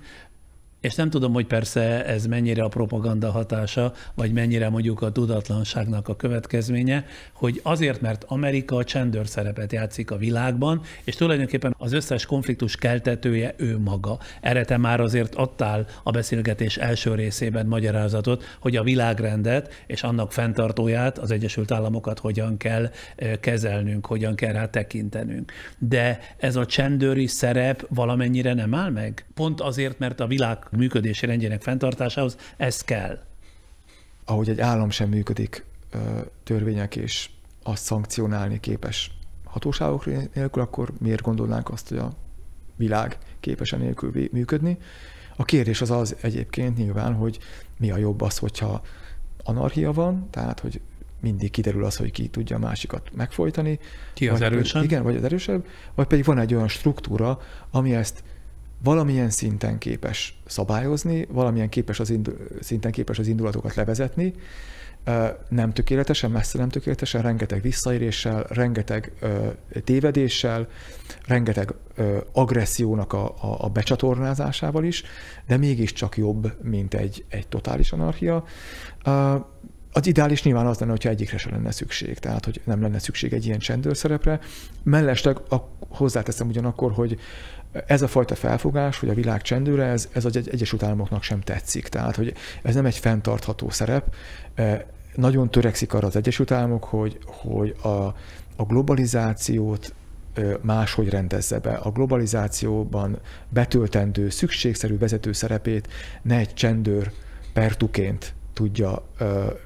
és nem tudom, hogy persze ez mennyire a propaganda hatása, vagy mennyire mondjuk a tudatlanságnak a következménye, hogy azért, mert Amerika csendőr szerepet játszik a világban, és tulajdonképpen az összes konfliktus keltetője ő maga. Erre te már azért adtál a beszélgetés első részében magyarázatot, hogy a világrendet és annak fenntartóját, az Egyesült Államokat hogyan kell kezelnünk, hogyan kell rá tekintenünk. De ez a csendőri szerep valamennyire nem áll meg? Pont azért, mert a világ működési rendjének fenntartásához ez kell. Ahogy egy állam sem működik törvények és azt szankcionálni képes hatóságok nélkül, akkor miért gondolnánk azt, hogy a világ képes nélkül működni? A kérdés az egyébként nyilván, hogy mi a jobb az, hogyha anarchia van, tehát hogy mindig kiderül az, hogy ki tudja a másikat megfojtani. Ki az erősebb? Igen, vagy az erősebb, vagy pedig van egy olyan struktúra, ami ezt valamilyen szinten képes szabályozni, valamilyen szinten képes az indulatokat levezetni, nem tökéletesen, messze nem tökéletesen, rengeteg visszaéréssel, rengeteg tévedéssel, rengeteg agressziónak a becsatornázásával is, de mégiscsak jobb, mint egy totális anarchia. Az ideális nyilván az lenne, hogyha egyikre se lenne szükség, tehát hogy nem lenne szükség egy ilyen csendőrszerepre. Mellesleg hozzáteszem ugyanakkor, hogy ez a fajta felfogás, hogy a világ csendőre, ez az Egyesült Államoknak sem tetszik. Tehát, hogy ez nem egy fenntartható szerep. Nagyon törekszik arra az Egyesült Államok, hogy a globalizációt máshogy rendezze be. A globalizációban betöltendő, szükségszerű vezető szerepét ne egy csendőr pertuként tudja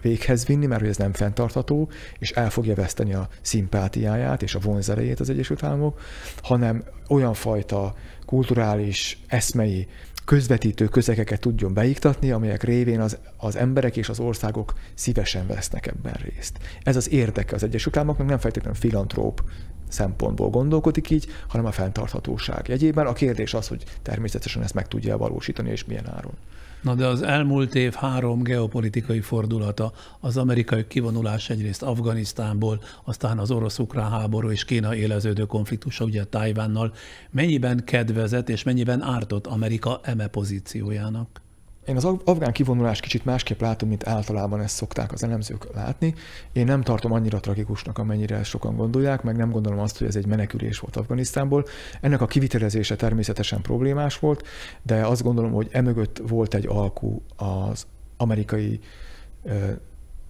véghez vinni, mert hogy ez nem fenntartható, és el fogja veszteni a szimpátiáját és a vonzerejét az Egyesült Államok, hanem olyan fajta kulturális, eszmei, közvetítő közegeket tudjon beiktatni, amelyek révén az emberek és az országok szívesen vesznek ebben részt. Ez az érdeke az Egyesült Államoknak, nem feltétlenül filantróp szempontból gondolkodik így, hanem a fenntarthatóság jegyében. A kérdés az, hogy természetesen ezt meg tudja valósítani, és milyen áron. Na de az elmúlt év 3 geopolitikai fordulata, az amerikai kivonulás egyrészt Afganisztánból, aztán az orosz-ukrán háború és Kína éleződő konfliktusa ugye Tajvánnal, mennyiben kedvezett és mennyiben ártott Amerika eme pozíciójának? Én az afgán kivonulást kicsit másképp látom, mint általában ezt szokták az elemzők látni. Én nem tartom annyira tragikusnak, amennyire sokan gondolják, meg nem gondolom azt, hogy ez egy menekülés volt Afganisztánból. Ennek a kivitelezése természetesen problémás volt, de azt gondolom, hogy emögött volt egy alkú az amerikai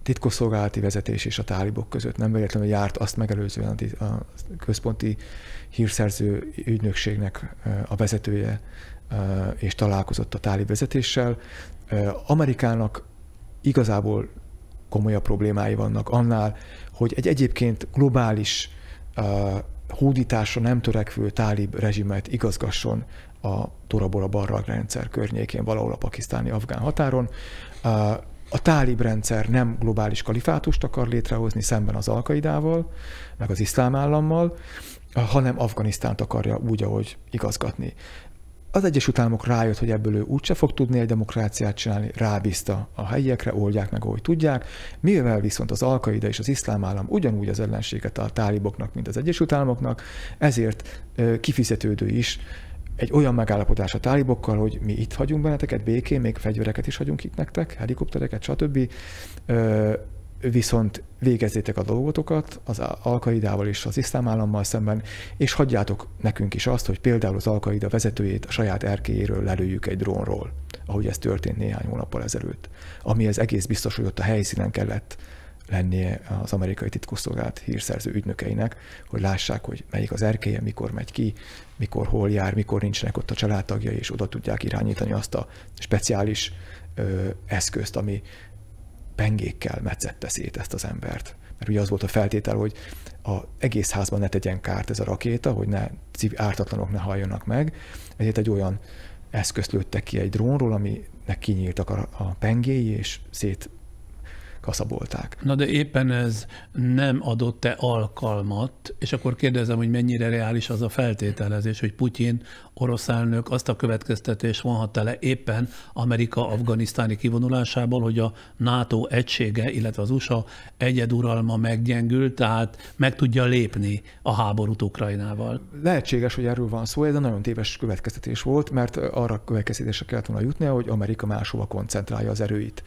titkosszolgálati vezetés és a tálibok között. Nem véletlenül járt azt megelőzően a központi hírszerző ügynökségnek a vezetője, és találkozott a tálib vezetéssel. Amerikának igazából komolyabb problémái vannak annál, hogy egy egyébként globális hódításra nem törekvő tálib rezsimet igazgasson a Tora Bora Barrag rendszer környékén, valahol a pakisztáni-afgán határon. A tálib rendszer nem globális kalifátust akar létrehozni szemben az Al-Qaidával, meg az iszlám állammal, hanem Afganisztánt akarja úgy, ahogy igazgatni. Az Egyesült Államok rájött, hogy ebből ő úgyse fog tudni egy demokráciát csinálni, rábízta a helyiekre, oldják meg, ahogy tudják, mivel viszont az Al-Qaida és az iszlám állam ugyanúgy az ellenséget a táliboknak, mint az Egyesült Államoknak, ezért kifizetődő is egy olyan megállapodás a tálibokkal, hogy mi itt hagyunk benneteket békén, még fegyvereket is hagyunk itt nektek, helikoptereket, stb. Viszont végezzétek a dolgotokat az Al-Qaidával és az iszlám állammal szemben, és hagyjátok nekünk is azt, hogy például az Al-Qaida vezetőjét a saját erkélyéről lelőjük egy drónról, ahogy ez történt néhány hónappal ezelőtt. Ami ez egész biztos, hogy ott a helyszínen kellett lennie az amerikai titkosszolgálat hírszerző ügynökeinek, hogy lássák, hogy melyik az erkélye, mikor megy ki, mikor hol jár, mikor nincsenek ott a családtagjai, és oda tudják irányítani azt a speciális eszközt, ami pengékkel metszette szét ezt az embert. Mert ugye az volt a feltétel, hogy az egész házban ne tegyen kárt ez a rakéta, hogy ártatlanok ne halljanak meg, ezért egy olyan eszközt lőttek ki egy drónról, aminek kinyíltak a pengéi, és szétkaszabolták. Na de éppen ez nem adott-e alkalmat, és akkor kérdezem, hogy mennyire reális az a feltételezés, hogy Putyin, orosz elnök azt a következtetést vonhatta le éppen Amerika afganisztáni kivonulásából, hogy a NATO egysége, illetve az USA egyeduralma meggyengült, tehát meg tudja lépni a háborút Ukrajnával. Lehetséges, hogy erről van szó, ez egy nagyon téves következtetés volt, mert arra következtetésre kellett volna jutnia, hogy Amerika máshova koncentrálja az erőit,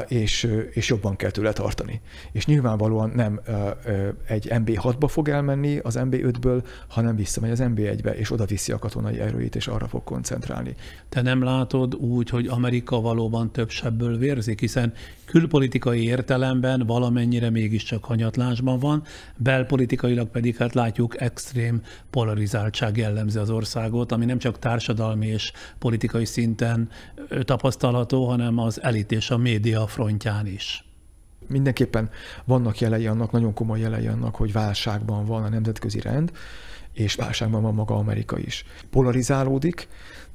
és jobban kell tőle tartani. És nyilvánvalóan nem egy MB6-ba fog elmenni az MB5-ből, hanem visszamegy az MB1-be, és oda viszi a katonai erőit, és arra fog koncentrálni. Te nem látod úgy, hogy Amerika valóban több sebből vérzik, hiszen külpolitikai értelemben valamennyire mégiscsak hanyatlásban van, belpolitikailag pedig hát látjuk extrém polarizáltság jellemzi az országot, ami nem csak társadalmi és politikai szinten tapasztalható, hanem az elit és a média frontján is. Mindenképpen vannak jelei annak, nagyon komoly jelei annak, hogy válságban van a nemzetközi rend, és válságban van maga Amerika is. Polarizálódik,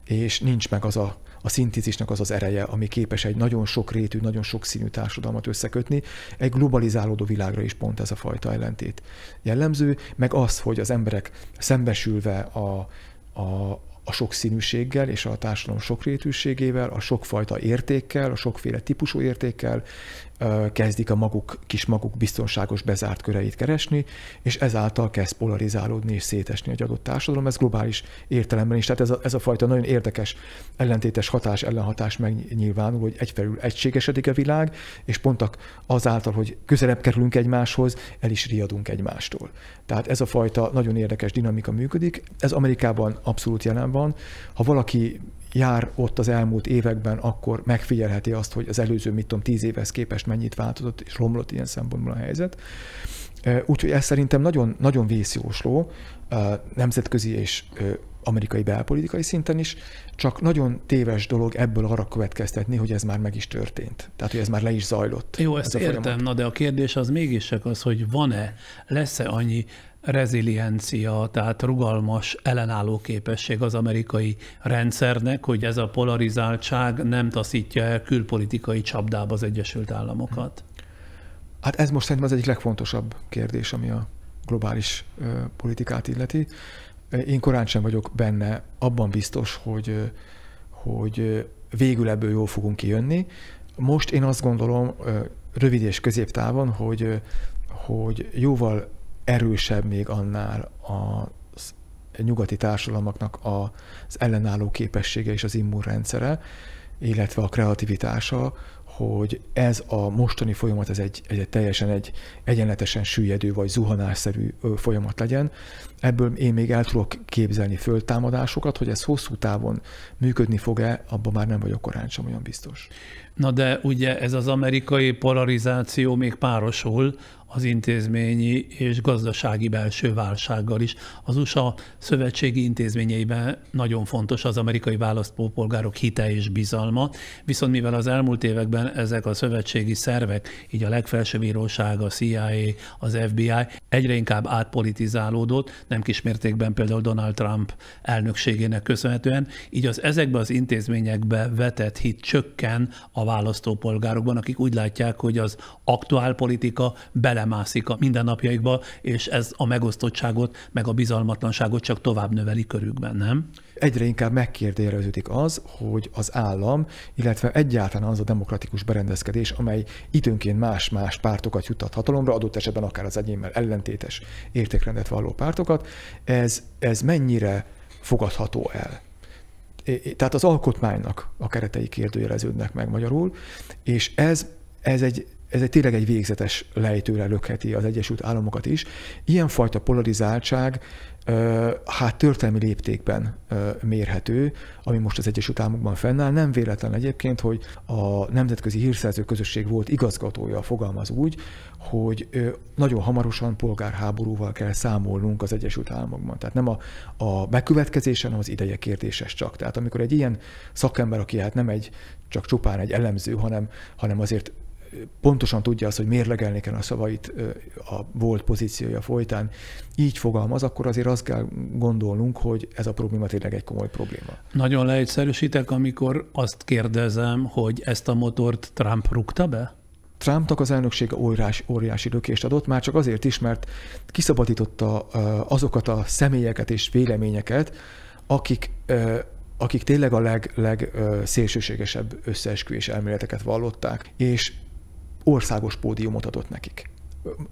és nincs meg az a szintézisnek az ereje, ami képes egy nagyon sokrétű, nagyon sokszínű társadalmat összekötni. Egy globalizálódó világra is pont ez a fajta ellentét jellemző, meg az, hogy az emberek szembesülve a sokszínűséggel és a társadalom sokrétűségével, a sokfajta értékkel, a sokféle típusú értékkel kezdik a kis maguk biztonságos bezárt köreit keresni, és ezáltal kezd polarizálódni és szétesni egy adott társadalom. Ez globális értelemben is. Tehát ez a fajta nagyon érdekes, ellentétes ellenhatás megnyilvánul, hogy egyfelől egységesedik a világ, és pont azáltal, hogy közelebb kerülünk egymáshoz, el is riadunk egymástól. Tehát ez a fajta nagyon érdekes dinamika működik. Ez Amerikában abszolút jelen van. Ha valaki jár ott az elmúlt években, akkor megfigyelheti azt, hogy az előző, 10 évhez képest mennyit változott, és romlott ilyen szempontból a helyzet. Úgyhogy ez szerintem nagyon, nagyon vészjósló nemzetközi és amerikai belpolitikai szinten is, csak nagyon téves dolog ebből arra következtetni, hogy ez már meg is történt. Tehát, hogy ez már le is zajlott. Jó, ezt értem, na de a kérdés az mégis csak az, hogy lesz-e annyi reziliencia, tehát rugalmas ellenálló képesség az amerikai rendszernek, hogy ez a polarizáltság nem taszítja el külpolitikai csapdába az Egyesült Államokat? Hát ez most szerintem az egyik legfontosabb kérdés, ami a globális politikát illeti. Én korán sem vagyok benne abban biztos, hogy végül ebből jól fogunk kijönni. Most én azt gondolom rövid és középtávon, hogy jóval erősebb még annál a nyugati társadalmaknak az ellenálló képessége és az immunrendszere, illetve a kreativitása, hogy ez a mostani folyamat ez egy teljesen egyenletesen süllyedő vagy zuhanásszerű folyamat legyen. Ebből én még el tudok képzelni föltámadásokat, hogy ez hosszú távon működni fog-e, abban már nem vagyok korán sem olyan biztos. Na de ugye ez az amerikai polarizáció még párosul az intézményi és gazdasági belső válsággal is. Az USA szövetségi intézményeiben nagyon fontos az amerikai választópolgárok hite és bizalma, viszont mivel az elmúlt években ezek a szövetségi szervek, így a legfelsőbb bíróság, a CIA, az FBI egyre inkább átpolitizálódott, nem kismértékben például Donald Trump elnökségének köszönhetően, így ezekbe az intézményekbe vetett hit csökken a választópolgárokban, akik úgy látják, hogy az aktuál politika belemászik a mindennapjaikba, és ez a megosztottságot, meg a bizalmatlanságot csak tovább növeli körükben, nem? Egyre inkább megkérdőjeleződik az, hogy az állam, illetve egyáltalán az a demokratikus berendezkedés, amely időnként más-más pártokat juttat hatalomra, adott esetben akár az enyémmel ellentétes értékrendet valló pártokat, ez mennyire fogadható el. Tehát az alkotmánynak a keretei kérdőjeleződnek meg magyarul, és ez ez tényleg egy végzetes lejtőre lökheti az Egyesült Államokat is. Ilyenfajta polarizáltság hát történelmi léptékben mérhető, ami most az Egyesült Államokban fennáll. Nem véletlen egyébként, hogy a Nemzetközi Hírszerző Közösség volt igazgatója fogalmaz úgy, hogy nagyon hamarosan polgárháborúval kell számolnunk az Egyesült Államokban. Tehát nem a bekövetkezésen, hanem az ideje kérdéses csak. Tehát amikor egy ilyen szakember, aki hát nem csak csupán egy elemző, hanem azért pontosan tudja azt, hogy mérlegelni kell a szavait a volt pozíciója folytán, így fogalmaz, akkor azért azt kell gondolnunk, hogy ez a probléma tényleg egy komoly probléma. Nagyon leegyszerűsítek, amikor azt kérdezem, hogy ezt a motort Trump rúgta be? Trumpnak az elnöksége óriási lökést adott, már csak azért is, mert kiszabadította azokat a személyeket és véleményeket, akik tényleg a legszélsőségesebb összeesküvés elméleteket vallották, és országos pódiumot adott nekik.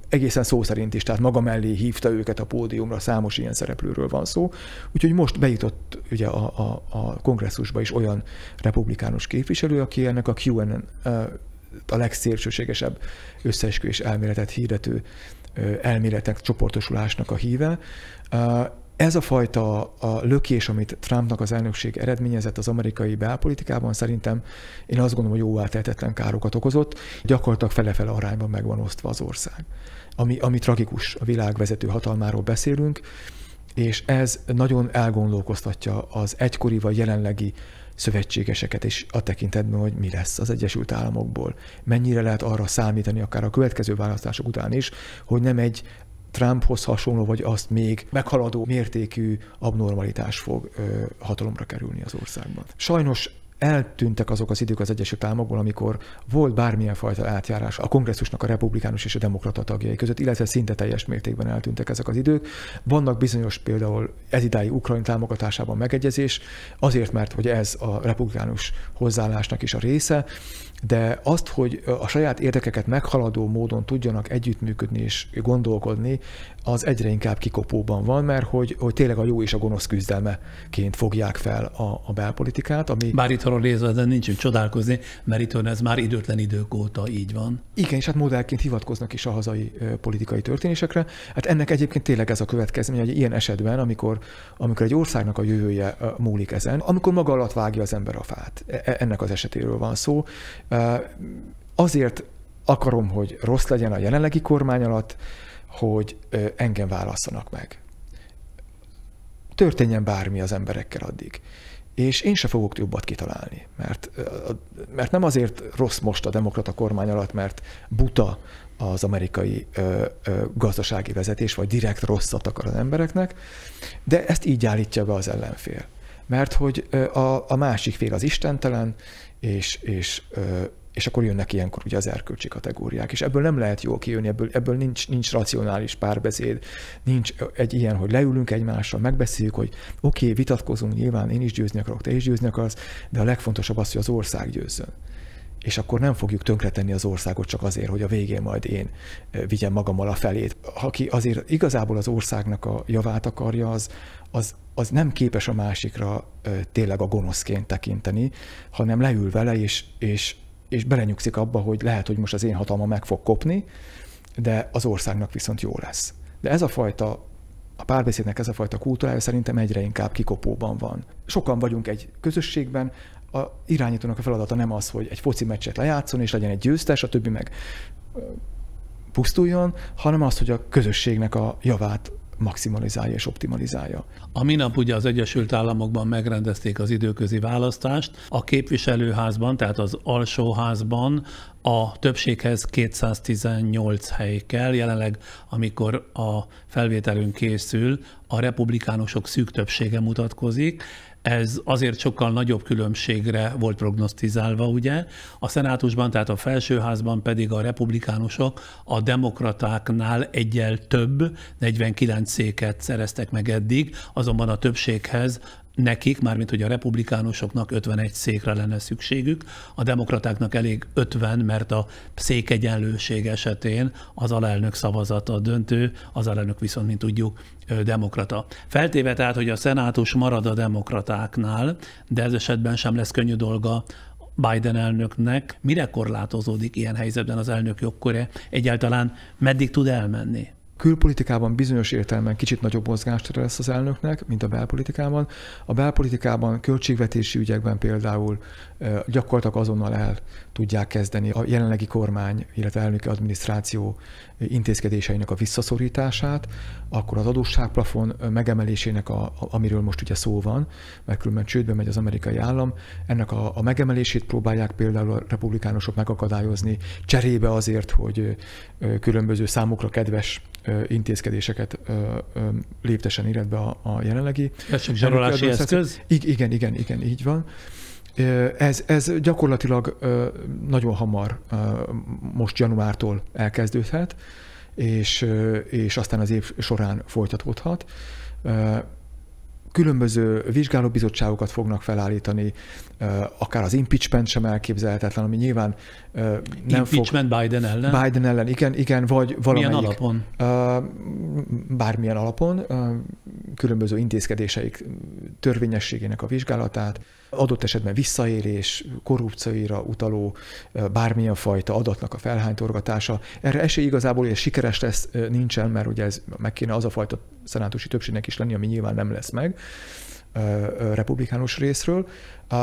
Egészen szó szerint is, tehát maga mellé hívta őket a pódiumra, számos ilyen szereplőről van szó. Úgyhogy most bejutott ugye a kongresszusba is olyan republikánus képviselő, aki ennek a QAnon a legszélsőségesebb összeesküvés elméletet hirdető elméletek csoportosulásnak a híve. Ez a fajta lökés, amit Trumpnak az elnökség eredményezett az amerikai belpolitikában, szerintem én azt gondolom, hogy jóvá tehetetlen károkat okozott. Gyakorlatilag fele-fele arányban meg van osztva az ország. Ami tragikus, a világ vezető hatalmáról beszélünk, és ez nagyon elgondolkoztatja az egykori vagy jelenlegi szövetségeseket is a tekintetben, hogy mi lesz az Egyesült Államokból. Mennyire lehet arra számítani, akár a következő választások után is, hogy nem egy Trumphoz hasonló, vagy azt még meghaladó mértékű abnormalitás fog hatalomra kerülni az országban. Sajnos eltűntek azok az idők az Egyesült Államokból, amikor volt bármilyen fajta átjárás a kongresszusnak a republikánus és a demokrata tagjai között, illetve szinte teljes mértékben eltűntek ezek az idők. Vannak bizonyos például ezidáig Ukrajna támogatásában megegyezés, azért, mert hogy ez a republikánus hozzáállásnak is a része, de azt, hogy a saját érdekeket meghaladó módon tudjanak együttműködni és gondolkodni, az egyre inkább kikopóban van, mert hogy tényleg a jó és a gonosz küzdelmeként fogják fel a belpolitikát. Bár itt arról nézve, de nincs csodálkozni, mert itt ez már időtlen idők óta így van. Igen, és hát modellként hivatkoznak is a hazai politikai történésekre. Hát ennek egyébként tényleg ez a következmény, hogy ilyen esetben, amikor egy országnak a jövője múlik ezen, amikor maga alatt vágja az ember a fát. Ennek az esetéről van szó. Azért akarom, hogy rossz legyen a jelenlegi kormány alatt, hogy engem válasszanak meg. Történjen bármi az emberekkel addig. És én se fogok jobbat kitalálni, mert nem azért rossz most a demokrata kormány alatt, mert buta az amerikai gazdasági vezetés, vagy direkt rosszat akar az embereknek, de ezt így állítja be az ellenfél. Mert hogy a másik fél az istentelen, és akkor jönnek ilyenkor ugye az erkölcsi kategóriák, és ebből nem lehet jól kijönni, ebből nincs racionális párbeszéd, nincs egy ilyen, hogy leülünk egymással, megbeszéljük, hogy oké, vitatkozunk, nyilván én is győzni akarok, te is győzni akarsz, de a legfontosabb az, hogy az ország győzzön. És akkor nem fogjuk tönkretenni az országot csak azért, hogy a végén majd én vigyem magammal a felét. Aki azért igazából az országnak a javát akarja, az nem képes a másikra tényleg a gonoszként tekinteni, hanem leül vele, és belenyugszik abba, hogy lehet, hogy most az én hatalma meg fog kopni, de az országnak viszont jó lesz. De a párbeszédnek ez a fajta kultúrája szerintem egyre inkább kikopóban van. Sokan vagyunk egy közösségben, a irányítónak a feladata nem az, hogy egy foci meccset lejátszon, és legyen egy győztes, a többi meg pusztuljon, hanem az, hogy a közösségnek a javát maximalizálja és optimalizálja. A minap ugye az Egyesült Államokban megrendezték az időközi választást. A képviselőházban, tehát az alsóházban a többséghez 218 hely kell. Jelenleg, amikor a felvételünk készül, a republikánusok szűk többsége mutatkozik. Ez azért sokkal nagyobb különbségre volt prognosztizálva, ugye. A szenátusban, tehát a felsőházban pedig a republikánusok a demokratáknál egyel több, 49 széket szereztek meg eddig, azonban a többséghez nekik, mármint hogy a republikánusoknak 51 székre lenne szükségük, a demokratáknak elég 50, mert a székegyenlőség esetén az alelnök szavazata döntő, az alelnök viszont, mint tudjuk, demokrata. Feltéve tehát, hogy a szenátus marad a demokratáknál, de ez esetben sem lesz könnyű dolga Biden elnöknek. Mire korlátozódik ilyen helyzetben az elnök jogköre? Egyáltalán meddig tud elmenni? Külpolitikában bizonyos értelemben kicsit nagyobb mozgástere lesz az elnöknek, mint a belpolitikában. A belpolitikában, költségvetési ügyekben például gyakorlatilag azonnal el tudják kezdeni a jelenlegi kormány, illetve elnöki adminisztráció intézkedéseinek a visszaszorítását, akkor az adósságplafon megemelésének, amiről most ugye szó van, mert különben csődbe megy az amerikai állam, ennek a megemelését próbálják például a republikánusok megakadályozni, cserébe azért, hogy különböző számukra kedves intézkedéseket léptessen életbe a jelenlegi. Ez csak zsarolási eszköz? Igen, így van. Ez gyakorlatilag nagyon hamar, most januártól elkezdődhet, és aztán az év során folytatódhat. Különböző vizsgálóbizottságokat fognak felállítani, akár az impeachment sem elképzelhetetlen, ami nyilván nem impeachment Biden ellen? Biden ellen, igen, vagy valamelyik. Milyen alapon? Bármilyen alapon, különböző intézkedéseik törvényességének a vizsgálatát, adott esetben visszaélés, korrupcióra utaló bármilyen fajta adatnak a felhánytorgatása. Erre esély igazából, hogy ez sikeres lesz, nincsen, mert ugye ez meg kéne az a fajta szenátusi többségnek is lenni, ami nyilván nem lesz meg republikánus részről.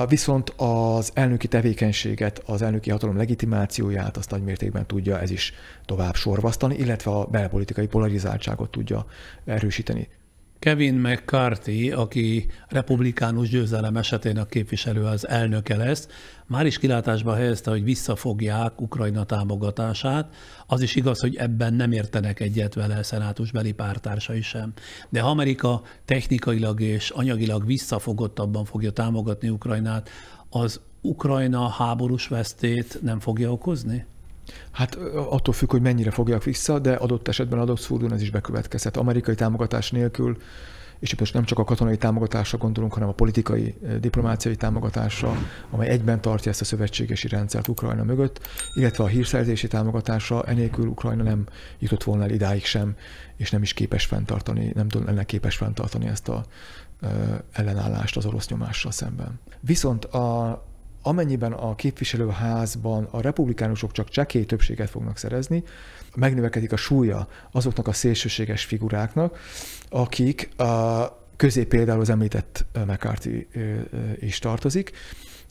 Viszont az elnöki tevékenységet, az elnöki hatalom legitimációját azt nagymértékben tudja ez is tovább sorvasztani, illetve a belpolitikai polarizáltságot tudja erősíteni. Kevin McCarthy, aki republikánus győzelem esetén a képviselő az elnöke lesz, már is kilátásba helyezte, hogy visszafogják Ukrajna támogatását. Az is igaz, hogy ebben nem értenek egyet vele szenátusbeli pártársai sem. De ha Amerika technikailag és anyagilag visszafogottabban fogja támogatni Ukrajnát, az Ukrajna háborús vesztét nem fogja okozni? Hát attól függ, hogy mennyire fogják vissza, de adott esetben adott fordulón ez is bekövetkezhet. Amerikai támogatás nélkül, és most nem csak a katonai támogatásra gondolunk, hanem a politikai, diplomáciai támogatásra, amely egyben tartja ezt a szövetségesi rendszert Ukrajna mögött, illetve a hírszerzési támogatásra, enélkül Ukrajna nem jutott volna el idáig sem, és nem is képes fenntartani, nem lenne képes fenntartani ezt a ellenállást az orosz nyomással szemben. Viszont amennyiben a képviselőházban a republikánusok csak csekély többséget fognak szerezni, megnövekedik a súlya azoknak a szélsőséges figuráknak, akik közé például az említett McCarthy is tartozik,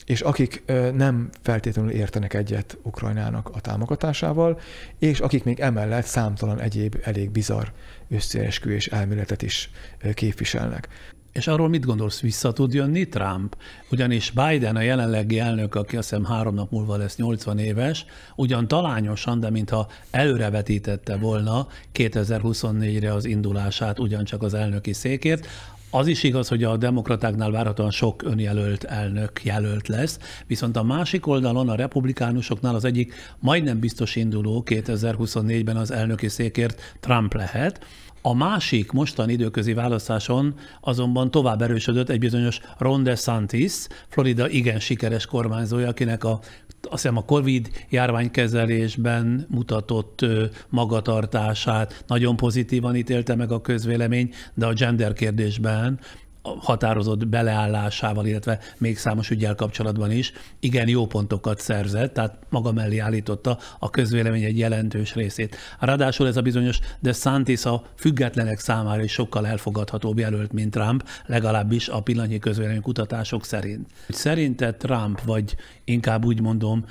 és akik nem feltétlenül értenek egyet Ukrajnának a támogatásával, és akik még emellett számtalan egyéb elég bizarr összeesküvés elméletet is képviselnek. És arról mit gondolsz, vissza tud jönni Trump? Ugyanis Biden a jelenlegi elnök, aki azt hiszem 3 nap múlva lesz 80 éves, ugyan talányosan, de mintha előrevetítette volna 2024-re az indulását ugyancsak az elnöki székért. Az is igaz, hogy a demokratáknál várhatóan sok önjelölt elnök jelölt lesz, viszont a másik oldalon a republikánusoknál az egyik majdnem biztos induló 2024-ben az elnöki székért Trump lehet. A másik mostani időközi választáson azonban tovább erősödött egy bizonyos Ron DeSantis, Florida igen sikeres kormányzója, akinek azt hiszem a Covid járványkezelésben mutatott magatartását nagyon pozitívan ítélte meg a közvélemény, de a gender kérdésben határozott beleállásával, illetve még számos üggyel kapcsolatban is igen jó pontokat szerzett, tehát maga mellé állította a közvélemény egy jelentős részét. Ráadásul ez a bizonyos DeSantis a függetlenek számára is sokkal elfogadhatóbb jelölt, mint Trump, legalábbis a pillanatnyi közvélemény kutatások szerint. Szerinted Trump, vagy inkább úgy mondom,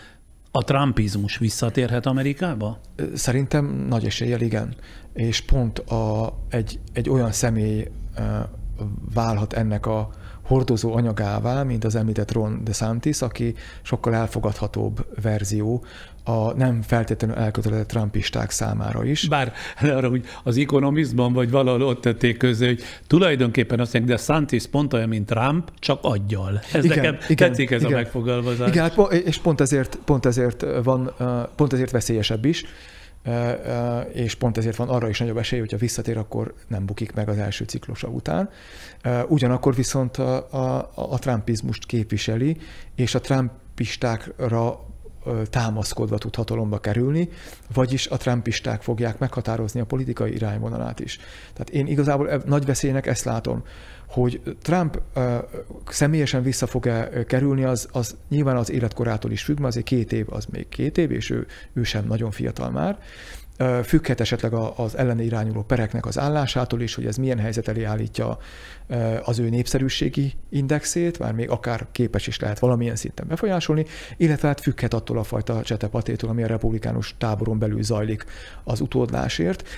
a trumpizmus visszatérhet Amerikába? Szerintem nagy eséllyel igen. És pont egy olyan személy válhat ennek a hordozó anyagává, mint az említett Ron DeSantis, aki sokkal elfogadhatóbb verzió a nem feltétlenül elkötelezett trumpisták számára is. Bár arra, hogy az Economistban vagy valahol ott tették közé, hogy tulajdonképpen azt mondják, DeSantis pont olyan, mint Trump, csak aggyal. Ez nekem tetszik ez a megfogalmazás. Igen, és pont ezért veszélyesebb is, és pont ezért van arra is nagyobb esély, hogyha visszatér, akkor nem bukik meg az első ciklusa után. Ugyanakkor viszont a trumpizmust képviseli, és a trumpistákra támaszkodva tud hatalomba kerülni, vagyis a trumpisták fogják meghatározni a politikai irányvonalát is. Tehát én igazából nagy veszélynek ezt látom, hogy Trump személyesen vissza fog-e kerülni, az nyilván az életkorától is függ, mert azért 2 év az még 2 év, és ő sem nagyon fiatal már. Függhet esetleg az ellene irányuló pereknek az állásától is, hogy ez milyen helyzet elé állítja az ő népszerűségi indexét, már még akár képes is lehet valamilyen szinten befolyásolni, illetve hát függhet attól a fajta csetepatétól, ami a republikánus táboron belül zajlik az utódlásért.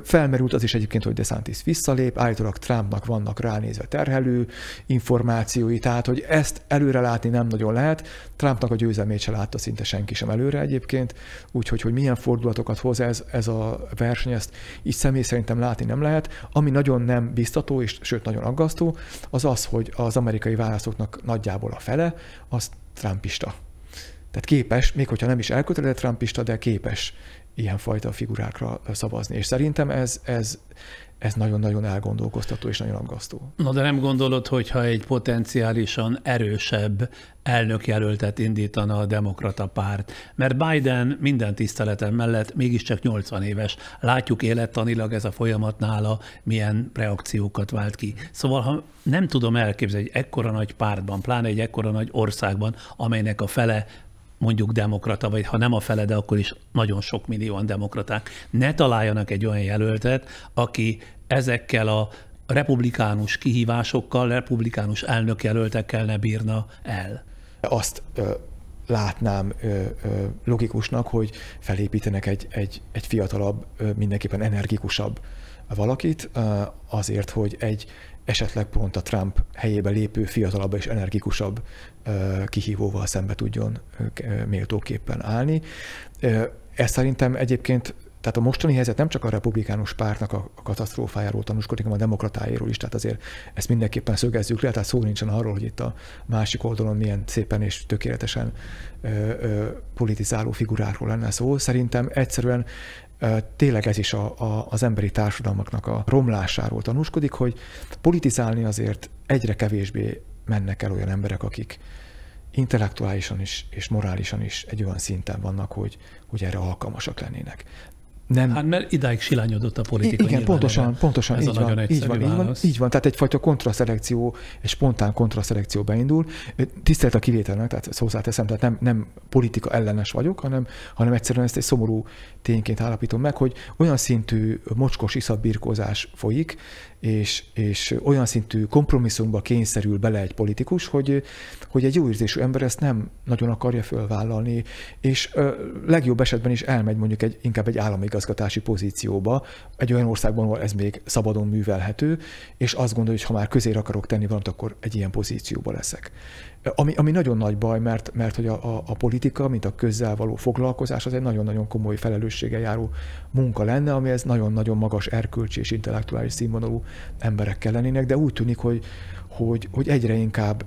Felmerült az is egyébként, hogy DeSantis visszalép, állítólag Trumpnak vannak ránézve terhelő információi, tehát hogy ezt előre látni nem nagyon lehet. Trumpnak a győzelmét se látta szinte senki sem előre egyébként, úgyhogy hogy milyen fordulatokat hoz ez a verseny, ezt így személy szerintem látni nem lehet. Ami nagyon nem biztató, és sőt nagyon aggasztó, az az, hogy az amerikai választóknak nagyjából a fele, az trumpista. Tehát képes, még hogyha nem is elkötelezett trumpista, de képes ilyenfajta figurákra szavazni. És szerintem ez nagyon-nagyon elgondolkoztató és nagyon aggasztó. Na de nem gondolod, hogyha egy potenciálisan erősebb elnökjelöltet indítana a demokrata párt? Mert Biden minden tiszteletem mellett mégiscsak 80 éves. Látjuk élettanilag ez a folyamat nála milyen reakciókat vált ki. Szóval ha nem tudom elképzelni, egy ekkora nagy pártban, pláne egy ekkora nagy országban, amelynek a fele mondjuk demokrata, vagy ha nem a fele, de akkor is nagyon sok millióan demokraták, ne találjanak egy olyan jelöltet, aki ezekkel a republikánus kihívásokkal, republikánus elnökjelöltekkel ne bírna el. Azt látnám logikusnak, hogy felépítenek egy fiatalabb, mindenképpen energikusabb valakit, azért, hogy egy esetleg pont a Trump helyébe lépő fiatalabb és energikusabb kihívóval szembe tudjon méltóképpen állni. Ez szerintem egyébként, tehát a mostani helyzet nem csak a republikánus pártnak a katasztrófájáról tanúskodik, hanem a demokratáiról is, tehát azért ezt mindenképpen szögezzük le, tehát szó nincsen arról, hogy itt a másik oldalon milyen szépen és tökéletesen politizáló figurákról lenne szó. Szerintem egyszerűen tényleg ez is az emberi társadalmaknak a romlásáról tanúskodik, hogy politizálni azért egyre kevésbé mennek el olyan emberek, akik intellektuálisan is és morálisan is egy olyan szinten vannak, hogy erre alkalmasak lennének. Nem. Hát mert idáig silányodott a politika. Igen, pontosan ez így van. Tehát egyfajta kontraszelekció, egy spontán kontraszelekció beindul. Tisztelt a kivételnek, tehát hozzáteszem, tehát nem politika ellenes vagyok, hanem egyszerűen ezt egy szomorú tényként állapítom meg, hogy olyan szintű mocskos iszabbirkózás folyik, és olyan szintű kompromisszumba kényszerül bele egy politikus, hogy egy jó érzésű ember ezt nem nagyon akarja fölvállalni, és legjobb esetben is elmegy mondjuk inkább egy államigazgatási pozícióba, egy olyan országban, ahol ez még szabadon művelhető, és azt gondolja, hogy ha már közére akarok tenni valamit, akkor egy ilyen pozícióba leszek. Ami nagyon nagy baj, mert hogy a politika, mint a közzel való foglalkozás, az egy nagyon-nagyon komoly felelősséggel járó munka lenne, amihez nagyon-nagyon magas erkölcsi és intellektuális színvonalú emberek lennének, de úgy tűnik, hogy egyre inkább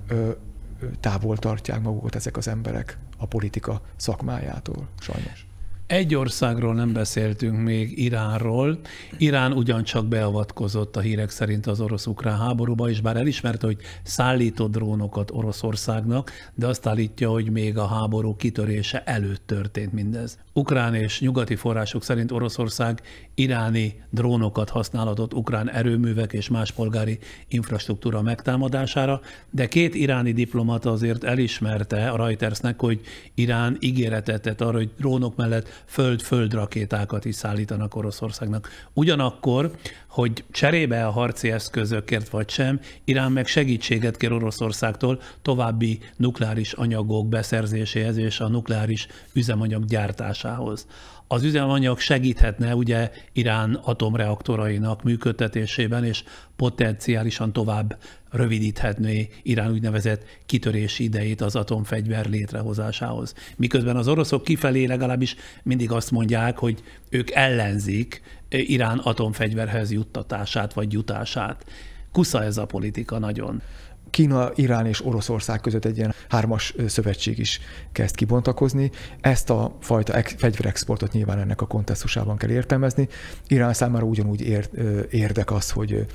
távol tartják magukat ezek az emberek a politika szakmájától, sajnos. Egy országról nem beszéltünk még, Iránról. Irán ugyancsak beavatkozott a hírek szerint az orosz-ukrán háborúba, és bár elismerte, hogy szállított drónokat Oroszországnak, de azt állítja, hogy még a háború kitörése előtt történt mindez. Ukrán és nyugati források szerint Oroszország iráni drónokat használhatott ukrán erőművek és más polgári infrastruktúra megtámadására, de 2 iráni diplomata azért elismerte a Reutersnek, hogy Irán ígéretet tett arra, hogy drónok mellett föld-föld rakétákat is szállítanak Oroszországnak. Ugyanakkor, hogy cserébe a harci eszközökért vagy sem, Irán meg segítséget kér Oroszországtól további nukleáris anyagok beszerzéséhez és a nukleáris üzemanyag gyártásához. Az üzemanyag segíthetne ugye Irán atomreaktorainak működtetésében, és potenciálisan tovább rövidíthetné Irán úgynevezett kitörési idejét az atomfegyver létrehozásához. Miközben az oroszok kifelé legalábbis mindig azt mondják, hogy ők ellenzik Irán atomfegyverhez juttatását vagy jutását. Kusza ez a politika nagyon. Kína, Irán és Oroszország között egy ilyen 3-as szövetség is kezd kibontakozni. Ezt a fajta fegyverexportot nyilván ennek a kontextusában kell értelmezni. Irán számára ugyanúgy érdek az, hogy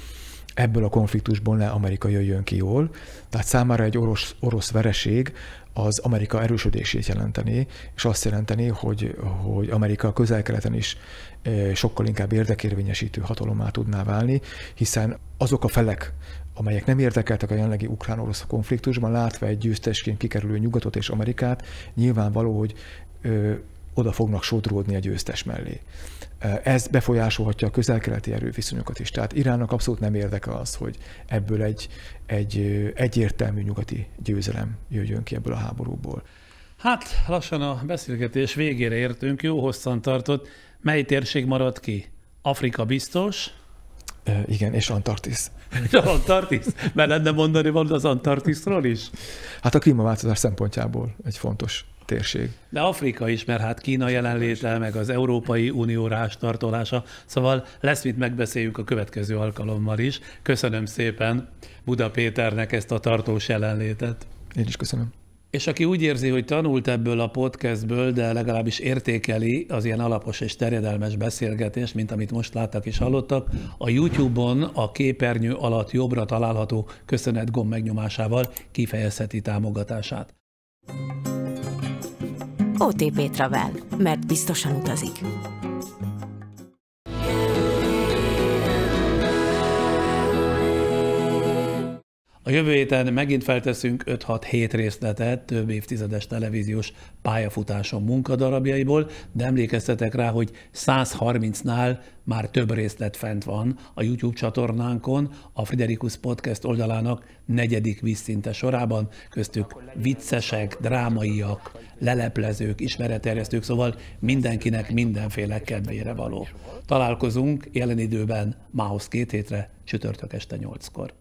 ebből a konfliktusból ne Amerika jöjjön ki jól. Tehát számára egy orosz vereség az Amerika erősödését jelenteni, és azt jelenteni, hogy Amerika a Közel-Keleten is sokkal inkább érdekérvényesítő hatalommá tudná válni, hiszen azok a felek, amelyek nem érdekeltek a jelenlegi ukrán-orosz konfliktusban, látva egy győztesként kikerülő Nyugatot és Amerikát, nyilvánvaló, hogy oda fognak sodródni a győztes mellé. Ez befolyásolhatja a közel-keleti erőviszonyokat is. Tehát Iránnak abszolút nem érdeke az, hogy ebből egy egyértelmű nyugati győzelem jöjjön ki ebből a háborúból. Hát lassan a beszélgetés végére értünk, jó hosszan tartott. Mely térség maradt ki? Afrika biztos? Igen, és Antarktisz. Antarktisz? Mert lenne mondani van az Antarktiszról is? Hát a klímaváltozás szempontjából egy fontos térség. De Afrika is, mert hát Kína jelenléte, meg az Európai Unió rástartolása, szóval lesz mit megbeszéljük a következő alkalommal is. Köszönöm szépen Buda Péternek ezt a tartós jelenlétet. Én is köszönöm. És aki úgy érzi, hogy tanult ebből a podcastből, de legalábbis értékeli az ilyen alapos és terjedelmes beszélgetést, mint amit most láttak és hallottak, a YouTube-on a képernyő alatt jobbra található köszönet gomb megnyomásával kifejezheti támogatását. OTP Travel, mert biztosan utazik. A jövő héten megint felteszünk 5-6-7 részletet több évtizedes televíziós pályafutásom munkadarabjaiból, de emlékeztetek rá, hogy 130-nál már több részlet fent van a YouTube csatornánkon, a Friderikus Podcast oldalának 4. vízszinte sorában, köztük viccesek, drámaiak, leleplezők, ismeretterjesztők, szóval mindenkinek mindenféle kedvére való. Találkozunk jelen időben mához 2 hétre, csütörtök este 8-kor.